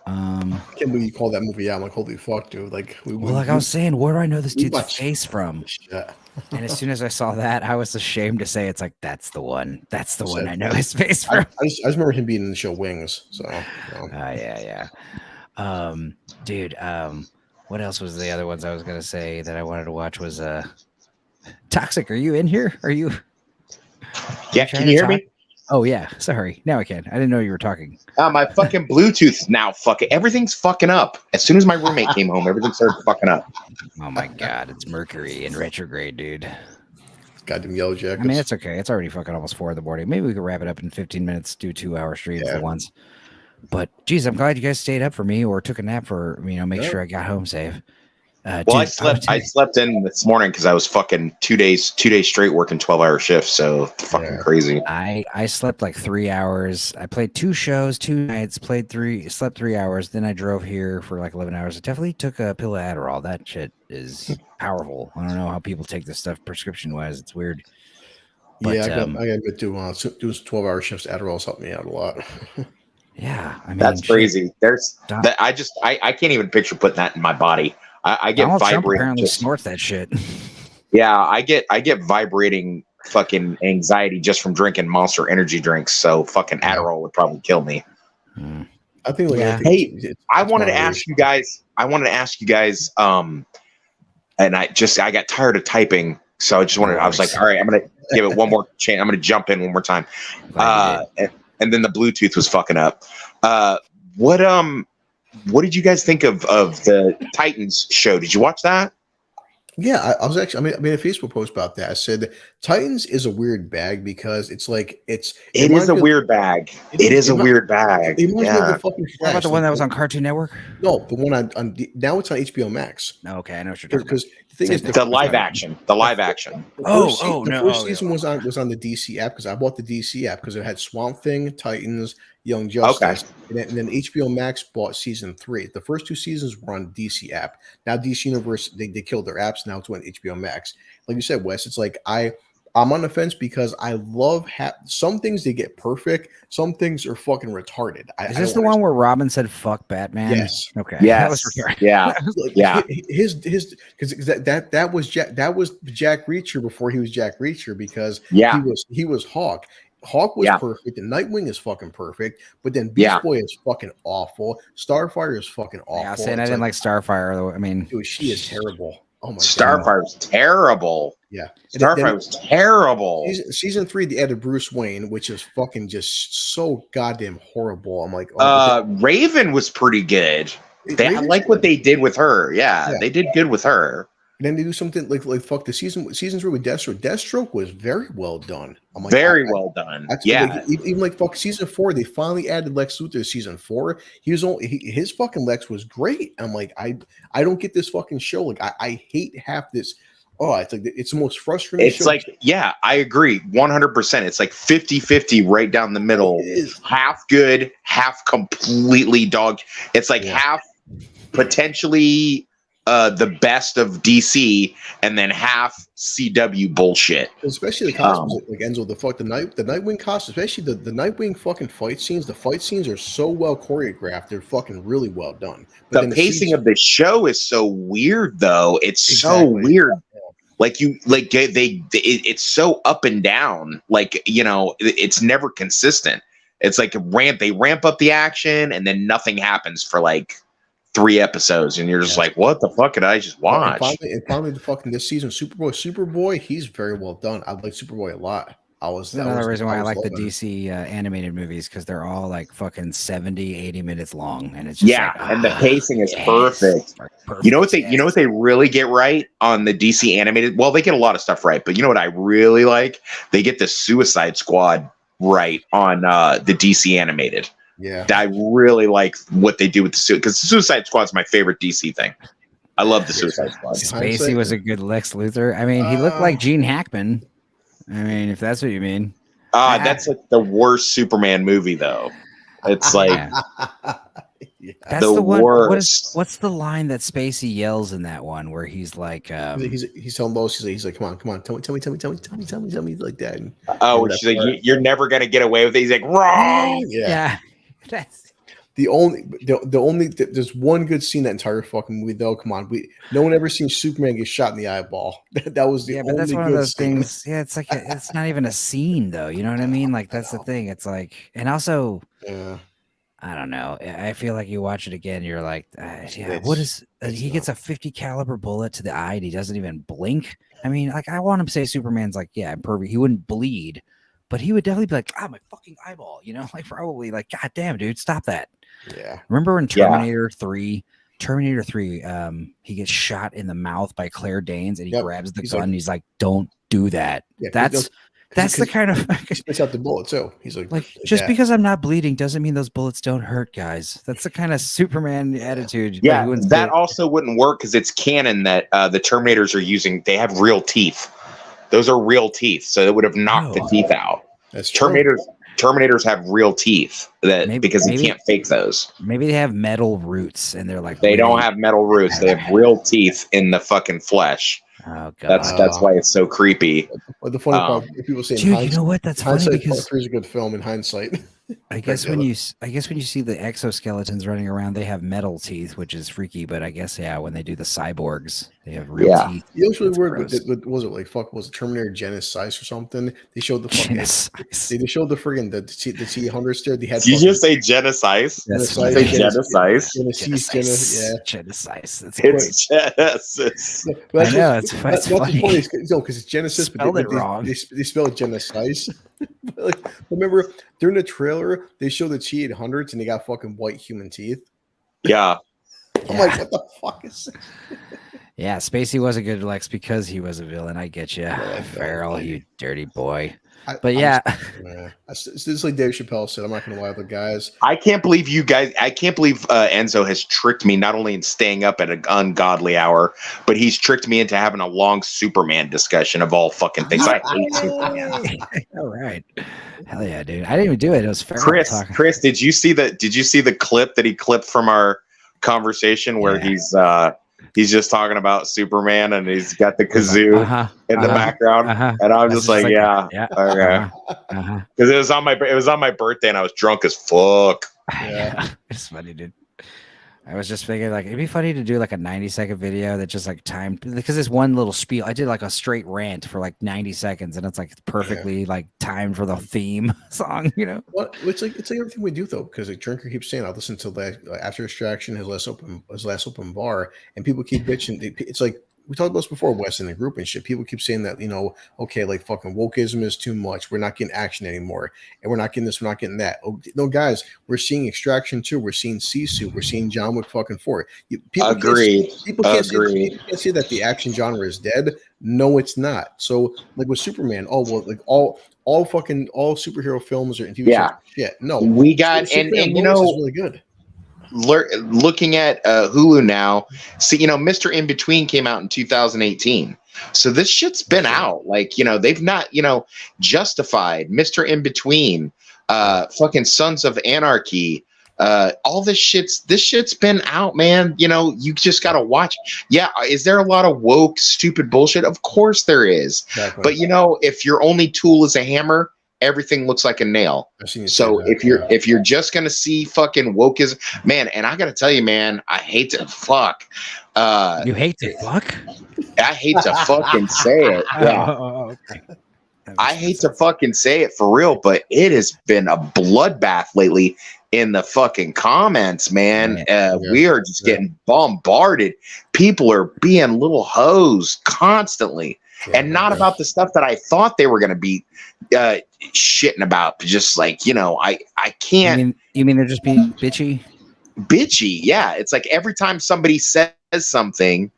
I can't believe you call that movie out. I'm like, holy fuck, dude. Like, I was saying, where do I know this dude's face from? Shit. And as soon as I saw that, I was ashamed to say, it's like, that's the one. That's the one I know his face from. I just remember him being in the show Wings. So, yeah. Dude, what else was the other ones I was going to say that I wanted to watch was Toxic. Are you in here? Are you? Yeah, can you hear me? Oh, yeah. Sorry. Now I can. I didn't know you were talking. My fucking Bluetooth now fucking everything's fucking up. As soon as my roommate came home, everything started fucking up. Oh my god, it's Mercury in retrograde, dude. Goddamn yellow jackets. I mean, it's okay. It's already fucking almost 4 in the morning. Maybe we could wrap it up in 15 minutes, do 2-hour streams for once. But geez, I'm glad you guys stayed up for me or took a nap for make sure I got home safe. Well, dude, I slept in this morning because I was fucking 2 days straight working 12-hour shifts. So fucking crazy. I slept like 3 hours. I played 2 shows, 2 nights, slept 3 hours. Then I drove here for like 11 hours. I definitely took a pill of Adderall. That shit is powerful. I don't know how people take this stuff prescription wise. It's weird. But, I got to doing 12-hour shifts. Adderall's helped me out a lot. Yeah, I mean, that's crazy. There's that. I can't even picture putting that in my body. I get vibrating. Trump apparently snorts that shit. Yeah, I get vibrating fucking anxiety just from drinking Monster Energy drinks. So fucking Adderall would probably kill me. I think. I wanted to ask you guys. And I got tired of typing, so I just wanted. I was like, all right, I'm gonna give it one more chance. I'm gonna jump in one more time. And then the Bluetooth was fucking up. What did you guys think of the Titans show? Did you watch that? Yeah, I was actually. I made a Facebook post about that. I said Titans is a weird bag because it's like it It is reminds a me of, weird bag. it It is is a weird bag. it reminds me of the Yeah. fucking What about Flash. the one Like that was on Cartoon Network? no, the one now it's on HBO Max. Okay, I know what you're talking about. Because the thing Same is, thing. The live action. The live action. the No. first Oh, yeah. season was on the DC app because I bought the DC app because it had Swamp Thing, Titans, Young Okay. Justice, and then HBO Max bought season 3. The first 2 seasons were on DC app. Now DC Universe they killed their apps. Now it's on HBO Max. Like you said, Wes, it's like I'm on the fence because I love some things they get perfect. Some things are fucking retarded. Is I this don't the one where Robin said "fuck Batman"? Yes. Okay. That was Yes. retarded. Yeah. like Yeah. his because that was Jack Reacher before he was Jack Reacher because Yeah. he was Hawk. Hawk was Yeah. perfect, and Nightwing is fucking perfect, but then Beast Yeah. Boy is fucking awful. Starfire is fucking awful. Yeah, I was saying I It's didn't like Starfire though. I mean, dude, she is terrible. Oh my god. Starfire was terrible. Yeah. Starfire was terrible. Season 3, they added Bruce Wayne, which is fucking just so goddamn horrible. I'm like, oh, Raven was pretty good. I Raven's like what they did with her. Yeah, Yeah. they did good with her. and then they do something like fuck the season 3 with Deathstroke. Deathstroke was very well done. I'm like, Very well done. Yeah. Like, even like fuck season 4, they finally added Lex Luthor to season 4. His fucking Lex was great. I'm like, I don't get this fucking show. Like I hate half this. Oh, it's like it's the most frustrating It's show. like, yeah, I agree 100%. It's like 50-50 right down the middle. It is. Half good, half completely dog. It's like Yeah. half potentially the best of DC and then half CW bullshit. Especially the costumes, like Enzo, the Nightwing costume, especially the Nightwing fucking fight scenes. The fight scenes are so well choreographed; they're fucking really well done. But The pacing of the show is so weird, though. It's so weird. Like it's so up and down. Like, you know, it's never consistent. It's like they ramp up the action and then nothing happens for like 3 episodes, and you're just like, what the fuck did I just watch? And finally, the fucking this season, Superboy, he's very well done. I like Superboy a lot. That's another reason why I like the DC animated movies, because they're all like fucking 70, 80 minutes long, and it's just and the pacing is perfect. You know what they really get right on the DC animated? Well, they get a lot of stuff right, but you know what I really like? They get the Suicide Squad right on the DC animated. Yeah, I really like what they do with because the Suicide Squad is my favorite DC thing. I love the Suicide Squad. Spacey was a good Lex Luthor. I mean, he looked like Gene Hackman. I mean, if that's what you mean. That's like the worst Superman movie, though. It's like that's the one. Worst. What's the line that Spacey yells in that one where he's like, he's telling Lois, he's like, come on, tell me like that. And she's like, you're never gonna get away with it. He's like, wrong. Yeah. That's there's one good scene that entire fucking movie though. Come on, no one ever seen Superman get shot in the eyeball. That was the only but that's one good of those scene. things. Yeah, it's like it's not even a scene though. You know what I mean? Like that's the thing. It's like, and also, I don't know. I feel like you watch it again, you're like, what is? He gets a 50 caliber bullet to the eye, and he doesn't even blink. I mean, like I want him to say Superman's like, yeah, I'm perfect. He wouldn't bleed, but he would definitely be like, my fucking eyeball. You know, like probably like, God damn, dude, stop that. Yeah. Remember in Terminator 3? Terminator 3, he gets shot in the mouth by Claire Danes, and he grabs the gun. And he's like, "Don't do that." Yeah, that's the kind of he spits out the bullet too. He's like just because I'm not bleeding doesn't mean those bullets don't hurt, guys. That's the kind of Superman attitude. Yeah, that also wouldn't work because it's canon that the Terminators are using. They have real teeth. Those are real teeth, so it would have knocked the teeth out. That's true. Terminators have real teeth because you can't fake those. Maybe they have metal roots, and they're like they don't have metal roots. They have real teeth in the fucking flesh. Oh god, that's why it's so creepy. The funny part, people say, dude, you know what? That's funny because Part 3 is a good film in hindsight. I guess when you see the exoskeletons running around, they have metal teeth, which is freaky. But I guess when they do the cyborgs, they have real teeth. You know what's really weird? Was it like was it Terminator Genesis or something? They showed the fucking they showed the friggin' the T-100s there. They had. Did you just say Genesis? Genesis. Genesis. It's Genesis. I know it's funny. No, because it's Genesis, spelled it wrong. They spell it Genesis. Remember during the trailer they showed the T-800s and they got fucking white human teeth. Yeah. I'm like, what the fuck is this? Yeah, Spacey was a good Lex because he was a villain. I get you, that Farrell, villain. you dirty boy. I, But I'm yeah, it's just like Dave Chappelle said. I'm not going to lie, the guys. I can't believe you guys. I can't believe Enzo has tricked me not only in staying up at an ungodly hour, but he's tricked me into having a long Superman discussion of all fucking things. I hate Superman. All right, hell yeah, dude. I didn't even do it. It was Farrell talking. Chris, did you see the clip that he clipped from our conversation where he's just talking about Superman and he's got the kazoo in the background, and I'm just like, okay, because it was on my birthday and I was drunk as fuck. Yeah, it's funny, dude. I was just thinking, like, it'd be funny to do like a 90-second video that just like timed, because this one little spiel, I did like a straight rant for like 90 seconds, and it's like perfectly like timed for the theme song, you know? Well, it's like everything we do though, because the drinker keeps saying, "I'll listen to that after Extraction, his last open bar," and people keep bitching. It's like we talked about this before, Wes, in the group and shit. People keep saying that, okay, like fucking wokeism is too much. We're not getting action anymore, and we're not getting this, we're not getting that. Oh, no, guys, we're seeing Extraction 2, we're seeing Sisu, we're seeing John Wick fucking 4. Agreed. People can't say that the action genre is dead. No, it's not. So, like with Superman, like all superhero films are TV shows. Shit, no, we got and is really good. Looking at Hulu now, see, Mr. In Between came out in 2018. So this shit's been out. Like, they've not, Justified, Mr. In Between, fucking Sons of Anarchy, all this shit's been out, man. You just gotta watch. Yeah, is there a lot of woke, stupid bullshit? Of course there is. Exactly. But if your only tool is a hammer, everything looks like a nail. So if you're just gonna see fucking wokeism, man, and I gotta tell you, man, I hate to fuck. You hate to fuck? I hate to fucking say it. Yeah. Okay. I hate to fucking say it for real, but it has been a bloodbath lately in the fucking comments, man. We are just getting bombarded. People are being little hoes constantly. And not about the stuff that I thought they were going to be shitting about. Just like, I can't. You mean they're just being bitchy? Bitchy, yeah. It's like every time somebody says something,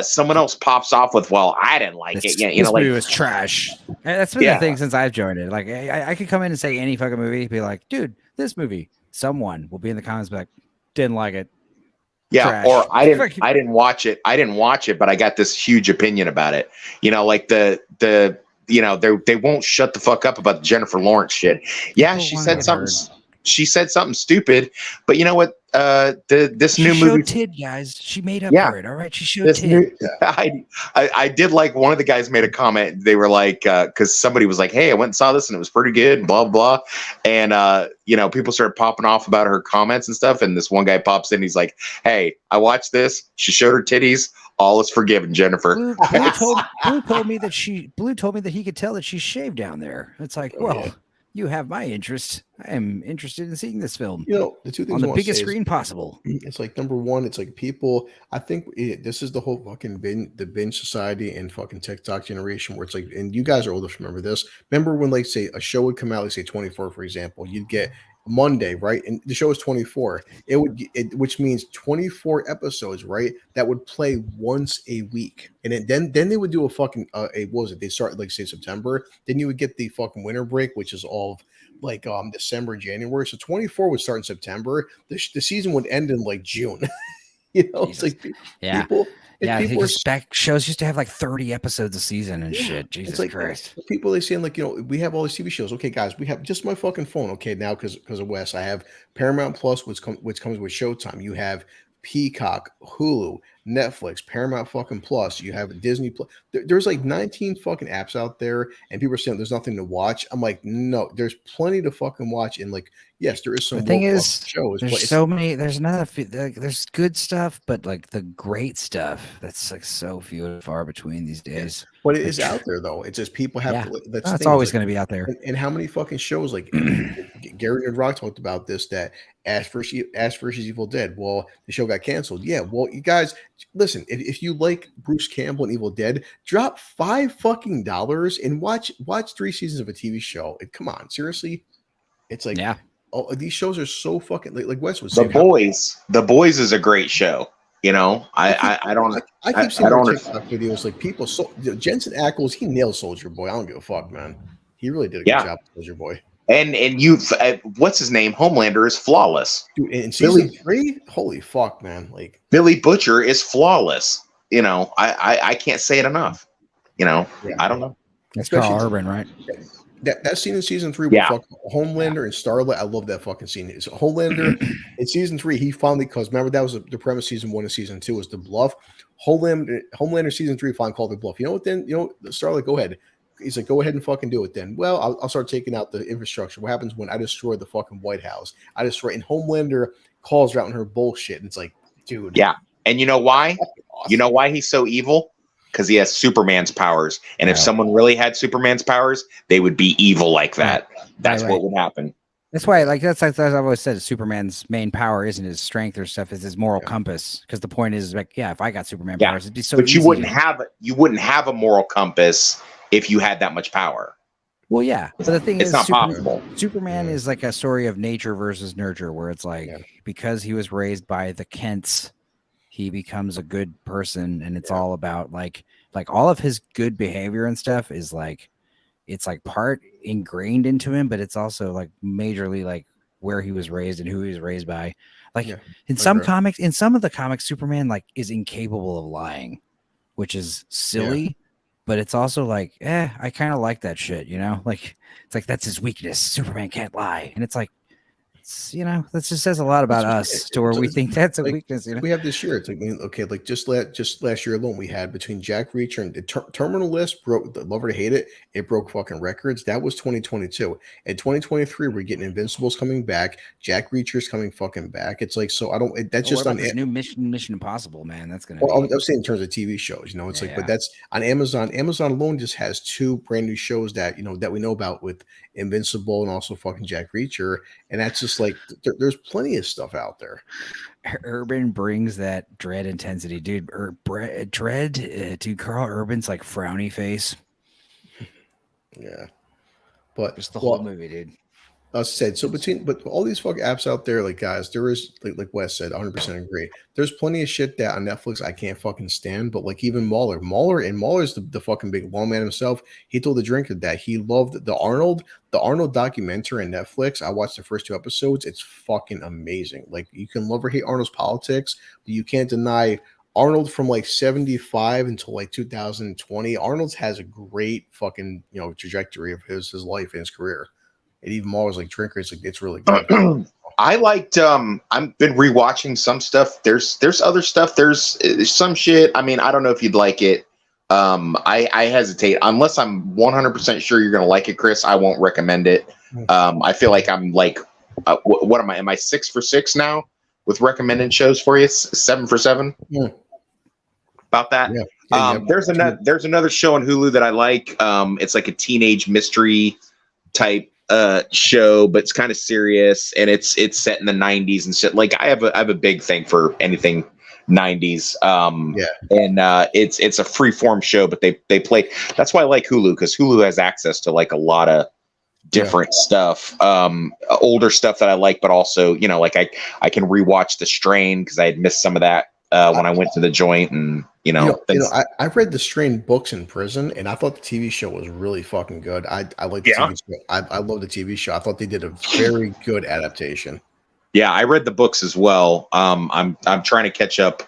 someone else pops off with, "Well, I didn't like it." Yeah, this movie was trash. And that's been the thing since I've joined it. Like, I could come in and say any fucking movie, be like, "Dude, this movie." Someone will be in the comments, be like, "Didn't like it." Yeah, trash. or I didn't watch it. I didn't watch it, but I got this huge opinion about it. Like they won't shut the fuck up about the Jennifer Lawrence shit. Yeah, she said something. She said something stupid, but you know what? This new movie, Tid, guys. She made up for it. All right, she showed Tid. I did like one of the guys made a comment. They were like, because somebody was like, "Hey, I went and saw this and it was pretty good." Blah blah, and people started popping off about her comments and stuff. And this one guy pops in. He's like, "Hey, I watched this. She showed her titties. All is forgiven, Jennifer." Blue told me that he could tell that she's shaved down there. It's like, you have my interest. I am interested in seeing this film. The two things on the biggest screen possible. It's like, number one, it's like people. I think this is the whole fucking binge society and fucking TikTok generation where it's like, and you guys are old enough to remember this. Remember when, like, say a show would come out, like say 24, for example, you'd get Monday, right? And the show is 24. Which means 24 episodes, right? That would play once a week. And then they would do a fucking what was it? They start like say September. Then you would get the fucking winter break, which is all like December, January. So 24 would start in September. The season would end in like June. It's like people. Shows used to have like 30 episodes a season and shit. Jesus Christ. People, they saying like, we have all these TV shows. Okay, guys, we have just my fucking phone. Okay, now because of Wes, I have Paramount Plus, which comes with Showtime. You have Peacock, Hulu, Netflix, Paramount fucking Plus. You have Disney Plus. There's like 19 fucking apps out there, and people are saying there's nothing to watch. I'm like, no, there's plenty to fucking watch. And like, yes, there is some. The thing is, shows. There's so many. There's there's good stuff, but like the great stuff, that's like so few and far between these days. But it is out there though. It's just people have. It's always going to be out there. And how many fucking shows like Gary and Rock talked about this, that Ash versus Evil Dead. Well, the show got canceled. Yeah. Well, you guys, listen. If you like Bruce Campbell and Evil Dead, drop $5 fucking and watch 3 seasons of a TV show. Come on, seriously. It's like these shows are so fucking like Wes was saying. The Boys is a great show. You know, I don't I keep seeing I more don't. TikTok videos like people. Jensen Ackles, he nailed Soldier Boy. I don't give a fuck, man. He really did a good Yeah, job with Soldier Boy. and you, what's his name? Homelander is flawless. Dude, in season Billy 3, holy fuck, man! Like Billy Butcher is flawless. You know, I can't say it enough. You know, yeah, I don't know. That's especially Carl Urban, right? that scene in season 3 with Yeah. fucking Homelander and Starlight. I love that fucking scene. It's Homelander in season 3. He finally, because remember that was the premise. Season 1 and season 2 was the bluff. Homelander season 3 finally called the bluff. You know what? Then Starlight, go ahead. He's like, go ahead and fucking do it. Then, well, I'll start taking out the infrastructure. What happens when I destroy the fucking White House? I destroy, and Homelander calls her out on her bullshit. And it's like, dude, Yeah, and you know why? awesome. You know why he's so evil? Because he has Superman's powers. And if someone really had Superman's powers, they would be evil like that. That's what would happen. That's why, that's I've always said, Superman's main power isn't his strength or stuff; is his moral compass. Because the point is, like, if I got Superman powers, it'd be so. But easy you wouldn't have a moral compass if you had that much power. Well, yeah, but the thing it's is, not possible. Superman is like a story of nature versus nurture, where it's like because he was raised by the Kents, he becomes a good person, and it's all about like all of his good behavior and stuff is like. It's like part ingrained into him, but it's also like majorly like where he was raised and who he was raised by. Like in some comics, in some of the comics, Superman like is incapable of lying, which is silly, but it's also like, I kind of like that shit, you know? Like it's like that's his weakness. Superman can't lie. And it's like, that just says a lot about us to where we think that's a weakness. We have this year. It's like, okay, like just last year alone, we had between Jack Reacher and the Terminal List broke. The love or to hate it, it broke fucking records. That was 2022. In 2023, we're getting Invincibles coming back. Jack Reacher's coming fucking back. It's like, so I don't. That's just on this new Mission Impossible, man. That's gonna. Well, I'm saying in terms of TV shows, it's like, but that's on Amazon. Amazon alone just has 2 brand new shows that that we know about with Invincible and also fucking Jack Reacher, and that's just like there's plenty of stuff out there. Urban brings that dread intensity, dude. Dread, dude. Carl Urban's like frowny face. Yeah, but just the whole movie, dude. Said so but all these fucking apps out there, like guys, there is like Wes said, 100% agree. There's plenty of shit that on Netflix I can't fucking stand, but like even Mahler's the fucking big lawman himself. He told the drinker that he loved the Arnold documentary on Netflix. I watched the first 2 episodes. It's fucking amazing. Like you can love or hate Arnold's politics, but you can't deny Arnold from like 75 until like 2020. Arnold's has a great fucking trajectory of his life and his career. And even more was like drinker. It's really good. I liked. I've been rewatching some stuff. There's other stuff. There's some shit. I mean, I don't know if you'd like it. I hesitate unless I'm 100% sure you're gonna like it, Chris. I won't recommend it. I feel like I'm like, what am I? Am I 6 for 6 now with recommended shows for you? 7 for 7. Yeah. About that. There's another show on Hulu that I like. It's like a teenage mystery type show, but it's kind of serious, and it's set in the 90s and shit. Like I have a big thing for anything 90s. And it's a free form show, but they play. That's why I like Hulu, because Hulu has access to like a lot of different stuff, older stuff that I like, but also like I can rewatch The Strain because I had missed some of that when I went to the joint, and I read the Strain books in prison, and I thought the TV show was really fucking good. I like the TV show. I love the TV show. I thought they did a very good adaptation. Yeah, I read the books as well. I'm trying to catch up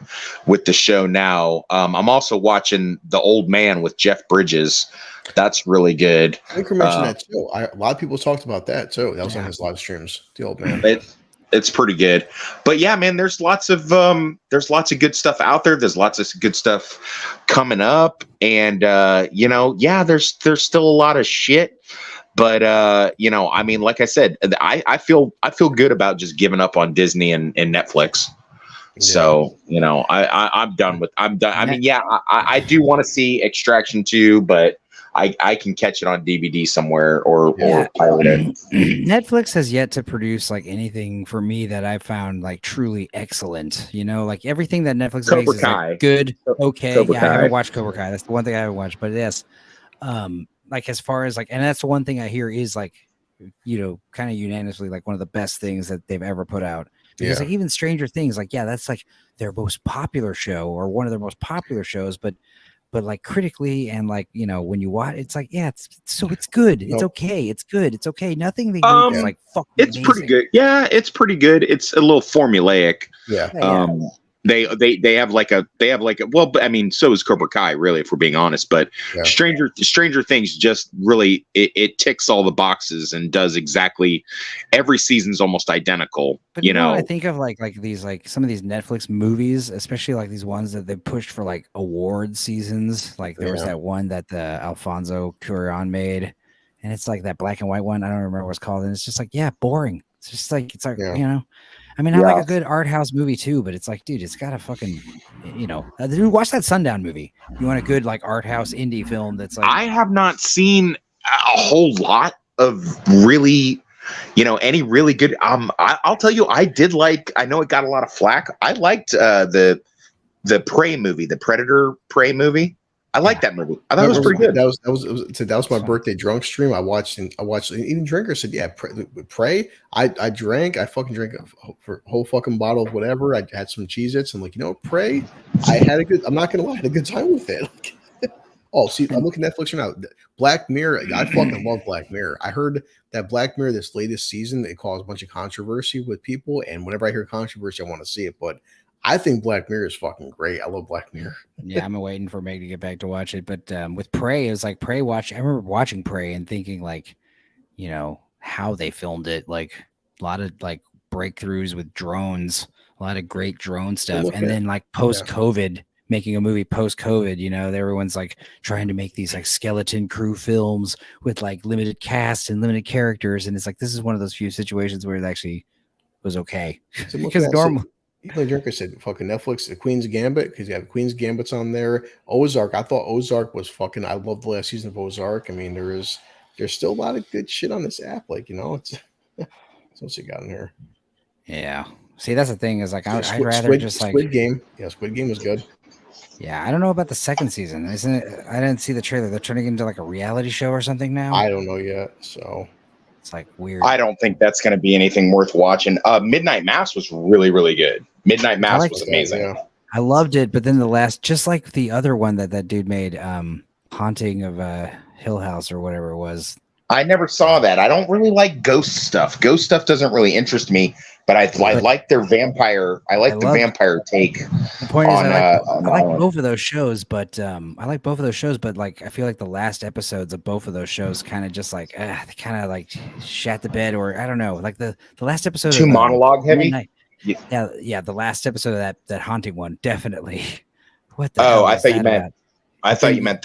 with the show now. I'm also watching The Old Man with Jeff Bridges. That's really good. I think we mentioned that too. A lot of people talked about that too. That was on his live streams. The Old Man. It's pretty good. But yeah, man, there's lots of good stuff out there. There's lots of good stuff coming up, and there's still a lot of shit. But I mean, like I said, I feel good about just giving up on Disney and Netflix. Yeah. So I'm done. I mean, I do want to see Extraction 2, but I can catch it on DVD somewhere or pirate it. Netflix has yet to produce like anything for me that I've found like truly excellent. Like everything that Netflix makes is like good, okay. I haven't watched Cobra Kai. That's the one thing I haven't watched. But yes, like as far as like, and that's the one thing I hear is like, kind of unanimously like one of the best things that they've ever put out. Because like even Stranger Things, like that's like their most popular show or one of their most popular shows, but like critically and like when you watch, it's like it's good. It's okay. It's good. It's okay. Nothing they make is like fucking It's amazing. pretty good. Yeah, it's pretty good. It's a little formulaic. Yeah. They have like a well, I mean, so is Cobra Kai, really, if we're being honest. But Stranger Things just really it ticks all the boxes and does exactly every season's almost identical. But I think of like these like some of these Netflix movies, especially like these ones that they pushed for like award seasons. Like there was that one that the Alfonso Cuarón made, and it's like that black and white one. I don't remember what it's called, and it's just like boring. It's just like I mean, I like a good art house movie too, but it's like, dude, it's got a fucking, dude, watch that Sundown movie. You want a good like art house indie film that's like. I have not seen a whole lot of really, any really good. I'll tell you, I did like. I know it got a lot of flack. I liked the Prey movie, the Predator Prey movie. I like that movie. I thought it was pretty good. That was my birthday drunk stream. I watched. Even Drinker said, "Yeah, Prey." I drank. I fucking drank a whole fucking bottle of whatever. I had some Cheez-Its and like Prey. I had a good. I'm not gonna lie, I had a good time with it. Oh, see, I'm looking at Netflix right now. Black Mirror. I fucking love Black Mirror. I heard that Black Mirror this latest season it caused a bunch of controversy with people, and whenever I hear controversy, I want to see it, but. I think Black Mirror is fucking great. I love Black Mirror. Yeah, I'm waiting for Meg to get back to watch it. But with Prey, it was like Prey watch. I remember watching Prey and thinking like, how they filmed it. Like a lot of like breakthroughs with drones, a lot of great drone stuff. And then like post-COVID, making a movie post-COVID, everyone's like trying to make these like skeleton crew films with like limited cast and limited characters. And it's like, this is one of those few situations where it actually was okay. Because normal. Even Drinker said fucking Netflix, the Queen's Gambit, because you have Queen's Gambit's on there. Ozark, I thought Ozark was fucking. I love the last season of Ozark. I mean, there's still a lot of good shit on this app. Like it's what's it got in here. Yeah. See, that's the thing is like I'd rather just like Squid Game. Yeah, Squid Game was good. Yeah, I don't know about the second season. Isn't it? I didn't see the trailer. They're turning it into like a reality show or something now. I don't know yet. So. It's like weird. I don't think that's going to be anything worth watching. Midnight Mass was really, really good. Midnight Mass was amazing. I loved it, but then the last, just like the other one that dude made, Haunting of Hill House or whatever it was. I never saw that. I don't really like ghost stuff. Ghost stuff doesn't really interest me, but I like their vampire. I like the vampire take. The point is, I like both of those shows, but like I feel like the last episodes of both of those shows kind of just like they kind of like shat the bed, or I don't know, like the last episode too monologue heavy. Yeah, the last episode of that haunting one definitely. What the? I thought you meant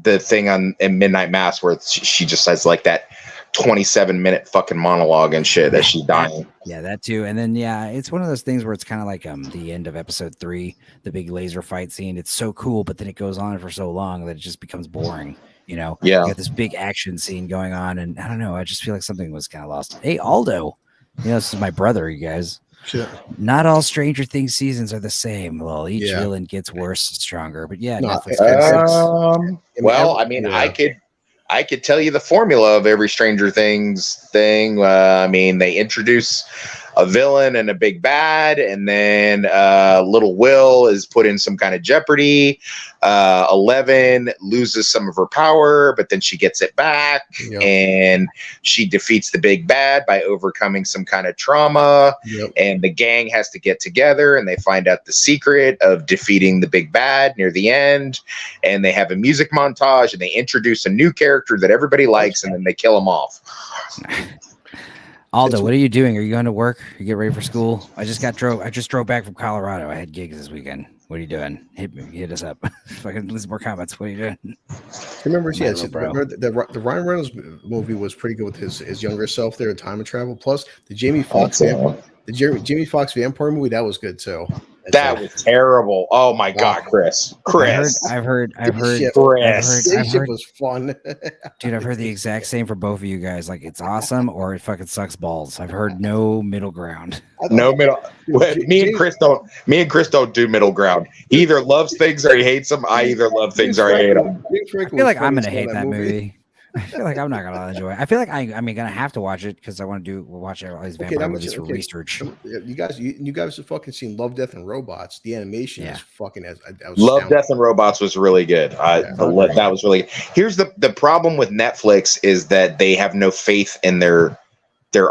the thing in Midnight Mass where she just has like that 27-minute fucking monologue and shit that she's dying. Yeah, that too. And then it's one of those things where it's kind of like the end of episode 3, the big laser fight scene. It's so cool, but then it goes on for so long that it just becomes boring. You got this big action scene going on, and I don't know. I just feel like something was kind of lost. Hey, Aldo, this is my brother, you guys. Sure. Not all Stranger Things seasons are the same. Well, each villain gets worse and stronger. But Netflix. I mean, I could tell you the formula of every Stranger Things thing. I mean, they introduce a villain and a big bad, and then little Will is put in some kind of jeopardy. 11 loses some of her power, but then she gets it back, and she defeats the big bad by overcoming some kind of trauma. And the gang has to get together, and they find out the secret of defeating the big bad near the end. And they have a music montage, and they introduce a new character that everybody likes, and then they kill him off. Aldo, what are you doing? Are you going to work? You get ready for school? I just drove back from Colorado. I had gigs this weekend. What are you doing? Hit us up. Fucking listen more comments. What are you doing? Remember the Ryan Reynolds movie was pretty good with his younger self there, Time and Travel. Plus the Jamie Foxx vampire movie, that was good too. That was terrible. Oh my God, Chris. I've heard. Shit was fun. Dude, I've heard the exact same for both of you guys. Like, it's awesome or it fucking sucks balls. I've heard no middle ground. No middle. Me and Chris don't do middle ground. He either loves things or he hates them. I either love things or I hate them. I feel like I'm gonna hate that movie. I feel like I'm not gonna enjoy it. I feel like I'm gonna have to watch it because I want to watch all these vampire movies for research. You guys have fucking seen Love, Death, and Robots. The animation is fucking Love, Death, and Robots was really good. That was really good. Here's the problem with Netflix is that they have no faith in their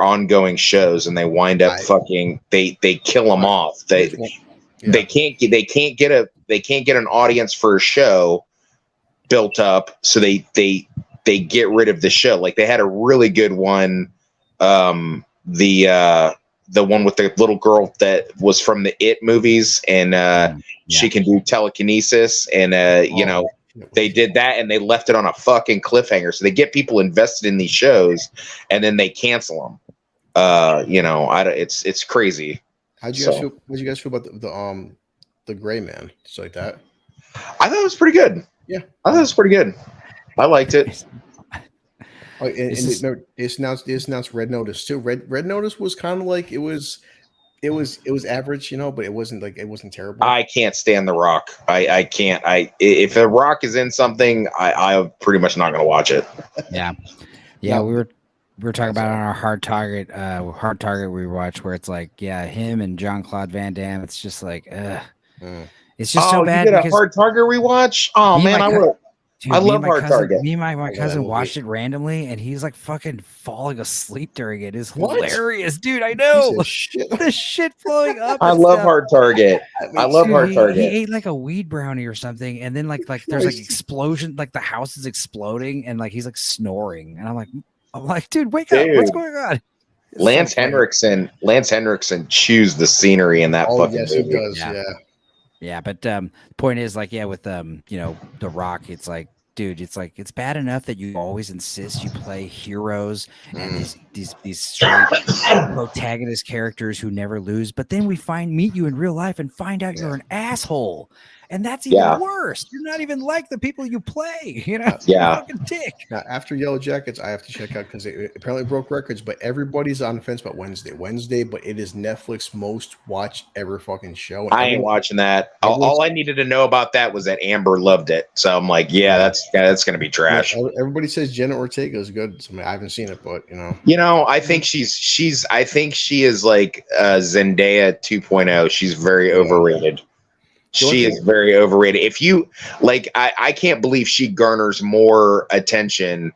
ongoing shows, and they wind up they kill them off. They can't get an audience for a show built up, so they get rid of the show. Like they had a really good one, the one with the little girl that was from the It movies, and she can do telekinesis, and they did that and they left it on a fucking cliffhanger. So they get people invested in these shows and then they cancel them. It's crazy. How'd you guys feel about the Gray Man? Just like that. I thought it was pretty good. Yeah, I thought it was pretty good. I liked it. Oh, and it's announced Red Notice too. Red Notice was kind of like it was average, but it wasn't terrible. I can't stand The Rock. I can't. If The Rock is in something, I'm pretty much not going to watch it. Yeah. No. We were talking about it on our Hard Target we watched, where it's like, him and Jean-Claude Van Damme. It's just like, it's just so bad. You did a Hard Target rewatch? Oh man, I love Hard Target. Me and my cousin watched it randomly, and he's like fucking falling asleep during it. It's hilarious, dude. I know. The shit flowing up. I love Hard Target. I love Hard Target. He ate like a weed brownie or something, and then like there's like explosion, like the house is exploding, and like he's like snoring, and I'm like, dude, wake up! What's going on? Lance Henriksen chews the scenery in that fucking movie. He does. Yeah, but the point is, like, with The Rock, it's like, dude, it's bad enough that you always insist you play heroes and these straight protagonist characters who never lose, but then we meet you in real life and find out you're an asshole. And that's even worse. You're not even like the people you play, Yeah. Fucking dick. Now, after Yellow Jackets, I have to check out because it apparently broke records, but everybody's on the fence about Wednesday, but it is Netflix's most watched ever fucking show. I ain't watching that. All I needed to know about that was that Amber loved it. So I'm like, that's going to be trash. Everybody says Jenna Ortega is good. So, I haven't seen it, but I think I think she is like Zendaya 2.0. She's very overrated. She is very overrated. If you like, I can't believe she garners more attention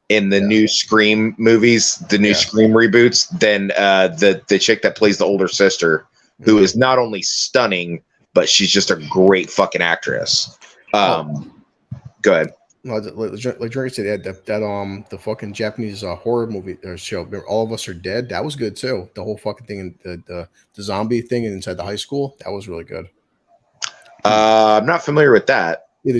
in the new Scream movies, the new Scream reboots, than the chick that plays the older sister, who is not only stunning, but she's just a great fucking actress. Go ahead. No, like Drake said, that the fucking Japanese horror movie or show, All of Us Are Dead. That was good too. The whole fucking thing, and the zombie thing inside the high school, that was really good. I'm not familiar with that. Yeah,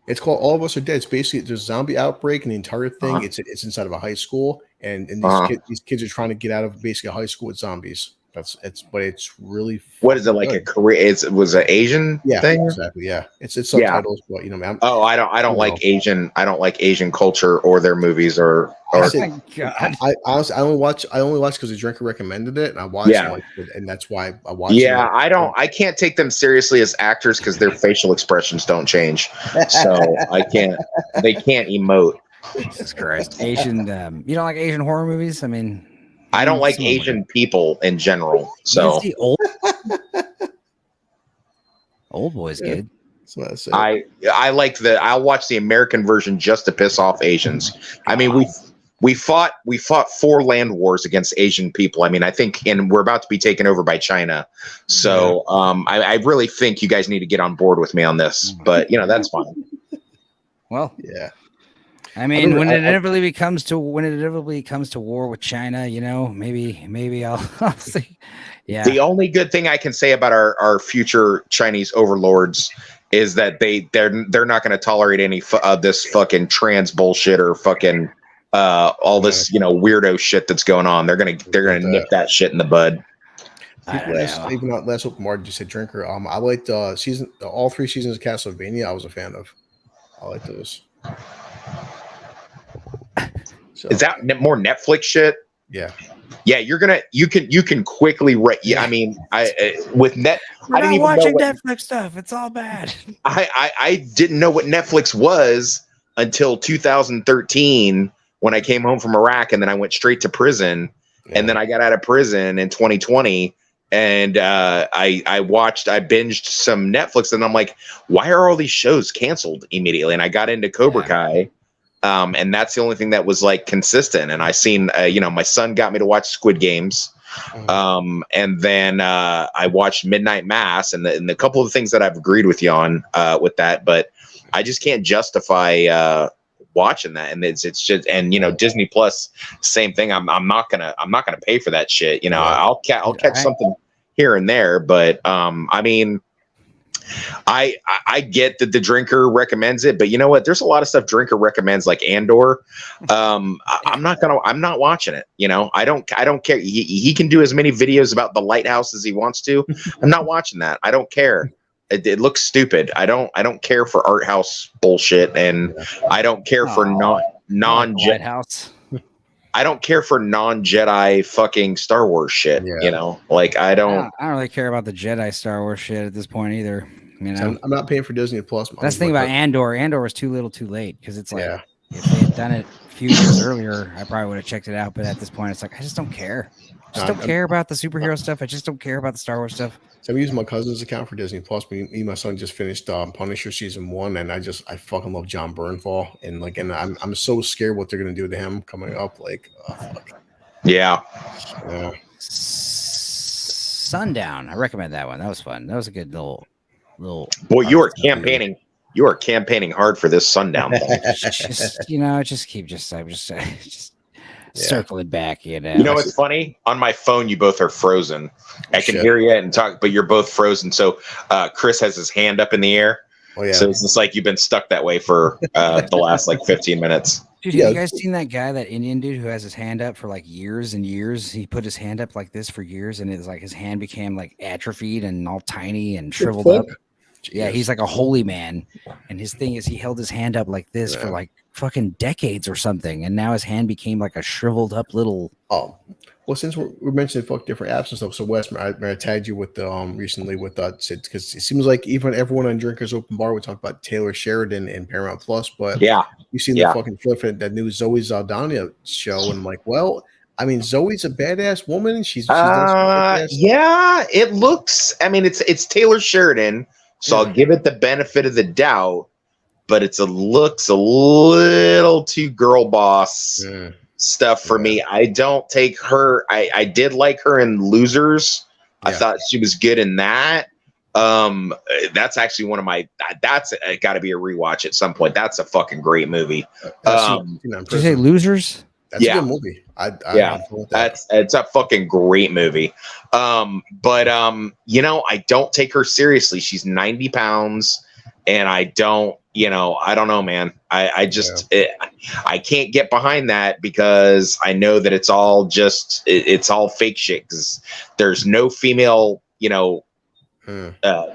it's called All of Us Are Dead. It's basically there's a zombie outbreak, and the entire thing it's inside of a high school, and these kids are trying to get out of basically a high school with zombies. But it's really what is it like good. A Korean? Was it Asian thing? Exactly. Yeah, it's subtitles, but I don't like Asian. I don't like Asian culture or their movies or. I honestly, I only watch because the drinker recommended it, and I watched it, and that's why I watched. Yeah, I can't take them seriously as actors because their facial expressions don't change, so I can't. They can't emote. Jesus Christ, Asian. You don't like Asian horror movies? I mean. I don't like Asian people in general. So old boy's good. I like I'll watch the American version just to piss off Asians. I mean, we fought 4 land wars against Asian people. I mean, I think, and we're about to be taken over by China. So I really think you guys need to get on board with me on this. But that's fine. Well, yeah. I mean, when it inevitably comes to war with China, maybe I'll see. Yeah. The only good thing I can say about our future Chinese overlords is that they're not going to tolerate any this fucking trans bullshit or fucking all this weirdo shit that's going on. They're gonna nip that shit in the bud. Last open Martin just said drinker. I liked all 3 seasons of Castlevania. I was a fan of. I like those. So, is that more Netflix shit? Yeah. Yeah, you can quickly I mean, with net. We're not watching Netflix stuff. It's all bad. I didn't know what Netflix was until 2013 when I came home from Iraq, and then I went straight to prison. Yeah. And then I got out of prison in 2020, and I binged some Netflix, and I'm like, why are all these shows canceled immediately? And I got into Cobra Kai, and that's the only thing that was like consistent. And I seen, my son got me to watch Squid Games, and then I watched Midnight Mass, and the couple of things that I've agreed with you on with that, but I just can't justify watching that. And it's just, and Disney Plus, same thing. I'm not gonna pay for that shit. I'll catch something here and there, but I mean, I get that the Drinker recommends it, but you know what? There's a lot of stuff Drinker recommends, like Andor. I'm not watching it. I don't care. He can do as many videos about the lighthouse as he wants to. I'm not watching that. I don't care. It looks stupid. I don't care for art house bullshit, and I don't care for non-Jedi. I don't care for non-Jedi fucking Star Wars shit. I don't really care about the Jedi Star Wars shit at this point either. So I'm not paying for Disney Plus. That's the thing about Andor. Andor was too little, too late, because it's like if they had done it a few years earlier, I probably would have checked it out. But at this point, it's like I just don't care. I don't care about the superhero stuff. I just don't care about the Star Wars stuff. So I'm using my cousin's account for Disney Plus. Me and my son just finished Punisher season 1, and I fucking love John Bernthal, and I'm so scared what they're gonna do to him coming up. Like, fuck. Yeah. Sundown. I recommend that one. That was fun. That was a good little. Boy, you are campaigning. You are campaigning hard for this Sundown thing. just circling back. You know what's funny? On my phone, you both are frozen. I can hear you and talk, but you're both frozen. So Chris has his hand up in the air. Oh, yeah. So it's just like you've been stuck that way for the last 15 minutes. Dude, have you guys seen that guy, that Indian dude who has his hand up for like years and years? He put his hand up like this for years, and it's like his hand became like atrophied and all tiny and shriveled up. Yeah, he's like a holy man, and his thing is he held his hand up like this for like fucking decades or something, and now his hand became like a shriveled up little. Oh, well, since we're mentioning different apps and stuff, so Wes, I tagged you with recently with because it seems like even everyone on Drinkers Open Bar would talk about Taylor Sheridan and Paramount Plus, but you've seen the fucking clip of that new Zoe Saldana show, and I'm like, well, I mean, Zoe's a badass woman. She's it looks. I mean, it's Taylor Sheridan. So I'll give it the benefit of the doubt, but looks a little too girl boss stuff for me. I don't take her. I did like her in Losers. I thought she was good in that. That's actually one of my. That's got to be a rewatch at some point. That's a fucking great movie. Did you say Losers? That's a good movie. It's a fucking great movie. But I don't take her seriously. She's 90 pounds, and I don't know, man. I can't get behind that, because I know that it's all it's all fake shit, because there's no female,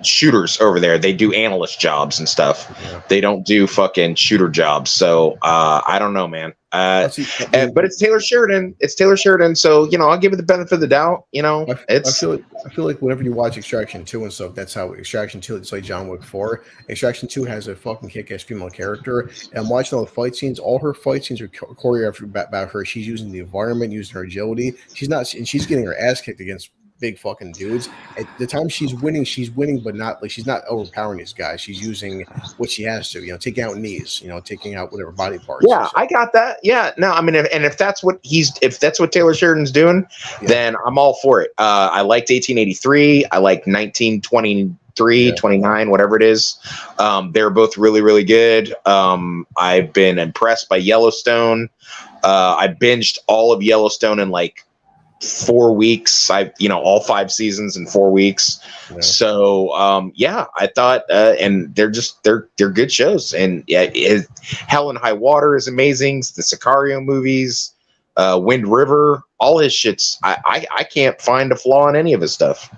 shooters over there. They do analyst jobs and stuff. They don't do fucking shooter jobs. So I don't know, man. But it's Taylor Sheridan. So I'll give it the benefit of the doubt. I feel like whenever you watch Extraction 2 and stuff, that's how Extraction 2. It's like John Wick 4. Extraction 2 has a fucking kick-ass female character. And I'm watching all the fight scenes. All her fight scenes are choreographed about her. She's using the environment, using her agility. She's getting her ass kicked against big fucking dudes. At the time she's winning, but not like she's not overpowering these guys. She's using what she has to, taking out knees, taking out whatever body parts. Yeah, I got that. Yeah, no, I mean, if that's what Taylor Sheridan's doing, then I'm all for it. I liked 1883. I like 1923, 29, whatever it is. They're both really, really good. I've been impressed by Yellowstone. I binged all of Yellowstone in like 4 weeks. All 5 seasons in 4 weeks. So I thought and they're good shows. And Hell and High Water is amazing. The Sicario movies, Wind River, all his shits. I can't find a flaw in any of his stuff.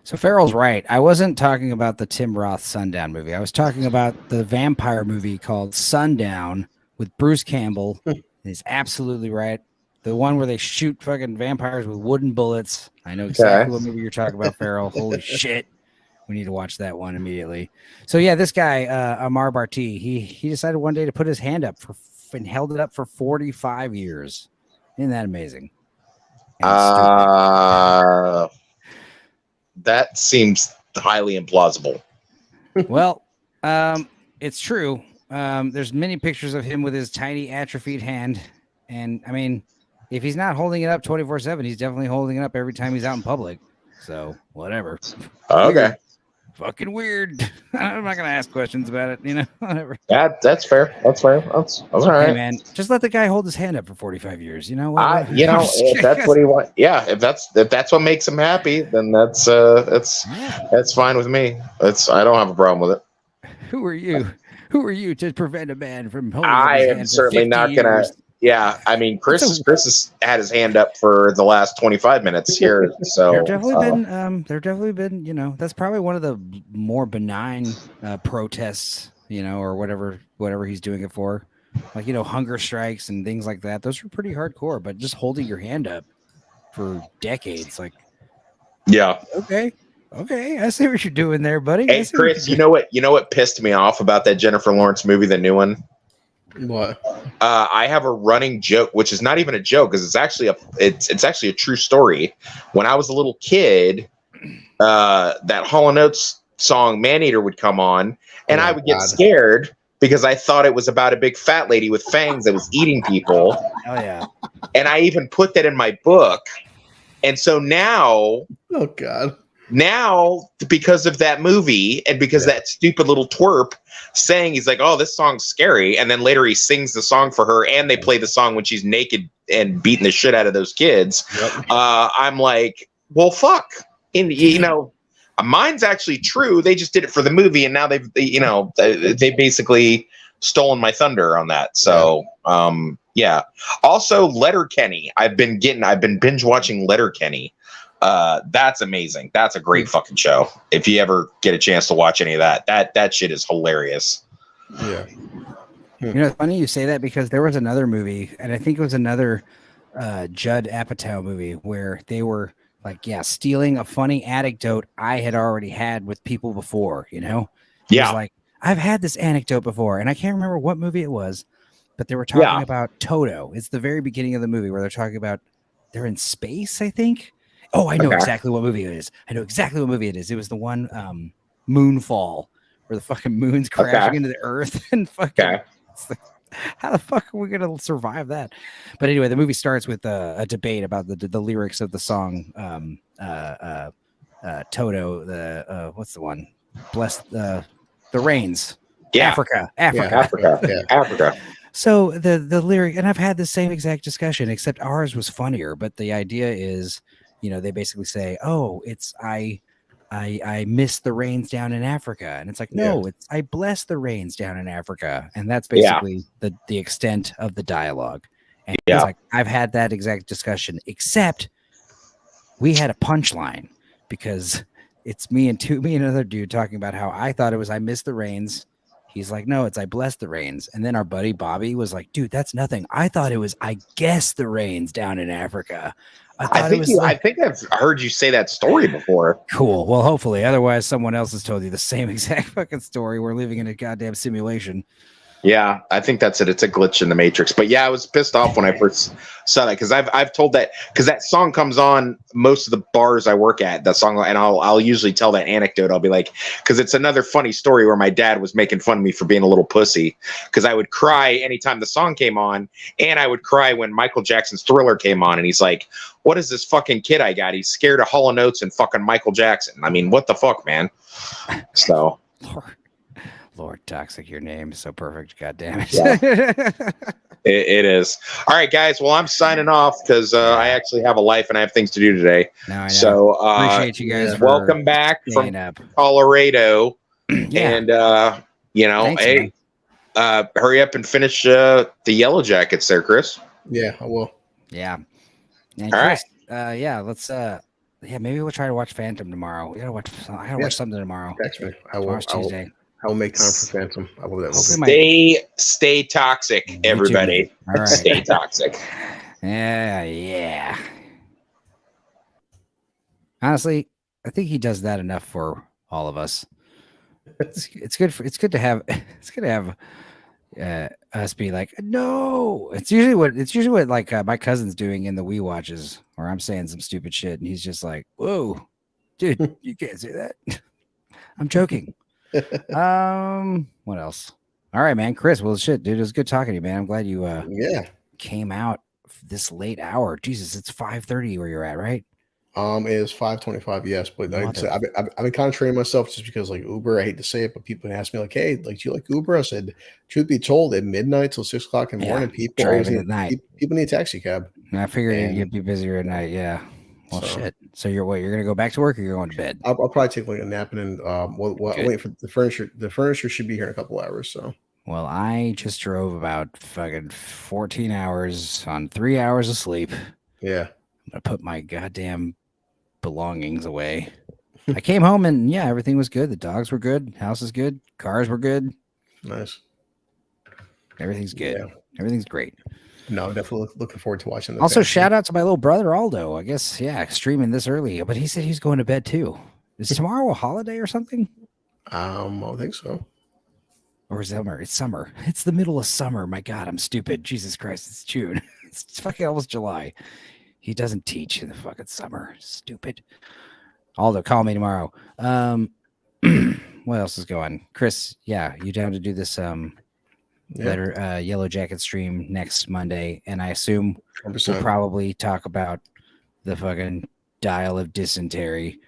So Farrell's right. I wasn't talking about the Tim Roth Sundown movie. I was talking about the vampire movie called Sundown with Bruce Campbell. He's absolutely right. The one where they shoot fucking vampires with wooden bullets. I know exactly what movie you're talking about, Farrell. Holy shit. We need to watch that one immediately. So yeah, this guy, Amar Barti, he decided one day to put his hand up and held it up for 45 years. Isn't that amazing? That seems highly implausible. Well, it's true. There's many pictures of him with his tiny atrophied hand. And I mean, if he's not holding it up 24/7, he's definitely holding it up every time he's out in public. So whatever. Okay. Weird. Fucking weird. I'm not gonna ask questions about it, whatever. That's fair. That's fair. That's all right. Hey man, just let the guy hold his hand up for 45 years. If that's what he wants, if that's what makes him happy, then that's fine with me. I don't have a problem with it. Who are you? Who are you to prevent a man from holding I his am hand certainly for 50 not gonna. years? Yeah, I mean, Chris has had his hand up for the last 25 minutes here. So there have definitely been, that's probably one of the more benign protests, or whatever he's doing it for, like hunger strikes and things like that. Those are pretty hardcore. But just holding your hand up for decades, like, yeah, okay, I see what you're doing there, buddy. Hey, Chris, you know what pissed me off about that Jennifer Lawrence movie, the new one? What? I have a running joke, which is not even a joke, because it's actually a true story. When I was a little kid, that Hall & Oates song "Maneater" would come on, and I would get scared because I thought it was about a big fat lady with fangs that was eating people. Oh yeah. And I even put that in my book. And so now, oh God. Now, because of that movie and because that stupid little twerp saying, he's like, oh, this song's scary. And then later he sings the song for her and they play the song when she's naked and beating the shit out of those kids. Yep. I'm like, well, fuck. And, mine's actually true. They just did it for the movie. And now they basically stolen my thunder on that. So, yeah. Also, Letterkenny. I've been binge watching Letterkenny. That's amazing. That's a great fucking show. If you ever get a chance to watch any of that shit is hilarious. Yeah. It's funny you say that because there was another movie, and I think it was another Judd Apatow movie where they were like, stealing a funny anecdote I had already had with people before, It was like, I've had this anecdote before, and I can't remember what movie it was, but they were talking about Toto. It's the very beginning of the movie where they're talking about they're in space, I think. Oh, I know exactly what movie it is. It was the one Moonfall, where the fucking moon's crashing into the earth and fucking. It's like, how the fuck are we gonna survive that? But anyway, the movie starts with a debate about the lyrics of the song Toto. What's the one? Bless the rains. Yeah. Africa. Africa. So the lyric, and I've had the same exact discussion, except ours was funnier. But the idea is, they basically say, "Oh, it's I miss the rains down in Africa," and it's like, no, it's I bless the rains down in Africa, and that's basically the extent of the dialogue. And it's like, I've had that exact discussion, except we had a punchline because it's me and another dude talking about how I thought it was I miss the rains. He's like, no, it's I bless the rains. And then our buddy Bobby was like, dude, that's nothing. I thought it was I guess the rains down in Africa. I think I've heard you say that story before. Cool. Well, hopefully. Otherwise, someone else has told you the same exact fucking story. We're living in a goddamn simulation. Yeah, I think that's it. It's a glitch in the Matrix. But yeah, I was pissed off when I first saw that because I've told that because that song comes on most of the bars I work at. That song, and I'll usually tell that anecdote. I'll be like, because it's another funny story where my dad was making fun of me for being a little pussy because I would cry anytime the song came on, and I would cry when Michael Jackson's Thriller came on, and he's like, "What is this fucking kid I got? He's scared of Hall & Oates and fucking Michael Jackson." I mean, what the fuck, man? So. Lord Toxic, your name is so perfect. God damn it. Yeah. It is. All right, guys. Well, I'm signing off because I actually have a life and I have things to do today. No, I know. So appreciate you guys. Welcome back from Colorado. And Thanks, hey, hurry up and finish the Yellow Jackets there, Chris. Yeah, I will. Yeah. And all Chris, right. Let's maybe we'll try to watch Phantom tomorrow. I gotta watch something tomorrow. Text me. Tomorrow's Tuesday. I will make time for Phantom. I will that Stay toxic, everybody. All right. Stay toxic. Yeah. Honestly, I think he does that enough for all of us. It's good to have us be like, no. It's usually what like my cousin's doing in the Wii watches, or I'm saying some stupid shit, and he's just like, whoa, dude, you can't say that. I'm joking. What else? All right, man. Chris, well, shit, dude, it was good talking to you, man. I'm glad you came out this late hour. Jesus, it's 5:30 where you're at, right? It is 5:25, yes, but like I said, I've been kind of training myself just because like Uber, I hate to say it, but people ask me like, hey, like, do you like Uber? I said, truth be told, at midnight till 6 o'clock in the morning, people always need people need a taxi cab. I figured you'd be busier at night, yeah. Well, shit. So you're gonna go back to work, or you're going to bed? I'll probably take like a nap and then I'll wait for the furniture. The furniture should be here in a couple hours. So well, I just drove about fucking 14 hours on 3 hours of sleep. Yeah. I'm gonna put my goddamn belongings away. I came home and yeah, everything was good. The dogs were good, house is good, cars were good. Nice. Everything's good. Yeah. Everything's great. No, definitely looking forward to watching. Also, shout out to my little brother Aldo. I guess, yeah, streaming this early, but he said he's going to bed too. Is tomorrow a holiday or something? I don't think so. Or summer? It's summer. It's the middle of summer. My God, I'm stupid. Jesus Christ, it's June. It's fucking almost July. He doesn't teach in the fucking summer. Stupid. Aldo, call me tomorrow. What else is going? Chris, yeah, you down to do this Yellow Jacket stream next Monday, and I assume 100%. We'll probably talk about the fucking dial of dysentery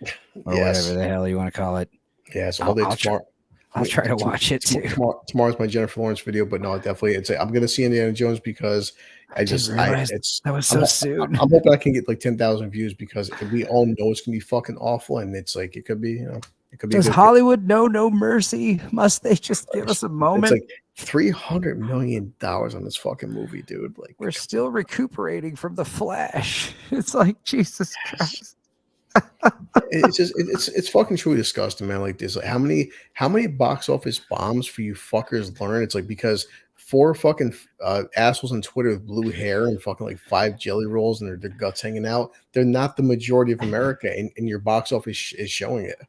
or whatever the hell you want to call it. Yeah, so I'll try to watch it too. Tomorrow's my Jennifer Lawrence video, but no, definitely I'm gonna see Indiana Jones because that was so soon. I'm hoping I can get like 10,000 views because we all know it's gonna be fucking awful, and it's like it could be, it could be. Does Hollywood know no mercy? Must they just give us a moment? It's like $300 million on this fucking movie, dude. Like we're still recuperating from The Flash. It's like Jesus Christ. It's just it's fucking truly disgusting, man. Like this, like how many box office bombs for you fuckers learn? It's like because 4 fucking assholes on Twitter with blue hair and fucking like 5 jelly rolls and their guts hanging out. They're not the majority of America, and your box office is showing it.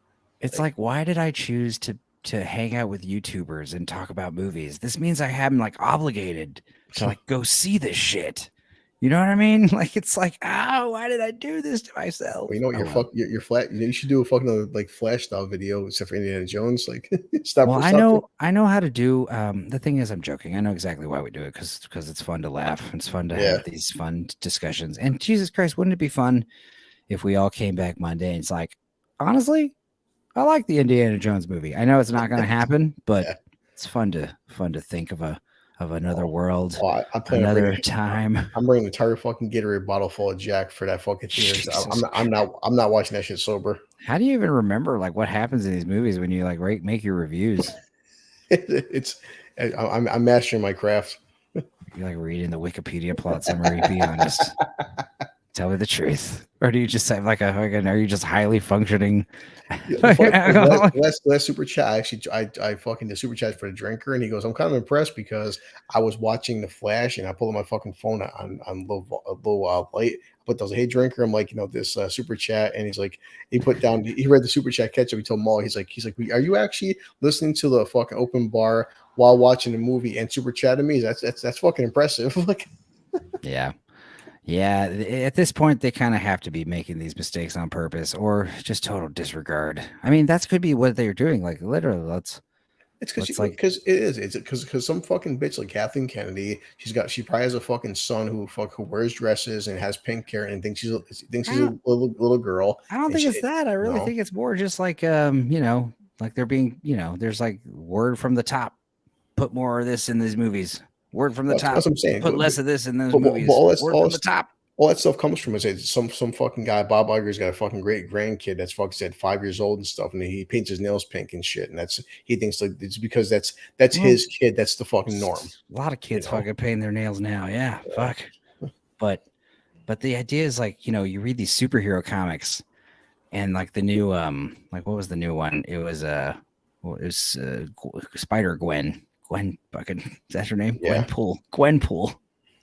It's like why did I choose to hang out with YouTubers and talk about movies? This means I am like obligated to like go see this shit. You know what I mean? Like it's like, why did I do this to myself? Well, you know what? You're flat. You should do a fucking like Flash style video, except for Indiana Jones. Like, stop. Well, I know how to do. The thing is, I'm joking. I know exactly why we do it because it's fun to laugh. It's fun to have these fun discussions. And Jesus Christ, wouldn't it be fun if we all came back Monday and it's like, honestly, I like the Indiana Jones movie. I know it's not going to happen, but it's fun to think of another world, another time. I'm bringing the entire fucking Gatorade bottle full of Jack for that fucking theater. I'm not watching that shit sober. How do you even remember like what happens in these movies when you like make your reviews? I'm mastering my craft. You're like reading the Wikipedia plot summary. Be honest. Tell me the truth. Or do you just have like are you just highly functioning? Last super chat, I fucking did super chat for the drinker, and he goes, I'm kind of impressed because I was watching The Flash and I pulled my fucking phone on low light. But I was like, hey drinker, I'm like, this super chat, and he's like, he read the super chat catch up. He told Maul, he's like, are you actually listening to the fucking open bar while watching the movie and super chatting me? That's fucking impressive. Like, yeah. Yeah, at this point, they kind of have to be making these mistakes on purpose or just total disregard. I mean, that could be what they're doing. Like, literally, it's because some fucking bitch like Kathleen Kennedy, she probably has a fucking son who wears dresses and has pink hair and thinks she's a little girl. I don't think it's that. I really think it's more just like like they're being there's like word from the top, put more of this in these movies. Word from the top. That's what I'm saying. Put less of this in those movies. Word from the top. All that stuff comes from some fucking guy. Bob Iger's got a fucking great grandkid that's fucking said 5 years old and stuff, and he paints his nails pink and shit. And he thinks like it's because that's his kid. That's the fucking norm. A lot of kids fucking paint their nails now. Yeah, fuck. But the idea is like you read these superhero comics, and like the new like what was the new one? It was Spider Gwen. Gwen fucking, is that her name? Yeah. Gwenpool.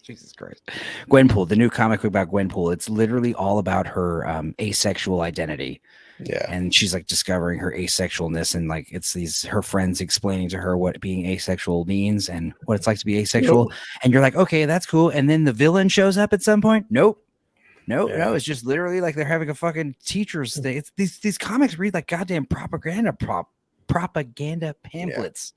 Jesus Christ. Gwenpool, the new comic book about Gwenpool. It's literally all about her asexual identity. Yeah. And she's like discovering her asexualness, and like it's her friends explaining to her what being asexual means and what it's like to be asexual. And you're like, okay, that's cool. And then the villain shows up at some point. Nope. No, it's just literally like they're having a fucking teacher's thing. It's these comics read like goddamn propaganda pamphlets.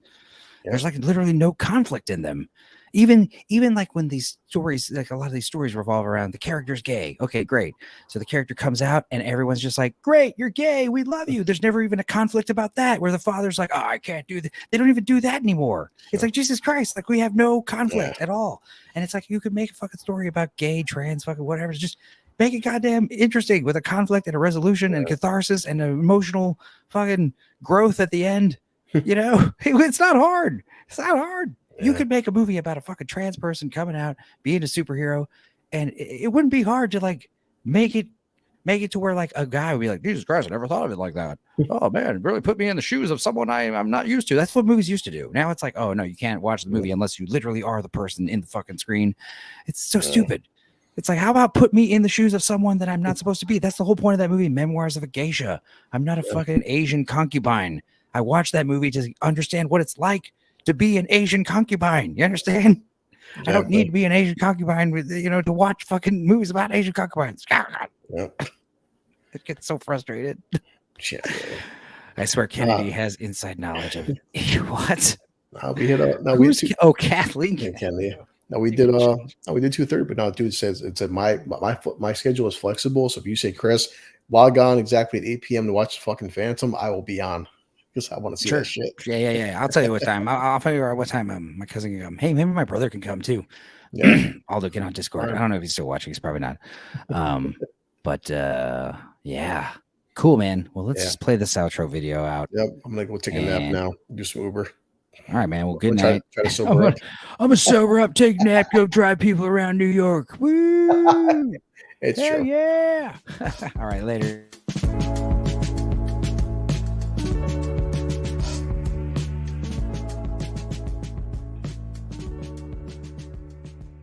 Yeah. There's like literally no conflict in them. Even like when these stories, like a lot of these stories revolve around the character's gay. Okay, great. So the character comes out and everyone's just like, great, you're gay. We love you. There's never even a conflict about that where the father's like, oh, I can't do that. They don't even do that anymore. It's like, Jesus Christ. Like we have no conflict at all. And it's like, you could make a fucking story about gay, trans, fucking whatever. Just make it goddamn interesting with a conflict and a resolution and catharsis and an emotional fucking growth at the end. You know, it's not hard. It's not hard. You could make a movie about a fucking trans person coming out, being a superhero, and it wouldn't be hard to like make it to where like a guy would be like, Jesus Christ, I never thought of it like that. Oh man, it really put me in the shoes of someone I'm not used to. That's what movies used to do. Now it's like, oh no, you can't watch the movie unless you literally are the person in the fucking screen. It's so stupid. It's like, how about put me in the shoes of someone that I'm not supposed to be? That's the whole point of that movie, Memoirs of a Geisha. I'm not a fucking Asian concubine. I watched that movie to understand what it's like to be an Asian concubine. You understand? Exactly. I don't need to be an Asian concubine with, to watch fucking movies about Asian concubines. It gets so frustrated. Shit. I swear Kennedy has inside knowledge of what? We hit Kathleen. Yeah, Kennedy. No, we did 2:30, but no, dude says it said my schedule is flexible. So if you say, Chris, log on exactly at 8 p.m. to watch the fucking Phantom, I will be on. Because I want to see that shit. Yeah. I'll tell you what time. I'll figure out what time my cousin can come. Hey, maybe my brother can come too. Yeah. Aldo, get on Discord. I don't know if he's still watching. He's probably not. But yeah. Cool, man. Well, let's just play this outro video out. Yep. I'm going to go take a nap now. Do some Uber. All right, man. Well, good night. Try to sober up. I'm going to sober up, take a nap, go drive people around New York. Woo! It's Hell true. Yeah. All right, later.